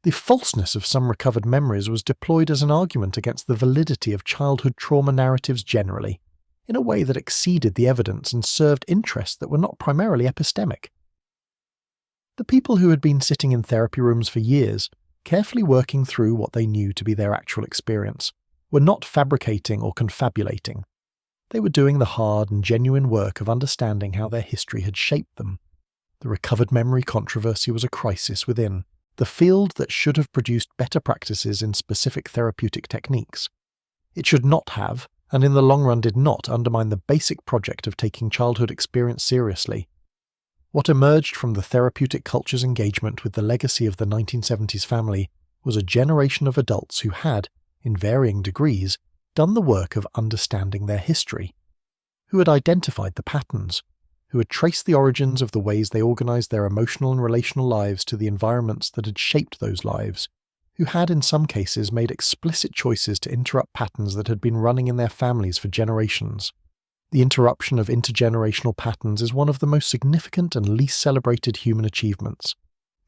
The falseness of some recovered memories was deployed as an argument against the validity of childhood trauma narratives generally, in a way that exceeded the evidence and served interests that were not primarily epistemic. The people who had been sitting in therapy rooms for years, carefully working through what they knew to be their actual experience, were not fabricating or confabulating. They were doing the hard and genuine work of understanding how their history had shaped them. The recovered memory controversy was a crisis within the field that should have produced better practices in specific therapeutic techniques. It should not have, and in the long run did not, undermine the basic project of taking childhood experience seriously. What emerged from the therapeutic culture's engagement with the legacy of the 1970s family was a generation of adults who had, in varying degrees, done the work of understanding their history, who had identified the patterns, who had traced the origins of the ways they organized their emotional and relational lives to the environments that had shaped those lives, who had in some cases made explicit choices to interrupt patterns that had been running in their families for generations. The interruption of intergenerational patterns is one of the most significant and least celebrated human achievements.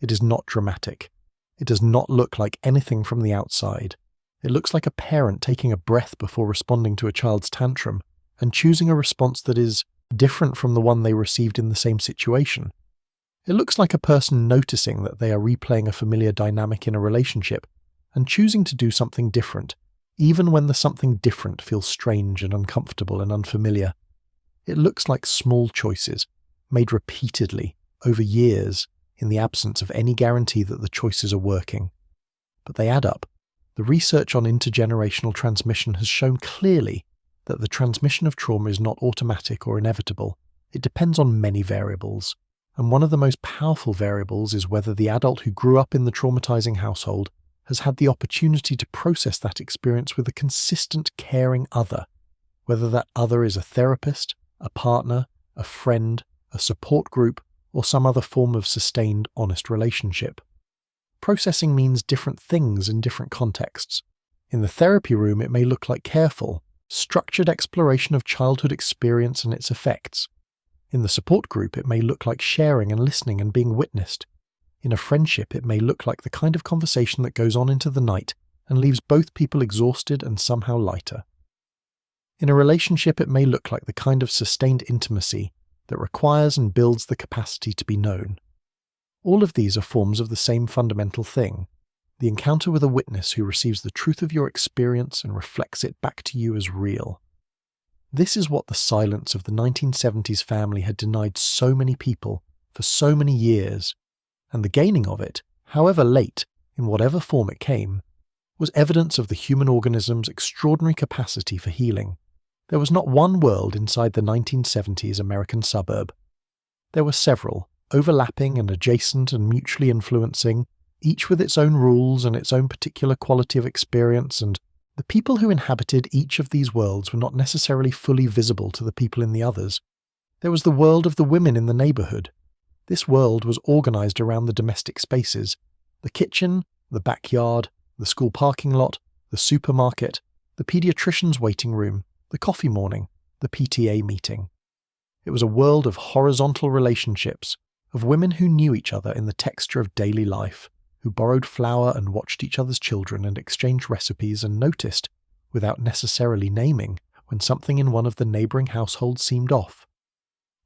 It is not dramatic. It does not look like anything from the outside. It looks like a parent taking a breath before responding to a child's tantrum and choosing a response that is different from the one they received in the same situation. It looks like a person noticing that they are replaying a familiar dynamic in a relationship and choosing to do something different, even when the something different feels strange and uncomfortable and unfamiliar. It looks like small choices, made repeatedly, over years, in the absence of any guarantee that the choices are working. But they add up. The research on intergenerational transmission has shown clearly that the transmission of trauma is not automatic or inevitable. It depends on many variables, and one of the most powerful variables is whether the adult who grew up in the traumatizing household has had the opportunity to process that experience with a consistent, caring other, whether that other is a therapist, a partner, a friend, a support group, or some other form of sustained, honest relationship. Processing means different things in different contexts. In the therapy room, it may look like careful, structured exploration of childhood experience and its effects. In the support group, it may look like sharing and listening and being witnessed. In a friendship, it may look like the kind of conversation that goes on into the night and leaves both people exhausted and somehow lighter. In a relationship, it may look like the kind of sustained intimacy that requires and builds the capacity to be known. All of these are forms of the same fundamental thing, the encounter with a witness who receives the truth of your experience and reflects it back to you as real. This is what the silence of the 1970s family had denied so many people for so many years, and the gaining of it, however late, in whatever form it came, was evidence of the human organism's extraordinary capacity for healing. There was not one world inside the 1970s American suburb. There were several, overlapping and adjacent and mutually influencing, each with its own rules and its own particular quality of experience, and the people who inhabited each of these worlds were not necessarily fully visible to the people in the others. There was the world of the women in the neighbourhood. This world was organised around the domestic spaces, the kitchen, the backyard, the school parking lot, the supermarket, the paediatrician's waiting room, the coffee morning, the PTA meeting. It was a world of horizontal relationships, of women who knew each other in the texture of daily life, who borrowed flour and watched each other's children and exchanged recipes and noticed, without necessarily naming, when something in one of the neighbouring households seemed off.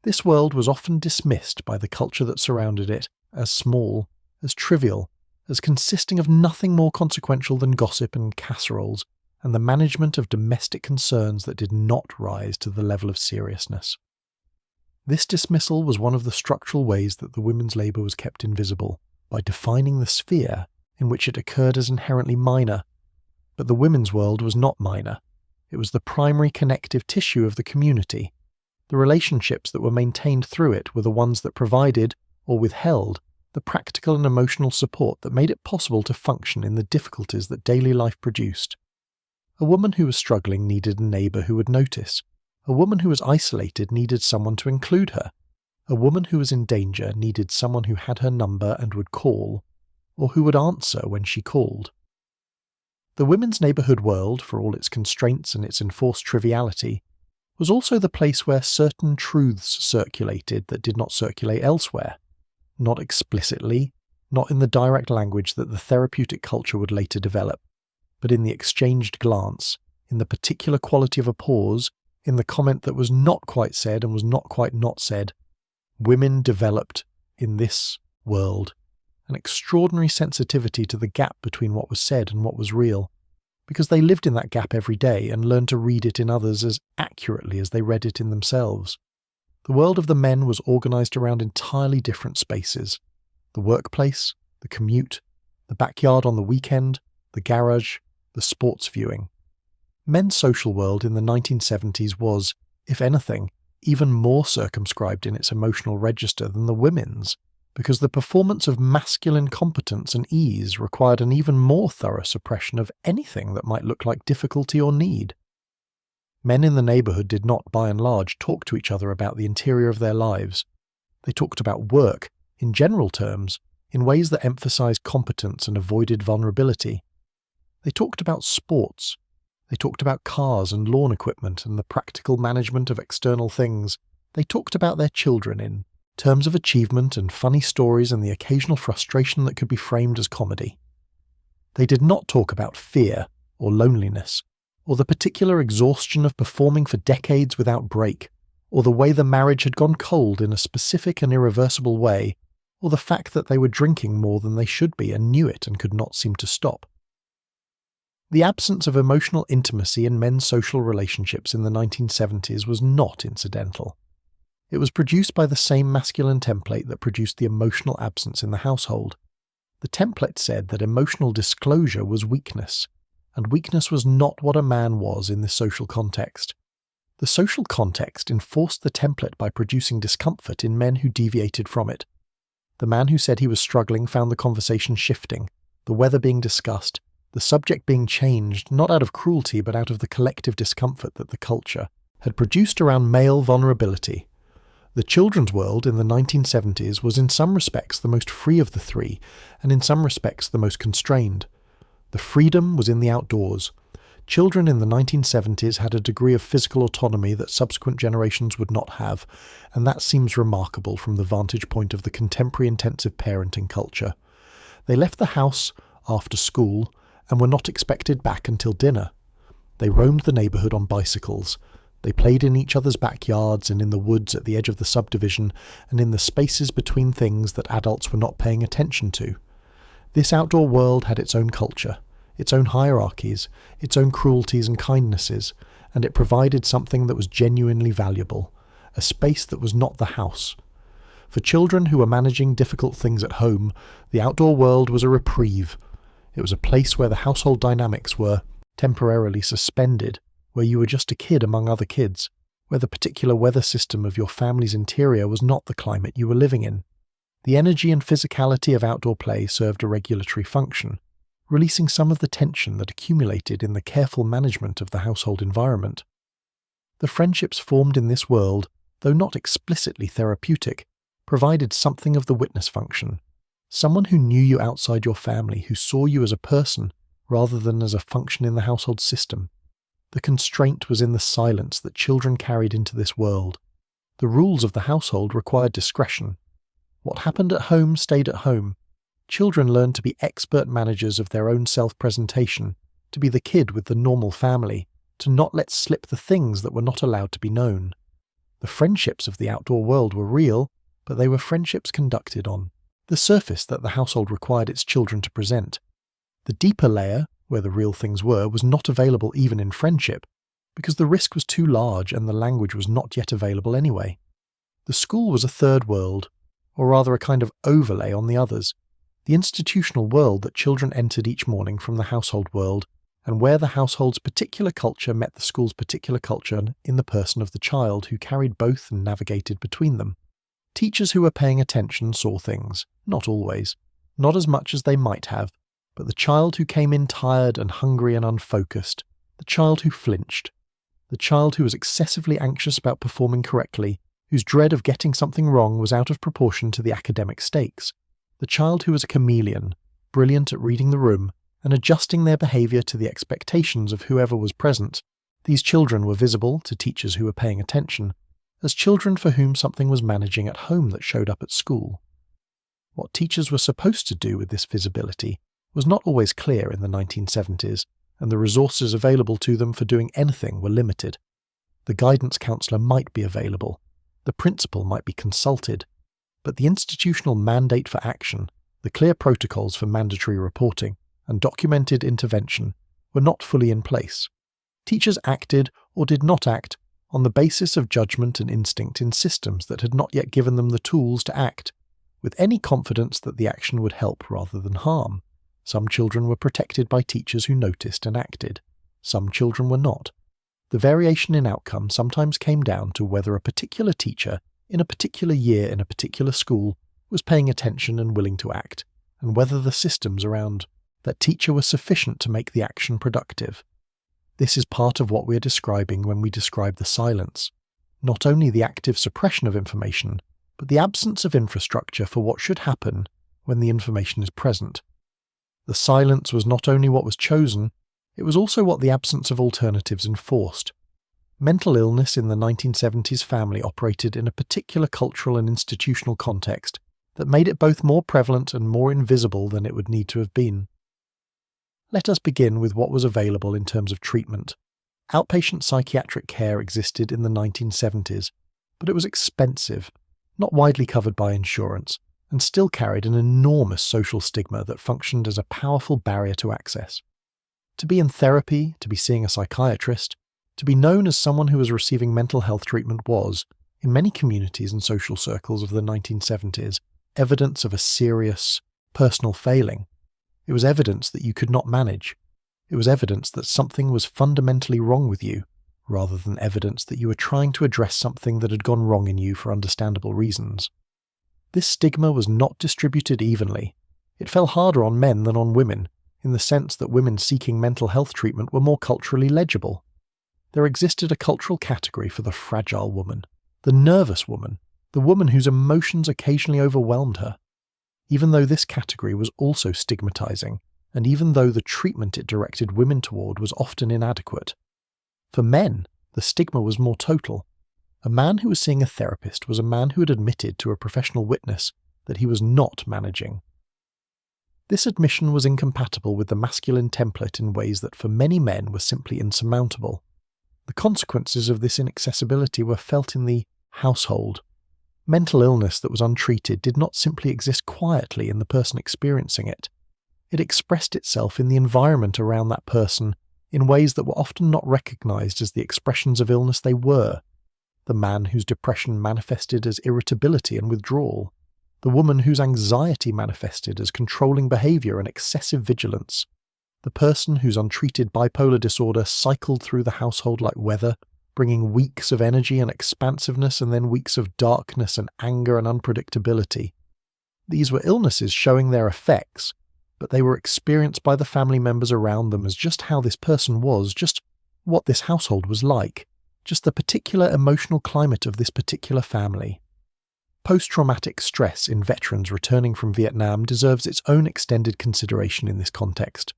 This world was often dismissed by the culture that surrounded it as small, as trivial, as consisting of nothing more consequential than gossip and casseroles, and the management of domestic concerns that did not rise to the level of seriousness. This dismissal was one of the structural ways that the women's labour was kept invisible, by defining the sphere in which it occurred as inherently minor. But the women's world was not minor. It was the primary connective tissue of the community. The relationships that were maintained through it were the ones that provided, or withheld, the practical and emotional support that made it possible to function in the difficulties that daily life produced. A woman who was struggling needed a neighbour who would notice. A woman who was isolated needed someone to include her. A woman who was in danger needed someone who had her number and would call, or who would answer when she called. The women's neighbourhood world, for all its constraints and its enforced triviality, was also the place where certain truths circulated that did not circulate elsewhere. Not explicitly, not in the direct language that the therapeutic culture would later develop, but in the exchanged glance, in the particular quality of a pause, in the comment that was not quite said and was not quite not said. Women developed, in this world, an extraordinary sensitivity to the gap between what was said and what was real, because they lived in that gap every day and learned to read it in others as accurately as they read it in themselves. The world of the men was organised around entirely different spaces: the workplace, the commute, the backyard on the weekend, the garage, the sports viewing. Men's social world in the 1970s was, if anything, even more circumscribed in its emotional register than the women's, because the performance of masculine competence and ease required an even more thorough suppression of anything that might look like difficulty or need. Men in the neighbourhood did not, by and large, talk to each other about the interior of their lives. They talked about work, in general terms, in ways that emphasised competence and avoided vulnerability. They talked about sports. They talked about cars and lawn equipment and the practical management of external things. They talked about their children in terms of achievement and funny stories and the occasional frustration that could be framed as comedy. They did not talk about fear or loneliness, or the particular exhaustion of performing for decades without break, or the way the marriage had gone cold in a specific and irreversible way, or the fact that they were drinking more than they should be and knew it and could not seem to stop. The absence of emotional intimacy in men's social relationships in the 1970s was not incidental. It was produced by the same masculine template that produced the emotional absence in the household. The template said that emotional disclosure was weakness, and weakness was not what a man was in this social context. The social context enforced the template by producing discomfort in men who deviated from it. The man who said he was struggling found the conversation shifting, the weather being discussed, the subject being changed not out of cruelty but out of the collective discomfort that the culture had produced around male vulnerability. The children's world in the 1970s was in some respects the most free of the three, and in some respects the most constrained. The freedom was in the outdoors. Children in the 1970s had a degree of physical autonomy that subsequent generations would not have, and that seems remarkable from the vantage point of the contemporary intensive parenting culture. They left the house after school and were not expected back until dinner. They roamed the neighbourhood on bicycles. They played in each other's backyards and in the woods at the edge of the subdivision and in the spaces between things that adults were not paying attention to. This outdoor world had its own culture, its own hierarchies, its own cruelties and kindnesses, and it provided something that was genuinely valuable, a space that was not the house. For children who were managing difficult things at home, the outdoor world was a reprieve. It was a place where the household dynamics were temporarily suspended, where you were just a kid among other kids, where the particular weather system of your family's interior was not the climate you were living in. The energy and physicality of outdoor play served a regulatory function, releasing some of the tension that accumulated in the careful management of the household environment. The friendships formed in this world, though not explicitly therapeutic, provided something of the witness function, someone who knew you outside your family, who saw you as a person rather than as a function in the household system. The constraint was in the silence that children carried into this world. The rules of the household required discretion. What happened at home stayed at home. Children learned to be expert managers of their own self-presentation, to be the kid with the normal family, to not let slip the things that were not allowed to be known. The friendships of the outdoor world were real, but they were friendships conducted on the surface that the household required its children to present. The deeper layer, where the real things were, was not available even in friendship, because the risk was too large and the language was not yet available anyway. The school was a third world, or rather a kind of overlay on the others, the institutional world that children entered each morning from the household world, and where the household's particular culture met the school's particular culture in the person of the child who carried both and navigated between them. Teachers who were paying attention saw things, not always, not as much as they might have, but the child who came in tired and hungry and unfocused, the child who flinched, the child who was excessively anxious about performing correctly, whose dread of getting something wrong was out of proportion to the academic stakes, the child who was a chameleon, brilliant at reading the room and adjusting their behaviour to the expectations of whoever was present. These children were visible to teachers who were paying attention as children for whom something was managing at home that showed up at school. What teachers were supposed to do with this visibility was not always clear in the 1970s, and the resources available to them for doing anything were limited. The guidance counsellor might be available, the principal might be consulted, but the institutional mandate for action, the clear protocols for mandatory reporting, and documented intervention were not fully in place. Teachers acted or did not act on the basis of judgment and instinct in systems that had not yet given them the tools to act, with any confidence that the action would help rather than harm. Some children were protected by teachers who noticed and acted. Some children were not. The variation in outcome sometimes came down to whether a particular teacher, in a particular year in a particular school, was paying attention and willing to act, and whether the systems around that teacher were sufficient to make the action productive. This is part of what we are describing when we describe the silence. Not only the active suppression of information, but the absence of infrastructure for what should happen when the information is present. The silence was not only what was chosen, it was also what the absence of alternatives enforced. Mental illness in the 1970s family operated in a particular cultural and institutional context that made it both more prevalent and more invisible than it would need to have been. Let us begin with what was available in terms of treatment. Outpatient psychiatric care existed in the 1970s, but it was expensive, not widely covered by insurance, and still carried an enormous social stigma that functioned as a powerful barrier to access. To be in therapy, to be seeing a psychiatrist, to be known as someone who was receiving mental health treatment was, in many communities and social circles of the 1970s, evidence of a serious, personal failing. It was evidence that you could not manage. It was evidence that something was fundamentally wrong with you, rather than evidence that you were trying to address something that had gone wrong in you for understandable reasons. This stigma was not distributed evenly. It fell harder on men than on women, in the sense that women seeking mental health treatment were more culturally legible. There existed a cultural category for the fragile woman, the nervous woman, the woman whose emotions occasionally overwhelmed her. Even though this category was also stigmatizing, and even though the treatment it directed women toward was often inadequate. For men, the stigma was more total. A man who was seeing a therapist was a man who had admitted to a professional witness that he was not managing. This admission was incompatible with the masculine template in ways that for many men were simply insurmountable. The consequences of this inaccessibility were felt in the household. Mental illness that was untreated did not simply exist quietly in the person experiencing it. It expressed itself in the environment around that person in ways that were often not recognized as the expressions of illness they were. The man whose depression manifested as irritability and withdrawal. The woman whose anxiety manifested as controlling behavior and excessive vigilance. The person whose untreated bipolar disorder cycled through the household like weather, bringing weeks of energy and expansiveness and then weeks of darkness and anger and unpredictability. These were illnesses showing their effects, but they were experienced by the family members around them as just how this person was, just what this household was like, just the particular emotional climate of this particular family. Post-traumatic stress in veterans returning from Vietnam deserves its own extended consideration in this context.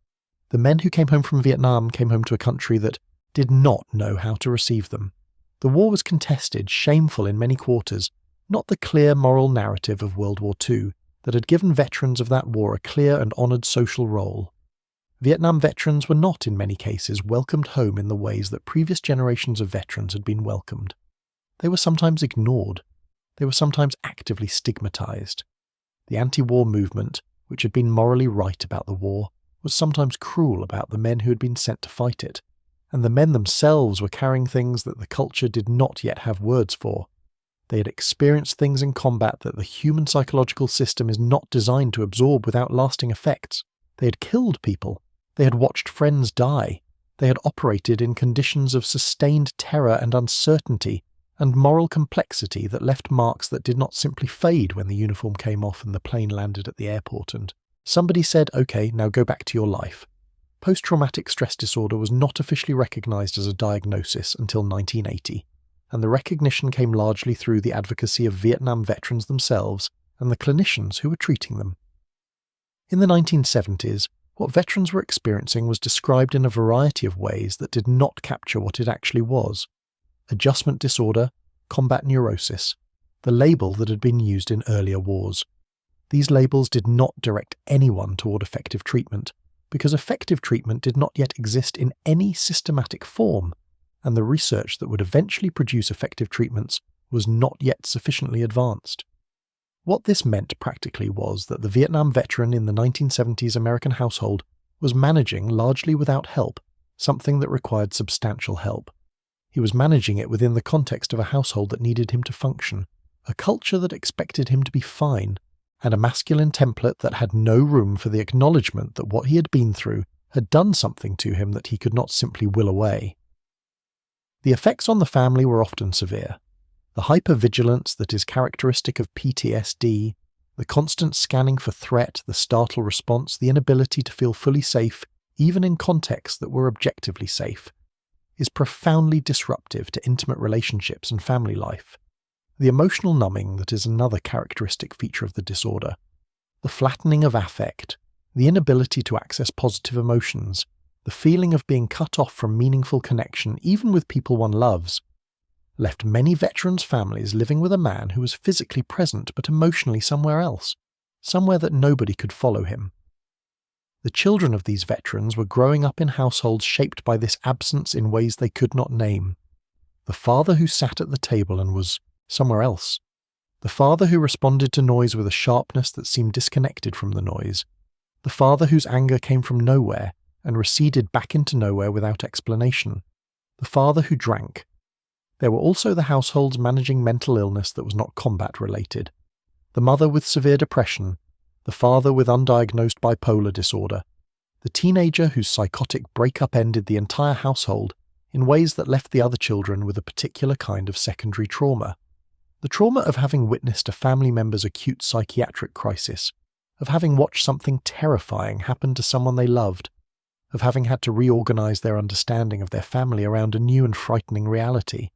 The men who came home from Vietnam came home to a country that did not know how to receive them. The war was contested, shameful in many quarters, not the clear moral narrative of World War II that had given veterans of that war a clear and honoured social role. Vietnam veterans were not, in many cases, welcomed home in the ways that previous generations of veterans had been welcomed. They were sometimes ignored. They were sometimes actively stigmatised. The anti-war movement, which had been morally right about the war, was sometimes cruel about the men who had been sent to fight it, and the men themselves were carrying things that the culture did not yet have words for. They had experienced things in combat that the human psychological system is not designed to absorb without lasting effects. They had killed people. They had watched friends die. They had operated in conditions of sustained terror and uncertainty and moral complexity that left marks that did not simply fade when the uniform came off and the plane landed at the airport and somebody said, "Okay, now go back to your life." Post-traumatic stress disorder was not officially recognised as a diagnosis until 1980, and the recognition came largely through the advocacy of Vietnam veterans themselves and the clinicians who were treating them. In the 1970s, what veterans were experiencing was described in a variety of ways that did not capture what it actually was. Adjustment disorder, combat neurosis, the label that had been used in earlier wars. These labels did not direct anyone toward effective treatment, because effective treatment did not yet exist in any systematic form, and the research that would eventually produce effective treatments was not yet sufficiently advanced. What this meant practically was that the Vietnam veteran in the 1970s American household was managing, largely without help, something that required substantial help. He was managing it within the context of a household that needed him to function, a culture that expected him to be fine, and a masculine template that had no room for the acknowledgement that what he had been through had done something to him that he could not simply will away. The effects on the family were often severe. The hypervigilance that is characteristic of PTSD, the constant scanning for threat, the startle response, the inability to feel fully safe, even in contexts that were objectively safe, is profoundly disruptive to intimate relationships and family life. The emotional numbing that is another characteristic feature of the disorder, the flattening of affect, the inability to access positive emotions, the feeling of being cut off from meaningful connection even with people one loves, left many veterans' families living with a man who was physically present but emotionally somewhere else, somewhere that nobody could follow him. The children of these veterans were growing up in households shaped by this absence in ways they could not name. The father who sat at the table and was somewhere else. The father who responded to noise with a sharpness that seemed disconnected from the noise. The father whose anger came from nowhere and receded back into nowhere without explanation. The father who drank. There were also the households managing mental illness that was not combat-related. The mother with severe depression. The father with undiagnosed bipolar disorder. The teenager whose psychotic breakup ended the entire household in ways that left the other children with a particular kind of secondary trauma. The trauma of having witnessed a family member's acute psychiatric crisis, of having watched something terrifying happen to someone they loved, of having had to reorganize their understanding of their family around a new and frightening reality.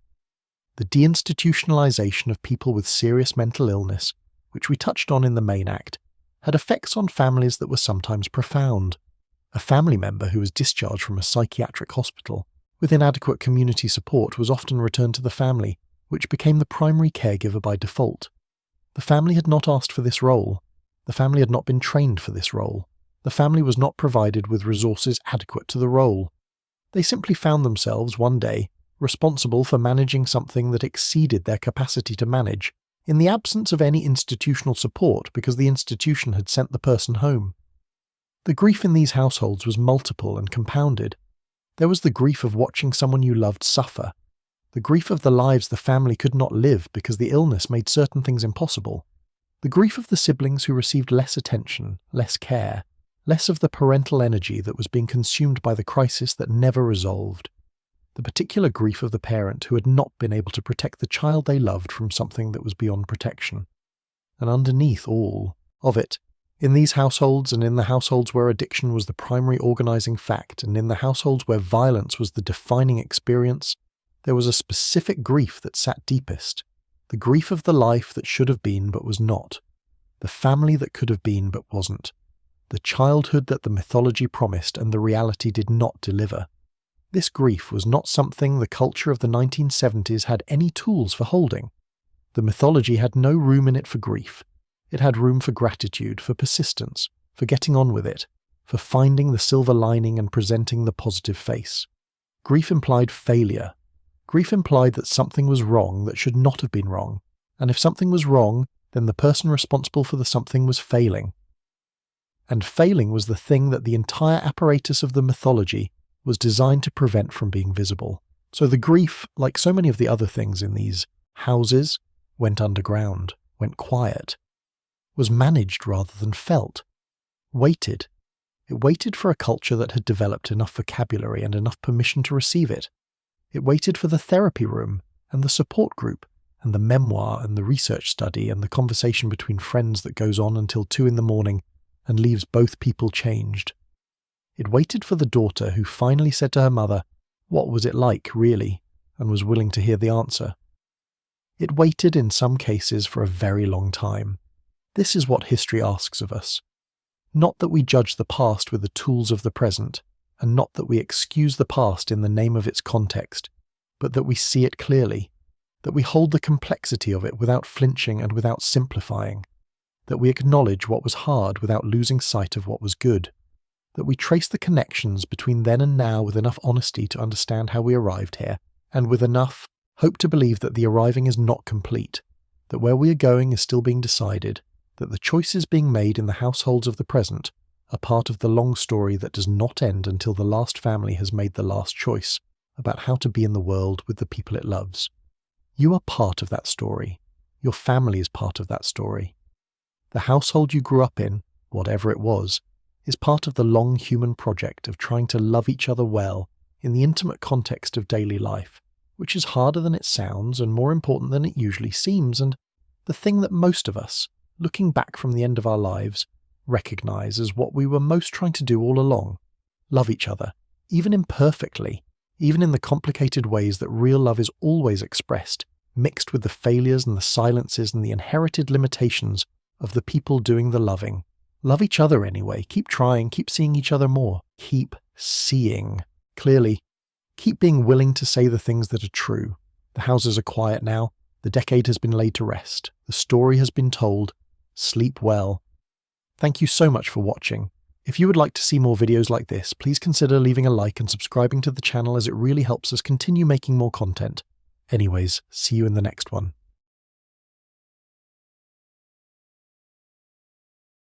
The deinstitutionalization of people with serious mental illness, which we touched on in the main act, had effects on families that were sometimes profound. A family member who was discharged from a psychiatric hospital with inadequate community support was often returned to the family, which became the primary caregiver by default. The family had not asked for this role. The family had not been trained for this role. The family was not provided with resources adequate to the role. They simply found themselves, one day, responsible for managing something that exceeded their capacity to manage, in the absence of any institutional support because the institution had sent the person home. The grief in these households was multiple and compounded. There was the grief of watching someone you loved suffer, the grief of the lives the family could not live because the illness made certain things impossible, the grief of the siblings who received less attention, less care, less of the parental energy that was being consumed by the crisis that never resolved, the particular grief of the parent who had not been able to protect the child they loved from something that was beyond protection. And underneath all of it, in these households and in the households where addiction was the primary organizing fact and in the households where violence was the defining experience, there was a specific grief that sat deepest, the grief of the life that should have been but was not, the family that could have been but wasn't, the childhood that the mythology promised and the reality did not deliver. This grief was not something the culture of the 1970s had any tools for holding. The mythology had no room in it for grief. It had room for gratitude, for persistence, for getting on with it, for finding the silver lining and presenting the positive face. Grief implied failure. Grief implied that something was wrong that should not have been wrong, and if something was wrong, then the person responsible for the something was failing. And failing was the thing that the entire apparatus of the mythology was designed to prevent from being visible. So the grief, like so many of the other things in these houses, went underground, went quiet, was managed rather than felt, waited. It waited for a culture that had developed enough vocabulary and enough permission to receive it. It waited for the therapy room and the support group and the memoir and the research study and the conversation between friends that goes on until 2 a.m. and leaves both people changed. It waited for the daughter who finally said to her mother, "What was it like, really?" and was willing to hear the answer. It waited in some cases for a very long time. This is what history asks of us. Not that we judge the past with the tools of the present, and not that we excuse the past in the name of its context, but that we see it clearly, that we hold the complexity of it without flinching and without simplifying, that we acknowledge what was hard without losing sight of what was good, that we trace the connections between then and now with enough honesty to understand how we arrived here, and with enough hope to believe that the arriving is not complete, that where we are going is still being decided, that the choices being made in the households of the present are part of the long story that does not end until the last family has made the last choice about how to be in the world with the people it loves. You are part of that story. Your family is part of that story. The household you grew up in, whatever it was, is part of the long human project of trying to love each other well in the intimate context of daily life, which is harder than it sounds and more important than it usually seems, and the thing that most of us, looking back from the end of our lives, recognize as what we were most trying to do all along: love each other, even imperfectly, even in the complicated ways that real love is always expressed, mixed with the failures and the silences and the inherited limitations of the people doing the loving. Love each other anyway. Keep trying, keep seeing each other more. Keep seeing clearly. Keep being willing to say the things that are true. The houses are quiet now. The decade has been laid to rest. The story has been told. Sleep well. Thank you so much for watching. If you would like to see more videos like this, please consider leaving a like and subscribing to the channel, as it really helps us continue making more content. Anyways, see you in the next one.